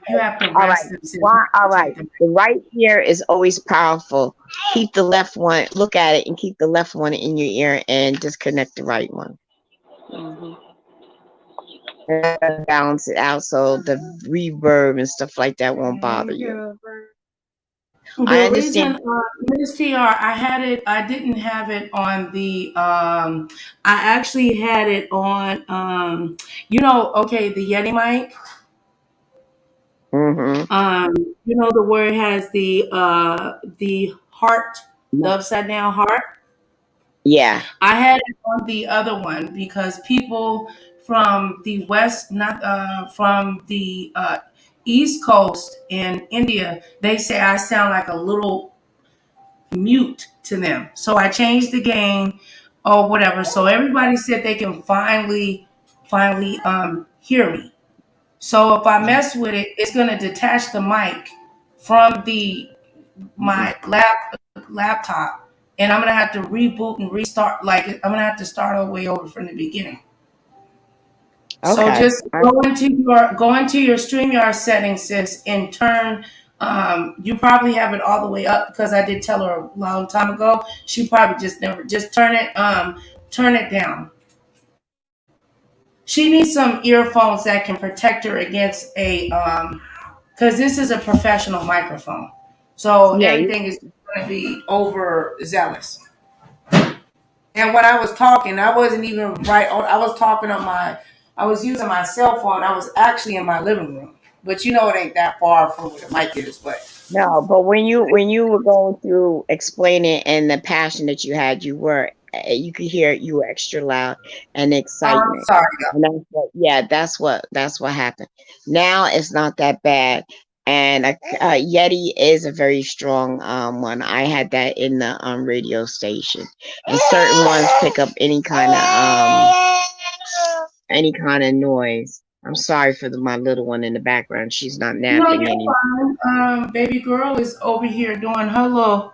you have to All right. rest them. Sis. You Well, all have to take right. them. The right ear is always powerful. Keep the left one. Look at it and keep the left one in your ear and disconnect the right one. Mhm. And balance it out so the reverb and stuff like that won't bother you. I The reason, understand. Miss TR, I had it. I didn't have it on the. I actually had it on. Okay, the Yeti mic. Mm-hmm. Um, the where it has the heart, the upside down heart. Yeah. I had it on the other one because people from the west, not from the East Coast in India, they say I sound like a little mute to them. So I changed the gain or whatever. So everybody said they can finally hear me. So if I mess with it, it's gonna detach the mic from the my laptop, and I'm gonna have to reboot and restart. Like I'm gonna have to start all the way over from the beginning. So Okay. just go into your StreamYard settings, sis, and turn. You probably have it all the way up because I did tell her a long time ago. She probably just never just turn it down. She needs some earphones that can protect her against because this is a professional microphone. So Yeah. everything is going to be overzealous. And when I was talking, I wasn't even right. I was talking I was using my cell phone. I was actually in my living room. But it ain't that far from where the mic is. But No, but when you were going through explaining and the passion that you had, you could hear you were extra loud and I'm excitement. sorry, And that's what happened. Now it's not that bad. And Yeti is a very strong one. I had that in the radio station, and certain ones pick up any kind of noise. I'm sorry for my little one in the background. She's not No, napping anymore. you're fine. Baby girl is over here doing hello.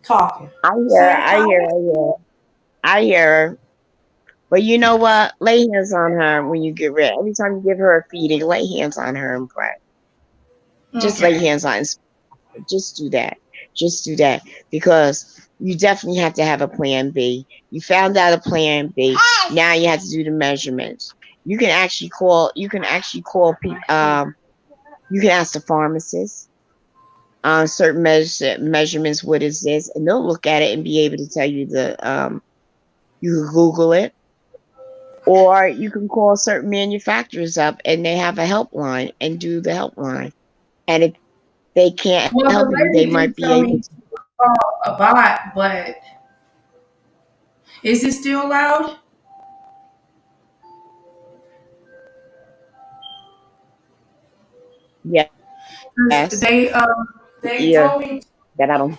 talking. I hear, Say I hi. hear, I hear, I hear her. But you know what? Lay hands on her when you get ready. Every time you give her a feeding, lay hands on her and pray. Just lay Okay. hands on. Just do that. Just do that because you definitely have to have a plan B. You found out a plan B. Now you have to do the measurements. You can actually call. You can actually call people. You can ask the pharmacist certain measurements. What is this? And they'll look at it and be able to tell you the. You can Google it, or you can call certain manufacturers up and they have a helpline and do the helpline. And if they can't Well, help the you, they lady might did be tell able me to. to call a bot, but is it still loud? Yes, They ear told me that I don't.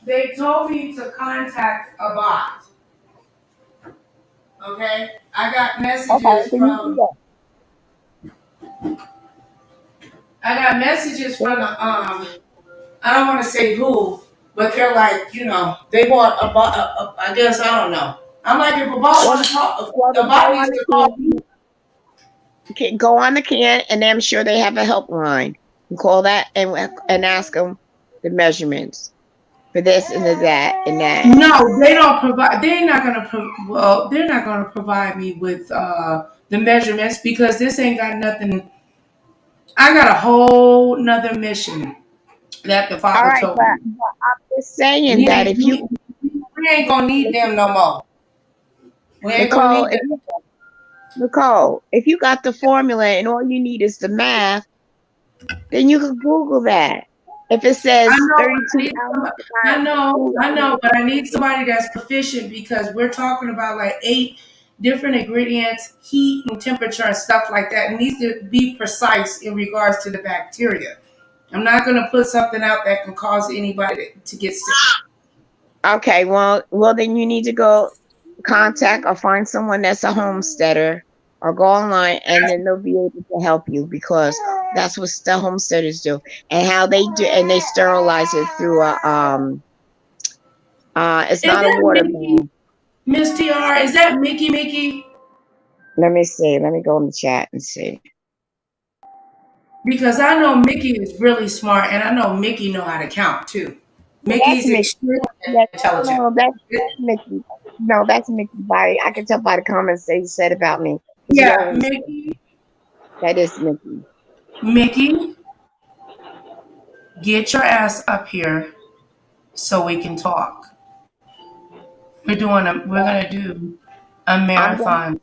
to contact a bot. Okay, Okay, then you do that. I got messages from Then- the I don't want to say who, but they're like, they want a bot. I guess I don't know. I'm like, if a bot Well, want to talk, well, the then bot needs to call me. go on the can, and I'm sure they have a helpline. You call that and ask them the measurements for this and the that and that. No, they don't provide. They're not gonna. Well, they're not gonna provide me with the measurements because this ain't got nothing. I got a whole nother mission that the All father right, told but, me. but I'm just saying We that ain't, if you, we, we ain't gonna need them no more. We ain't gonna Nicole, need them. if you got the formula and all you need is the math, then you can Google that. If it I says know, but I 32 need ounces, somebody. I know, but I need somebody that's proficient because we're talking about like 8 different ingredients, heat and temperature and stuff like that. It needs to be precise in regards to the bacteria. I'm not going to put something out that can cause anybody to get sick. okay, well, then you need to go contact or find someone that's a homesteader or go online and then they'll be able to help you because that's what the homesteaders do and how they do and they sterilize it through a it's Is not a that water Mickey, bomb. Miss TR? Is that Mickey? Let me see. Let me go in the chat and see. Because I know Mickey is really smart, and I know Mickey know how to count too. Well, that's Mickey's Mickey. extremely No, intelligent. no, that's Mickey. No, that's Mickey. By I can tell by the comments they said about me. 'Cause he Yeah, always Mickey. that is Mickey. Mickey, get your ass up here so we can talk. We're gonna do a I'm gonna marathon.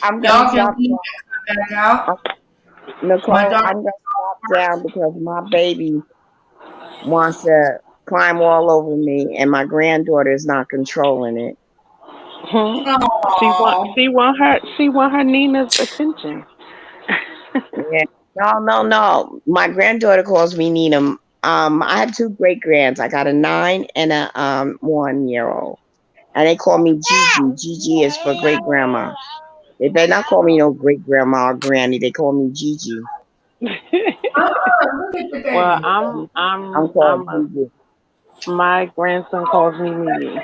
I'm gonna Y'all can drop leave down. and come back out. My Nicole, daughter I'm gonna drop down because my baby wants to climb all over me, and my granddaughter is not controlling it. Hmm. Oh, She want her Nina's attention. Yeah, no, no, no. My granddaughter calls me Nina. I have two great grands. I got a 9 and a 1 year old, and they call me Gigi. Gigi is for great grandma. They better not call me no great grandma or granny. They call me Gigi. look at the Well, baby. I'm called Gigi. my grandson calls me Mimi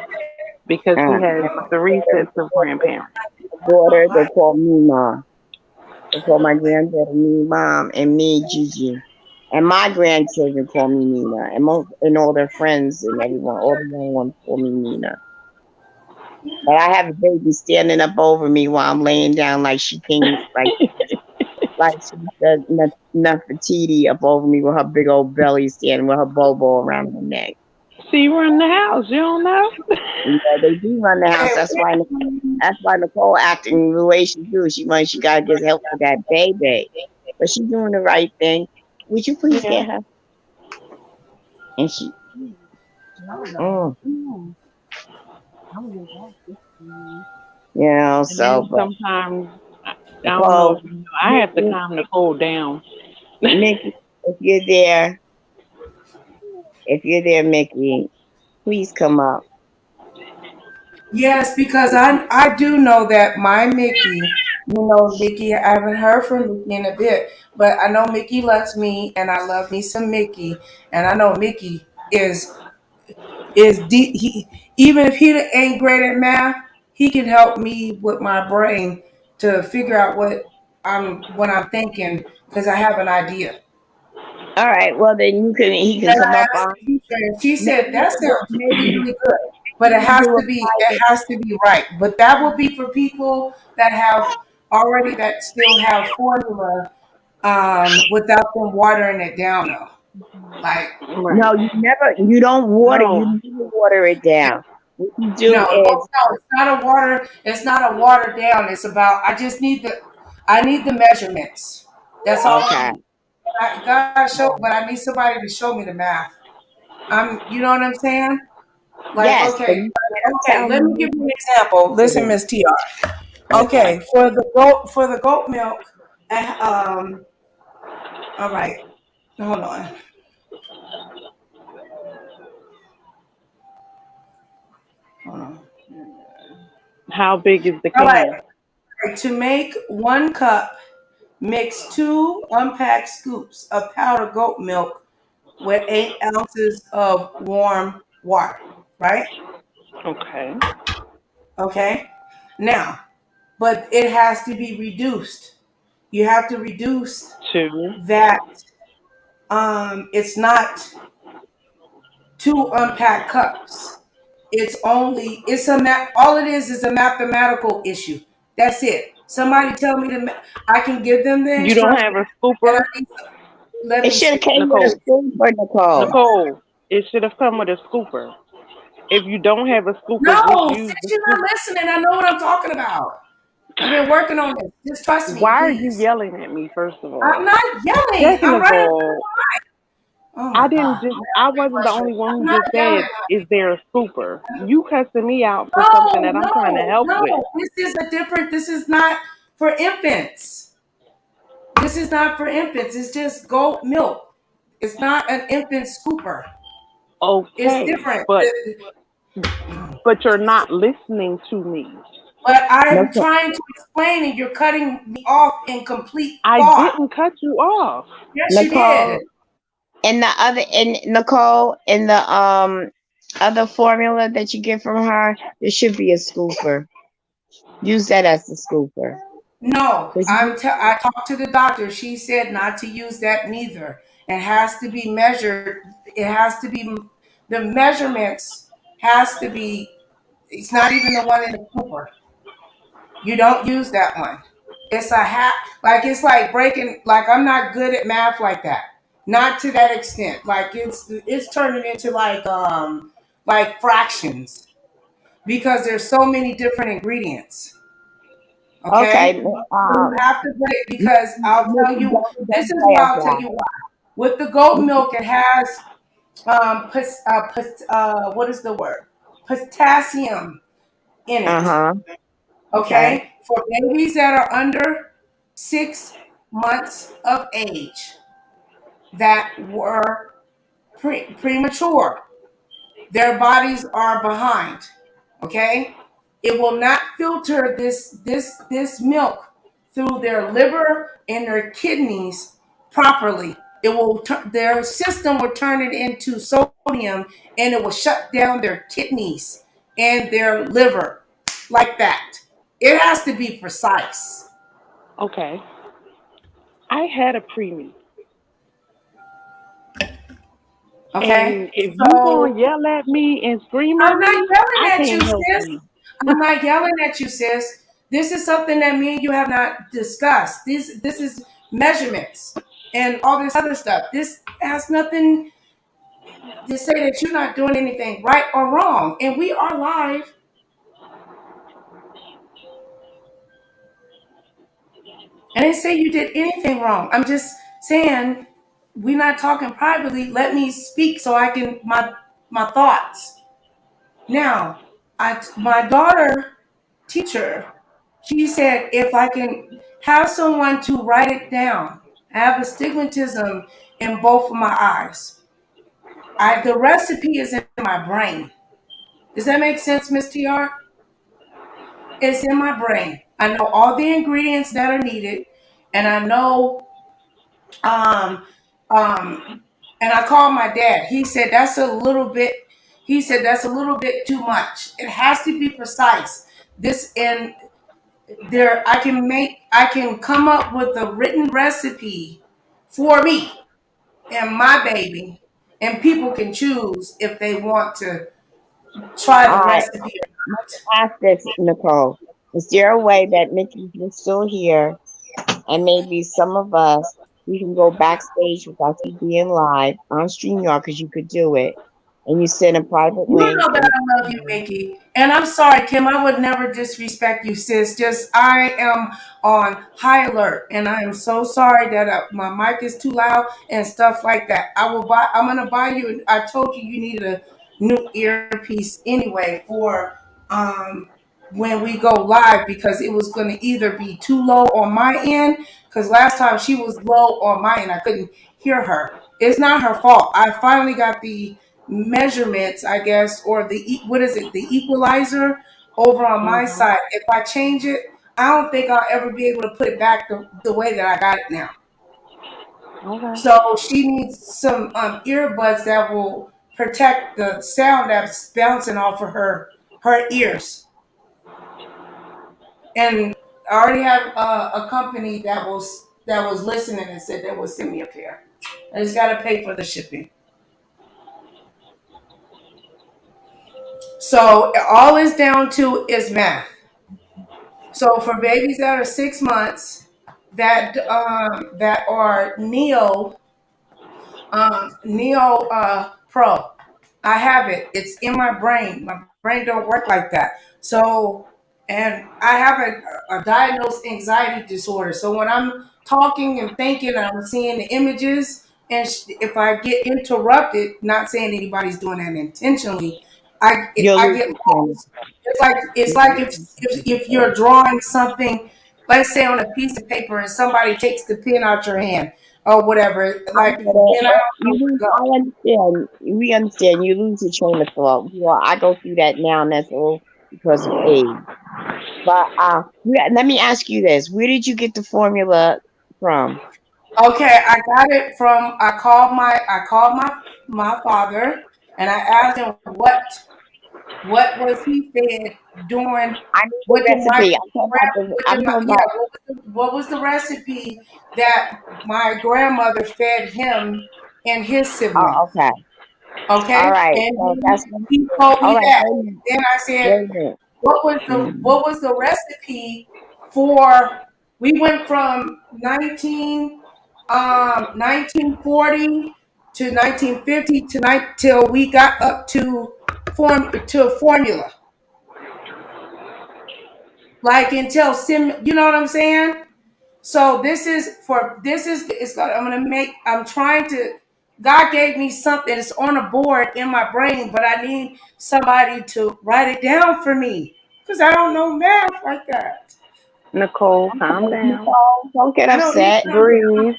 because he has And three sets of grandparents. my daughter, they call me Ma. They call my granddaughter me Mom and me Gigi. And my grandchildren call me Nina, and all their friends and everyone, all the young ones call me Nina. But I have a baby standing up over me while I'm laying down, like she came, like she's Nefertiti up over me with her big old belly standing with her bobo around her neck. She run the house. You don't know? Yeah, they do run the house. That's why Nicole acting the way she do. She gotta get help with that baby, but she's doing the right thing. Would you please Yeah. get her? And she, mm, And so then but sometimes I don't know Nicole, if you know, I have to Nikki, calm Nicole down. Nikki, if you're there, Mickey, please come up. Yes, because I do know that my Mickey, Mickey, I haven't heard from Mickey in a bit, but I know Mickey loves me and I love me some Mickey. And I know Mickey is is even if he ain't great at math, he can help me with my brain to figure out what I'm thinking because I have an idea. All right. Well, then he can And come I up asked on the teacher, and she said maybe that sounds really, really good, but it maybe has do a to be it private. has to be right. But that will be for people that have already that still have formula without them watering it down though. Like Right. No, you don't water. No. You never water it down. What you do no, is it's not a water. It's not a water down. It's about I need the measurements. That's all I okay. need. God show, but I need somebody to show me the math. You know what I'm saying? Like, Yes, but okay, you can't okay. tell Let me me give you an example. Listen, what. Miss Tr. Okay. Okay, for the goat milk. Um. All right. Hold on. Hold on. How big is the All right. can? To make 1 cup, mix 2 unpacked scoops of powdered goat milk with 8 ounces of warm water. Right. Okay. Okay. Now, but it has to be reduced. You have to reduce Two. that. It's not 2 unpacked cups. It's all it is a mathematical issue. That's it. Somebody tell me I can give them the You don't have instruction a and scooper, let It me should have see. came with a Nicole. spoon for Nicole. Nicole. It should have come with a scooper. If you don't have a scooper, just No, use since the you're scoop. not listening, I know what I'm talking about. I've been working on this. Just trust me, Why are you please. yelling at me? First of I'm all. not yelling. I'm Second of right in front all, of Oh I my didn't God. just. I wasn't the only one I'm who not just yelling. said, "Is there a scooper?" You cussing me out for something No, that I'm trying to no, help with. no. This is not for infants. This is not for infants. It's just goat milk. It's not an infant scooper. It's Okay, different. but you're not listening to me. But I'm Nicole, trying to explain and you're cutting me off in complete I thought. didn't cut you off. Yes, you Nicole, did. in Nicole, in the other formula that you get from her, there should be a scooper. Use that as the scooper. No, 'Cause I talked to the doctor. She said not to use that neither. It has to be measured. It has to be the measurements has to be. It's not even the one in the Cooper. You don't use that one. It's a hat. Like it's like breaking. Like I'm not good at math like that. Not to that extent. Like it's turning into like fractions because there's so many different ingredients. Okay, okay, so you have to put it because I'll tell maybe you. This don't is play why at I'll tell that. you why. With the goat milk, it has what is the word? Potassium in Uh it. huh. Okay. Okay, for babies that are under 6 months of age that were premature, their bodies are behind. Okay, it will not filter this milk through their liver and their kidneys properly. It will their system will turn it into sodium and it will shut down their kidneys and their liver like that. It has to be precise. Okay, I had a preemie, Okay, and if you so gonna yell at me and scream I'm at not me, I yelling at you, can't help sis. you. I'm not yelling at you, sis. This is something that me and you have not discussed. This is measurements and all this other stuff. This has nothing to say that you're not doing anything right or wrong. And we are live. I didn't say you did anything wrong. I'm just saying we're not talking privately. Let me speak so I can my thoughts. Now, my daughter teacher, she said if I can have someone to write it down, I have astigmatism in both of my eyes. The recipe is in my brain. Does that make sense, Miss TR? It's in my brain. I know all the ingredients that are needed, and I know um um and I called my dad. He said that's a little bit. He said that's a little bit too much. It has to be precise. This and there I can come up with a written recipe for me and my baby, and people can choose if they want to try All the right. recipe or Let me not. ask this, Nicole. Is there a way that Mickey can still hear, and maybe some of us, we can go backstage without you being live on StreamYard because you could do it, and you send a private You link know that and I love you, Mickey. And I'm sorry, Kim. I would never disrespect you, sis. Just I am on high alert, and I am so sorry that my mic is too loud and stuff like that. I will buy. I'm gonna buy you. I told you you needed a new earpiece anyway for um when we go live because it was gonna either be too low on my end because last time she was low on my end. I couldn't hear her. It's not her fault. I finally got the measurements, I guess, or what is it, the equalizer over on my Mhm. side. If I change it, I don't think I'll ever be able to put it back the way that I got it now. Okay. So she needs some earbuds that will protect the sound that's bouncing off of her ears. And I already have a company that was listening and said they would send me a pair. I just got to pay for the shipping. So all it's down to is math. So for babies that are 6 months that are Neo Pro, I have it. It's in my brain. My brain don't work like that. So and I have a diagnosed anxiety disorder. So when I'm talking and thinking, and I'm seeing the images, and if I get interrupted, not saying anybody's doing that intentionally, You'll I lose get your train. lost. It's You'll like lose if you're drawing something, let's say on a piece of paper, and somebody takes the pen out your hand or whatever, I like get it. then I don't know You where lose, to go. I understand. We understand. You lose your train of thought. Well, I go through that now, and that's all because of age. But let me ask you this: where did you get the formula from? Okay, I got it from I called my father and I asked him what was he fed during I need the what did my recipe. I'm talking about the. what did I'm my talking yeah about. what was the recipe that my grandmother fed him and his Oh, siblings? okay. All Okay, right. and So that's what. he told All me right. that. Wait a minute. Then I said, Wait a minute. Mm. what was the recipe for? We went from 1940 to 1950 tonight till we got up to formula, like until you know what I'm saying? So I'm gonna make. I'm trying to. God gave me something. It's on a board in my brain, but I need somebody to write it down for me because I don't know math like that. Nicole, calm Okay, down. Nicole, don't get I don't need upset. something. Breathe.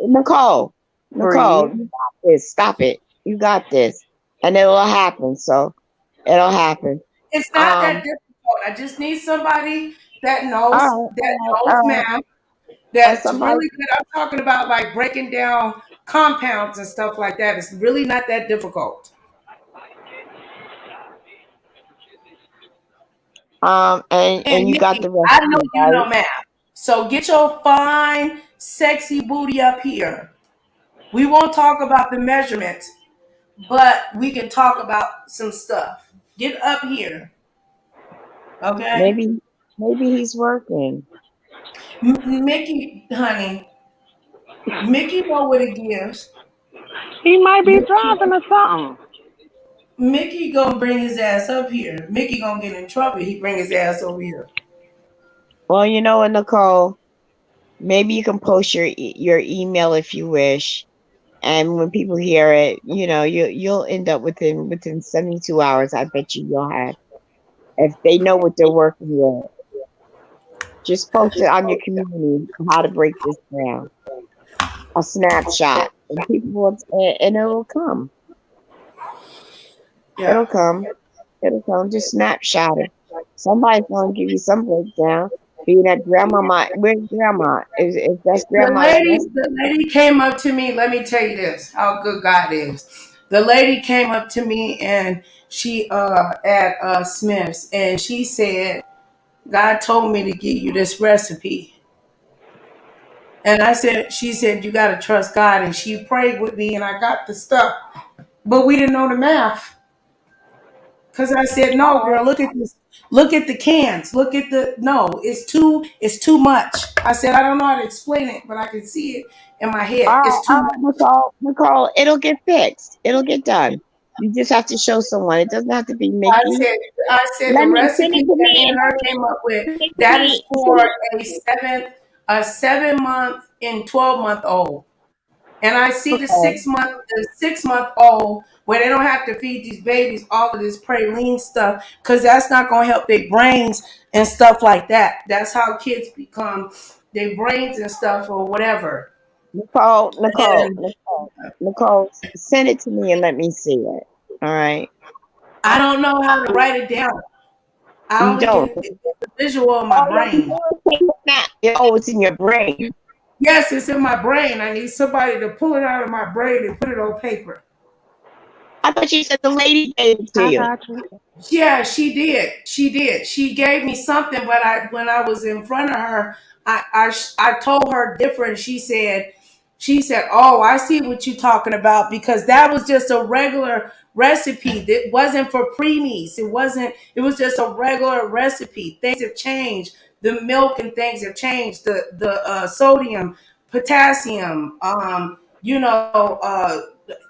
Nicole, Nicole, Breathe. you got this. Stop it. You got this, and it will happen. So it'll happen. It's not that Um. difficult. I just need somebody All that right. knows All right. math. That's Somebody. really good. I'm talking about like breaking down compounds and stuff like that. It's really not that difficult. And And you got Nikki, the I know recipe, you right? know math. So get your fine, sexy booty up here. We won't talk about the measurements, but we can talk about some stuff. Get up here, okay? Maybe. Maybe he's working. Mickey, honey, Mickey know what it gives. He might be Mickey, driving or something. Mickey gonna bring his ass up here. Mickey gonna get in trouble. He bring his ass over here. Well, you know what, Nicole? Maybe you can post your email if you wish, and when people hear it, you'll end up within 72 hours. I bet you'll have, if they know what they're working with. Just post it on your community how to break this down. A snapshot, and people will, and it will come. Yeah. It'll come. It'll come. Just snapshot it. Somebody's gonna give you some breakdown. Being that grandma, where's grandma? If that's grandma's rest, The lady came up to me. Let me tell you this: how good God is. The lady came up to me and she at Smith's and she said, God told me to give you this recipe. And I said, she said, you got to trust God. And she prayed with me and I got the stuff. But we didn't know the math. Because I said, no, girl, look at this. Look at the cans. Look at the, no, it's too much. I said, I don't know how to explain it, but I can see it in my head. It's too All much. right, Nicole, it'll get fixed. It'll get done. You just have to show someone. It doesn't have to be I Mickey. said, I said the Let me send it recipe to that me me and and her came up with, send it to that is me. for a 7 month and 12-month old. And I see Okay. the 6 month old where they don't have to feed these babies all of this praline stuff because that's not gonna help their brains and stuff like that. That's how kids become their brains and stuff or whatever. Nicole, Nicole, And Nicole, Nicole, send it to me and let me see it. All right. I don't know how to write it down. I You only don't. can it's a visual in my All you have to brain. do is take a snap. Oh, it's in your brain. Yes, it's in my brain. I need somebody to pull it out of my brain and put it on paper. I thought you said the lady gave it to I you. got you. Yeah, she did. She did. She gave me something, but when I was in front of her, I told her different. She said, "Oh, I see what you're talking about because that was just a regular recipe. That wasn't for preemies. It wasn't. It was just a regular recipe. Things have changed. The milk and things have changed. The sodium, potassium,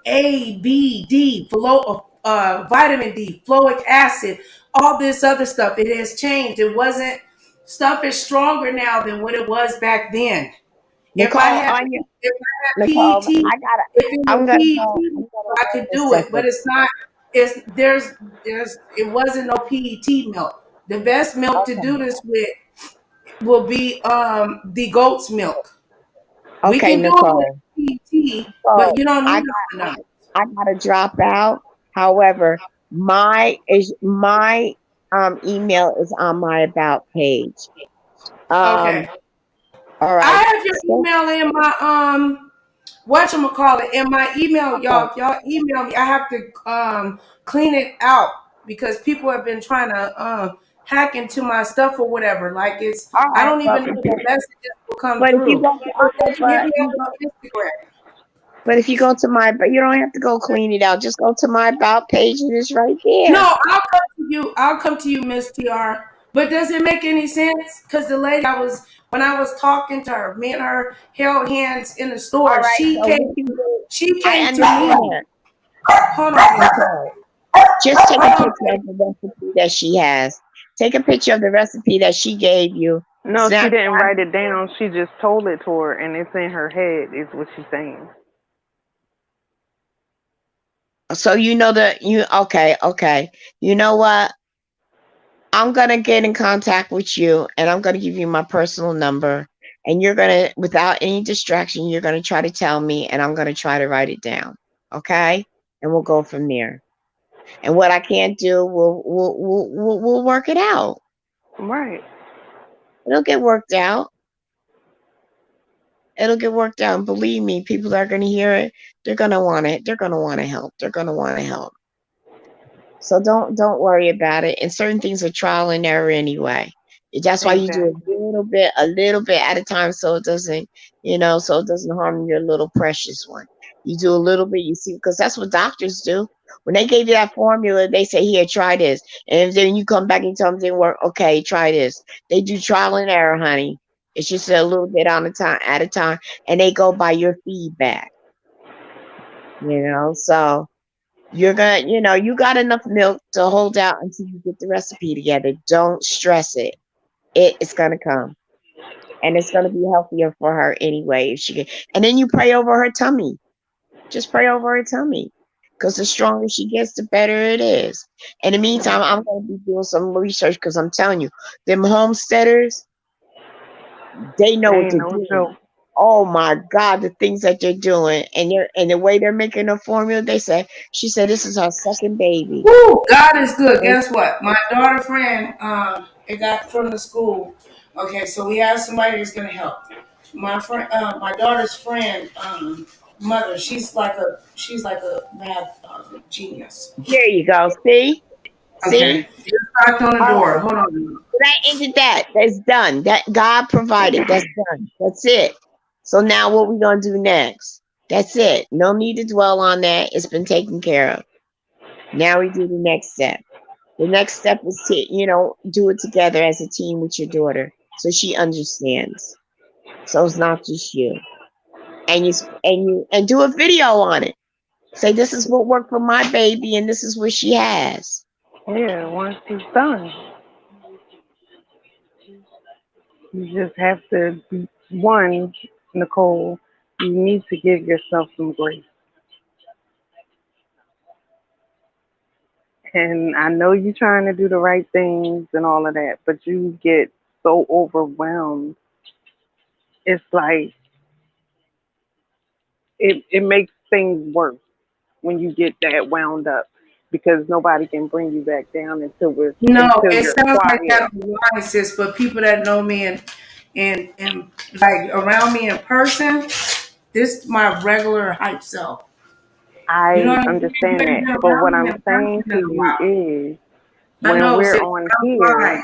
A, B, D, vitamin D, folic acid, all this other stuff. It has changed. It wasn't stuff is stronger now than what it was back then. If I Nicole, had on your if I had Nicole, PET, if it was I'm gonna go. I'm PET, gonna I go could in a do it, but second. it's not. It's there's it wasn't no PET milk. The best milk to Okay. do this with will be the goat's milk. We Okay, can do it with Nicole. PET, but So you don't I need got almond. I gotta drop out. However, my email is on my about page. Okay. Um, all right. I have your So, email in my whatchamacallit in my email, okay. y'all. If y'all email me, I have to clean it out because people have been trying to hack into my stuff or whatever. Like it's All I right. don't even know if the messages will come But if you through. go to But they can hit me you over go to Instagram. but if you go to my but you don't have to go clean it out. Just go to my about page and it's right No, there. I'll come to you. I'll come to you, Miss TR. But does it make any sense? Because the lady when I was talking to her, me and her held hands in the All store. right. So what you do? She I came to understand me. that. Hold on. Nicole. Just take a Hold on. picture of the recipe that she has. Take a picture of the recipe that she gave you. No, she Snap. didn't write it down. She just told it to her, and it's in her head. Is what she's saying. So you know that you okay. You know what? I'm gonna get in contact with you and I'm gonna give you my personal number and you're gonna without any distraction, you're gonna try to tell me and I'm gonna try to write it down. Okay? And we'll go from there. And what I can't do, we'll work it out. Right. It'll get worked out. It'll get worked out. And believe me, people that are gonna hear it, they're gonna want it. They're gonna want to help. They're gonna want to help. So don't worry about it. And certain things are trial and error anyway. That's why you do Exactly. a little bit at a time, so it doesn't, so it doesn't harm your little precious one. You do a little bit, you see, because that's what doctors do. When they gave you that formula, they say, "Here, try this," and then you come back and tell them it didn't work. Okay, try this. They do trial and error, honey. It's just a little bit on a time at a time, and they go by your feedback. So you got enough milk to hold out until you get the recipe together. Don't stress it. It's gonna come. And it's gonna be healthier for her anyway if she can. And then you pray over her tummy. Just pray over her tummy. Because the stronger she gets, the better it is. In the meantime, I'm gonna be doing some research because I'm telling you, them homesteaders, they know what Ain't they're no doing. joke. Oh my God, the things that they're doing and the way they're making the formula, she said this is her second baby. Woo, God is good. And Guess what? My daughter friend, it got from the school. Okay, so we have somebody that's gonna help. My daughter's friend, mother, she's like a math Genius. There you go. See? Okay. See? Just knocked on the All door. right. Hold on. That ended that. That's done. That God provided. That's done. That's it. So now what we gonna do next? That's it. No need to dwell on that. It's been taken care of. Now we do the next step. The next step is to, do it together as a team with your daughter so she understands. So it's not just you. And do a video on it. Say this is what worked for my baby and this is what she has. Yeah, once it's done, you just have to be one, Nicole. You need to give yourself some grace. And I know you're trying to do the right things and all of that, but you get so overwhelmed. It's like it makes things worse when you get that wound up because nobody can bring you back down No, until it you're sounds like quiet. that online, sis, but people that know me and like around me in person, this is my regular hype self. You know I what I'm saying? You understand ain't that, been but around what me I'm in saying person in to a you while. is I when know, we're sis, on I'm here, fine.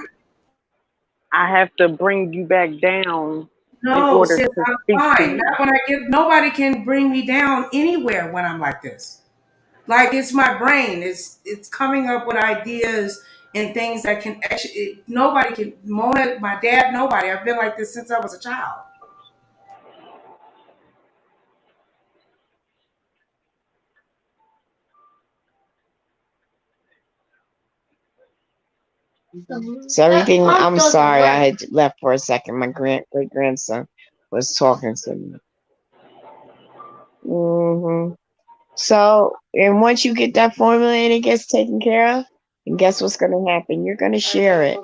I have to bring you back down in No, order sis, to I'm speak to fine. you. Not when I get nobody can bring me down anywhere when I'm like this. Like it's my brain. It's coming up with ideas and things that can actually nobody can Mona, my dad, nobody. I've been like this since I was a child. So everything, I'm sorry, I had left for a second. My great grandson was talking to me. So, and once you get that formula and it gets taken care of, and guess what's going to happen? You're going to share it,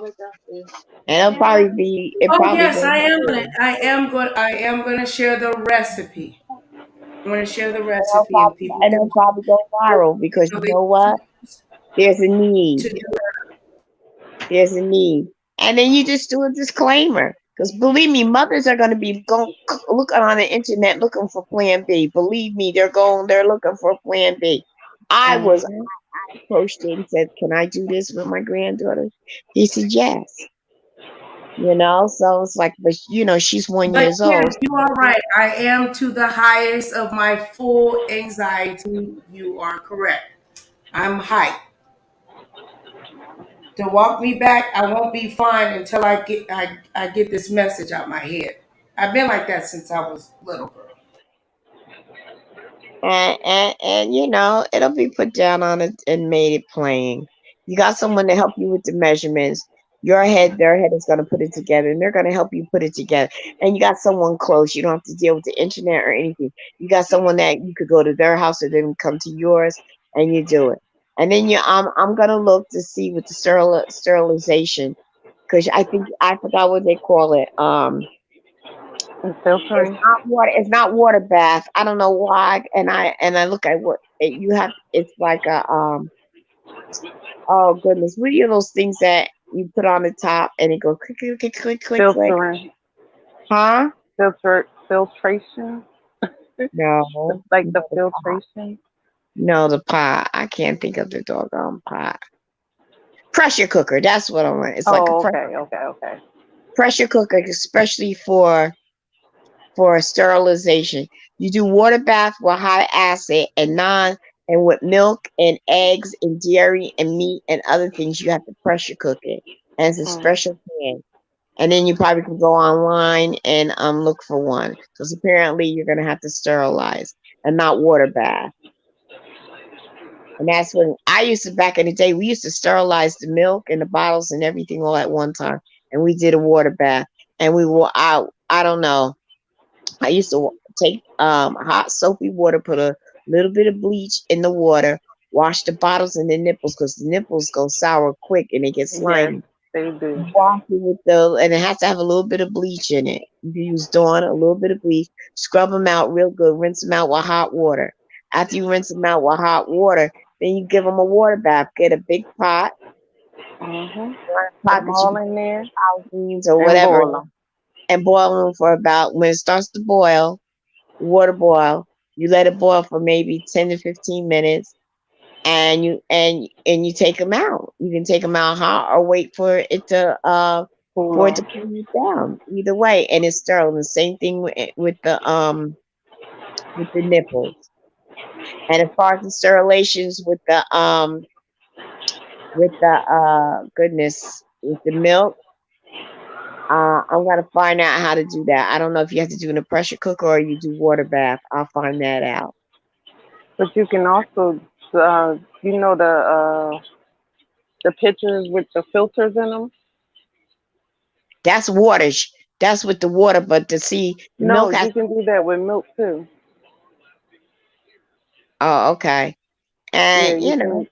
and it Oh probably yes, goes I am gonna. viral. I am going. I am gonna share the recipe. I'm gonna share the And it'll recipe, and probably, people and can it'll probably go viral because you know what? There's a need. to do it. There's a need. And then you just do a disclaimer. Because believe me, mothers are going to be going looking on the internet looking for plan B. Believe me, they're looking for plan B. I was Hmm. approached it and said, "Can I do this with my granddaughter?" He said, "Yes." So it's like, but she's one But years yeah, old. you are right. I am to the highest of my full anxiety. You are correct. I'm hyped. To walk me back, I won't be fine until I get this message out my head. I've been like that since I was little girl. And it'll be put down on it and made it plain. You got someone to help you with the measurements. Their head is going to put it together, and they're going to help you put it together. And you got someone close. You don't have to deal with the internet or anything. You got someone that you could go to their house or then come to yours, and you do it. And then I'm gonna look to see with the sterilization, because I forgot what they call it. And It's filtering. not water. It's not water bath. I don't know why. And I look at what you have. It's like a Oh goodness, what are those things that you put on the top and it goes click click click click click click? Filtering. Huh? Filtration. No, Like the no, the pot. filtration. No, the pot. I can't think of the doggone pot. Pressure cooker. That's what I want. It's like a Oh, okay, okay, okay. pressure cooker, especially for sterilization. You do water bath with hot acid and with milk and eggs and dairy and meat and other things. You have to pressure cook it, and it's a Mm. special pan. And then you probably can go online and look for one because apparently you're gonna have to sterilize and not water bath. And that's when I used to back in the day. We used to sterilize the milk and the bottles and everything all at one time, and we did a water bath. And we were out. I don't know. I used to take hot soapy water, put a little bit of bleach in the water, wash the bottles and the nipples because the nipples go sour quick and they get Yes, slimy. they do. Wash it and it has to have a little bit of bleach in it. You can use Dawn, a little bit of bleach, scrub them out real good, rinse them out with hot water. After you rinse them out with hot water, then you give them a water bath. Get a big pot, Mhm. a Put pot them that you all can in there put beans or and whatever, boil them. and boil them for about when it starts to boil, water boil. You let it boil for maybe 10 to 15 minutes. and you take them out. You can take them out hot or wait Cool for it to off. cool down. Either way, and it's sterile. The same thing with the nipples. And as far as the sterilizations with the goodness with the milk, I'm gonna find out how to do that. I don't know if you have to do it in a pressure cooker or you do water bath. I'll find that out. But you can also, you know, the pitchers with the filters in them. That's water. That's with the water, but to see the No, milk has. you can do that with milk too. Oh, okay. Yeah, And you can it'll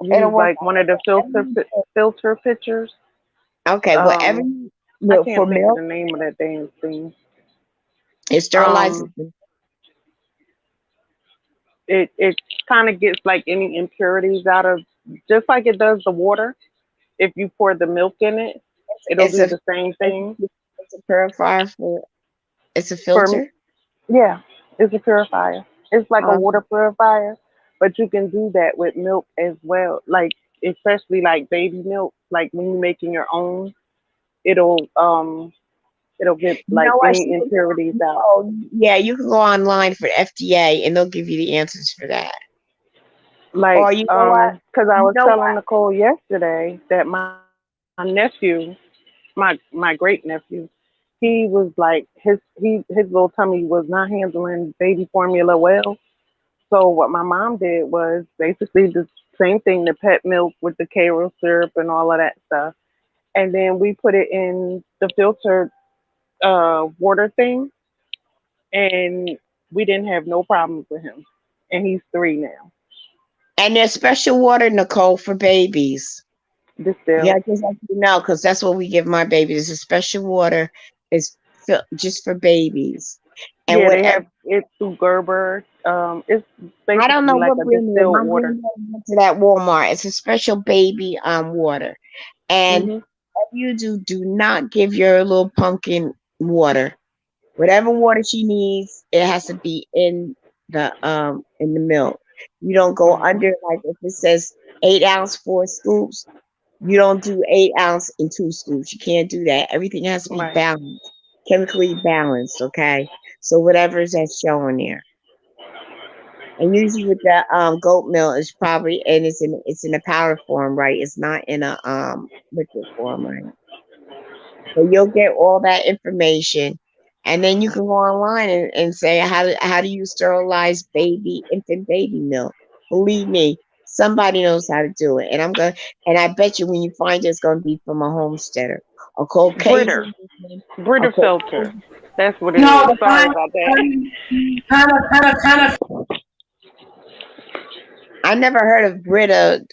use work like one of the out. filter pitchers. Okay, whatever Um, you I for can't think of milk, the name of that damn thing. it sterilizes. Um, it kind of gets like any impurities out of, just like it does the water. If you pour the milk in it, it'll It's do a the same thing. it's a purifier for. It's a For filter. Yeah, it's a purifier. It's like a Uh, water purifier, but you can do that with milk as well. Like especially like baby milk. Like when you're making your own, it'll it'll get you like know what? any impurities out. Yeah, you can go online for FDA and they'll give you the answers for that. Or Like you know what? because I You was know telling what? Nicole yesterday that my nephew, my great nephew, he was like his little tummy was not handling baby formula well. So what my mom did was basically the same thing, the pet milk with the Karo syrup and all of that stuff. And then we put it in the filtered water thing, and we didn't have no problems with him. And he's 3 now. And there's special water, Nicole, for babies. Yeah, Distilled. just like you know, because that's what we give my baby. There's a special water. It's just for babies. And Yeah, they whatever. have it through Gerber. It's I don't basically know like what a brand it is. My distilled water. granddad went to that Walmart. It's a special baby water. And Mhm. what you do not give your little pumpkin water. Whatever water she needs, it has to be in the milk. You don't go Mhm. under, like if it says 8 ounce 4 scoops, you don't do 8 ounce in 2 scoops. You can't do that. Everything has to be Right. balanced, chemically balanced, okay? So whatever's that's showing there. And usually with the goat milk is probably and it's in a powder form, right? It's not in a liquid form, right? So you'll get all that information, and then you can go online and say how do you sterilize infant baby milk? Believe me, somebody knows how to do it, and I bet you when you find it's gonna be from a homesteader, a Brita. Caucasian, a Brita filter. Caucasian. That's what it No, is. the Sorry about that. kind of. I never heard of Brita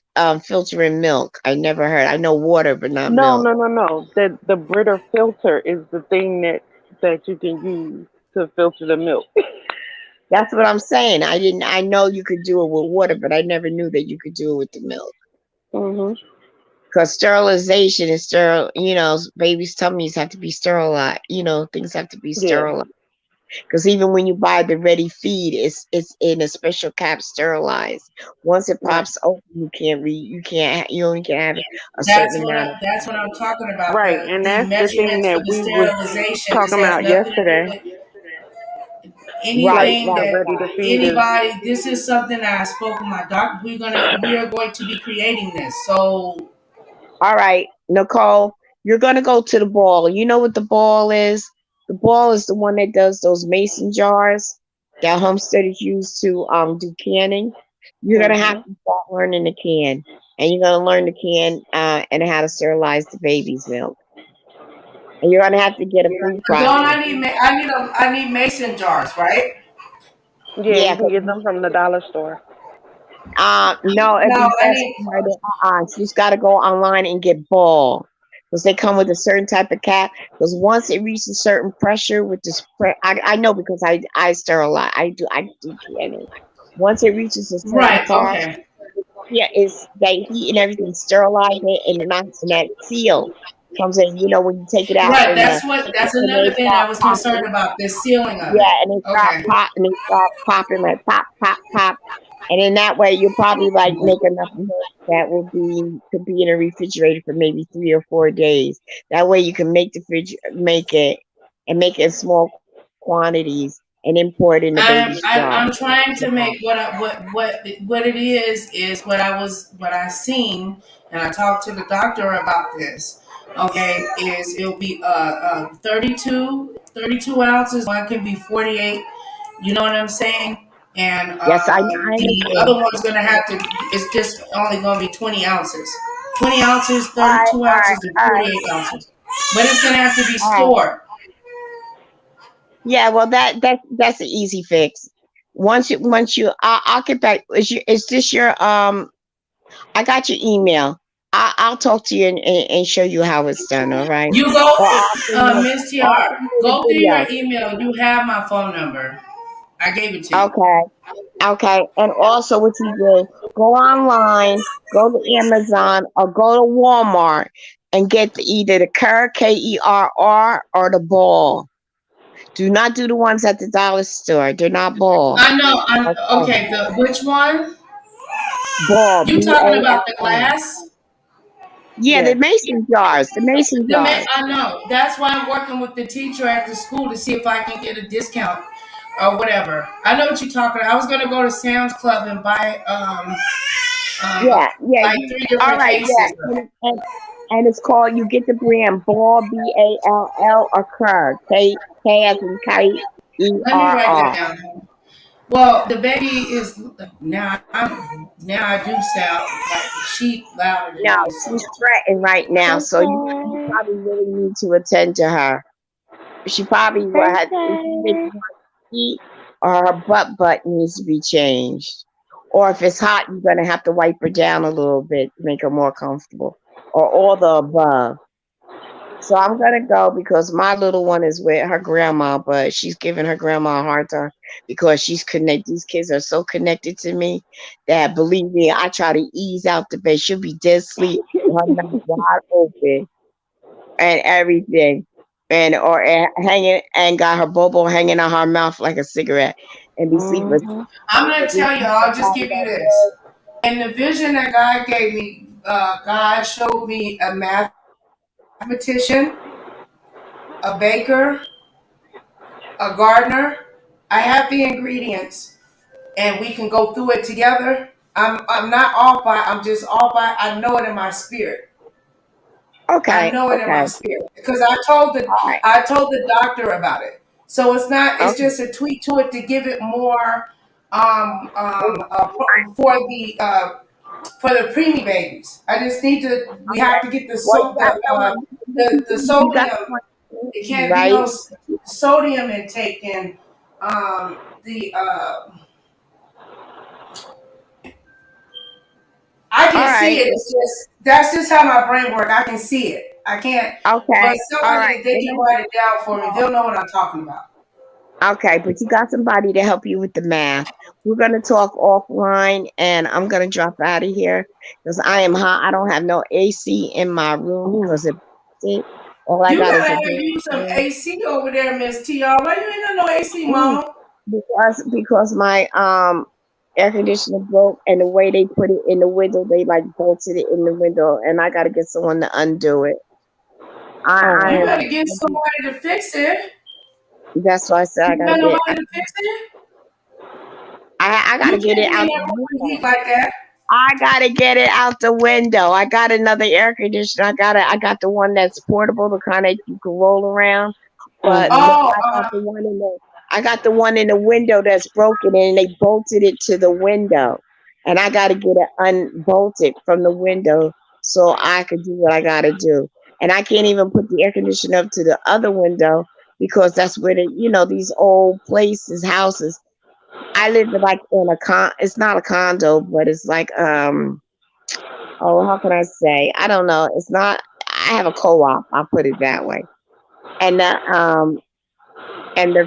filtering milk. I never heard. I know water, but not No, milk. no, no, no. The Brita filter is the thing that you can use to filter the milk. That's what I'm saying. I didn't. I know you could do it with water, but I never knew that you could do it with the milk. Mhm. Because sterilization is sterile, babies' tummies have to be sterilized. Things have to be Yeah. sterilized. Because even when you buy the ready feed, it's in a special cap sterilized. Once it Right. pops open, you only can have a certain amount of. That's what I'm talking about. Right. The And the that's the thing measurements for that the we was sterilization. This talking has about nothing to do yesterday. with Right, Like anything the right, that ready right. to feed is anybody. This is something that I spoke with my doctor. We are going to be creating this. So All right, Nicole, you're gonna go to the ball. You know what the ball is? The ball is the one that does those mason jars that homesteaders use to do canning. You're gonna have mhm. to start learning the can, and you're gonna learn the can and how to sterilize the baby's milk. And you're gonna have to get a food don't processor. I need mason jars, right? Yeah, Yeah, you can 'cause get them from the dollar store. no, it'd No, be I best need. for her to, she's got to go online and get ball because they come with a certain type of cap. Because once it reaches a certain pressure with this, I know because I sterilize, I do canning. Once it reaches a certain Right. part, Okay. yeah, it's they heat and everything sterilize it, and that seal comes in. When you take it out Right. in the, That's and they another thing start I was concerned popping. about. The sealing of Yeah, it. and they start Okay. pop and they start popping like pop, pop, pop. And in that way, you'll probably like make enough milk that will be could be in a refrigerator for maybe 3 or 4 days. That way, you can make the fridge, make it, and make it in small quantities and import in the baby's jar. I'm trying So, to make what it is what I seen, and I talked to the doctor about this. Okay, is it'll be 32 ounces. One can be 48. You know what I'm saying? And yes, I the understand. other one's gonna have to. It's just only gonna be 20 ounces. 20 ounces, All right, 32 all right, ounces, and all right, 48 ounces. But it's gonna have to be all right. stored. Yeah, well, that's an easy fix. I'll get back. Is this your I got your email. I'll talk to you and show you how it's done. All right, You go, or Miss I'll TR, send you go a through your video. email. You have my phone number. I gave it to you. Okay, okay. And also, what you do? Go online, go to Amazon, or go to Walmart and get either the Kerr, or the ball. Do not do the ones at the dollar store. They're not ball. I know. Okay, Okay. Which one? ball. You talking about the Ball. glass? Yeah, the Yes. mason jars. The mason jars. I know. That's why I'm working with the teacher at the school to see if I can get a discount or whatever. I know what you're talking about. I was gonna go to Sam's Club and buy Yeah, yeah. like three All different right, yeah. cases. And it's called, you get the brand Ball, Ball, or Kerr, K as in kite, Let me write that ERR. down. Well, the baby is now I do sound like she louder than No, me. So she's threatened right now, so you Okay. probably really need to attend to her. She probably will have if she makes Okay. you want to eat, or her butt needs to be changed. Or if it's hot, you're gonna have to wipe her down a little bit to make her more comfortable. Or all the above. So I'm gonna go because my little one is with her grandma, but she's giving her grandma a hard time because she's connected. These kids are so connected to me that, believe me, I try to ease out the bed. She'll be dead asleep with her mouth wide open and everything, and or hanging and got her bobo hanging out her mouth like a cigarette, and be sleeping. Mm-hmm. I'm gonna tell you. I'll just give you this. In the vision that God gave me, God showed me a mathematician, a baker, a gardener. I have the ingredients, and we can go through it together. I'm not off by. I'm just off by. I know it in my spirit. I Okay, know it in my okay, spirit because I told the doctor about it. So it's not. It's okay. just a tweak to it to give it more All for the preemie babies. I just need to. We have right. to get the Well, you so got someone. the You got sodium. someone, It can't be right? no sodium intake in the. I All can see right. it. It's just that's just how my brain works. I can see it. I can't. But Okay. All somebody, right. if they And can then, write it down for me, they'll know what I'm talking about. okay, but you got somebody to help you with the math. We're gonna talk offline, and I'm gonna drop out of here because I am hot. I don't have no AC in my room because it. All I You got is gotta a have bed you some fan. AC over there, Miss TR. Why you ain't got no AC, Mm, Mama? because my air conditioner broke, and the way they put it in the window, they like bolted it in the window, and I gotta get someone to undo it. Oh I You wow. am. better get somebody to fix it. That's why I said I You gotta got get. nobody to fix it? I You gotta get can't it be in out that the room with window. heat like that. I gotta get it out the window. I got another air conditioner. I got the one that's portable, the kind that you can roll around. But Mm-hmm. Oh, I got the one in the window that's broken, and they bolted it to the window. And I gotta get it unbolted from the window so I could do what I gotta do. And I can't even put the air conditioner up to the other window because that's where these old places, houses. I live in like in a it's not a condo, but it's like oh, how can I say? I don't know. It's not. I have a co-op. I'll put it that way. And the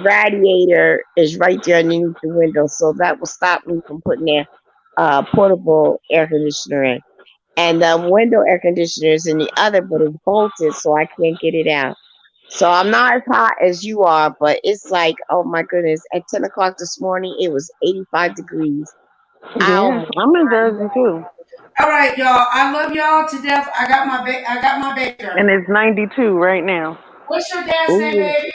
radiator is right there underneath the window, so that will stop me from putting their portable air conditioner in. And the window air conditioner is in the other, but it's bolted, so I can't get it out. So I'm not as hot as you are, but it's like, oh my goodness! At 10 o'clock this morning, it was 85 degrees. Yeah, I'm in Jersey too, All right, y'all. I love y'all to death. I got my baker. and it's 92 right now. What's your dad's name, Ooh. baby?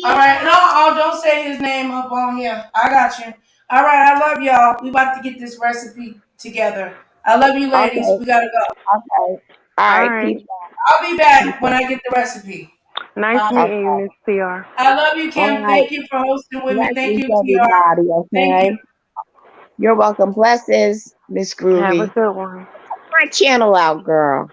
All right. No, oh, don't say his name up on here. I got you. All right. I love y'all. We about to get this recipe together. I love you, ladies. Okay. We gotta go. Okay. All All right. right. Peace out. I'll be Peace back when out. I get the recipe. Nice Okay. meeting you, Miss TR. I love you, All Kim. right. Thank you for hosting with me. Thank Blessings, you, TR. everybody. Thank you. Okay. You're welcome. Blessings, Miss Have a Groovy. good one. My channel out, girl.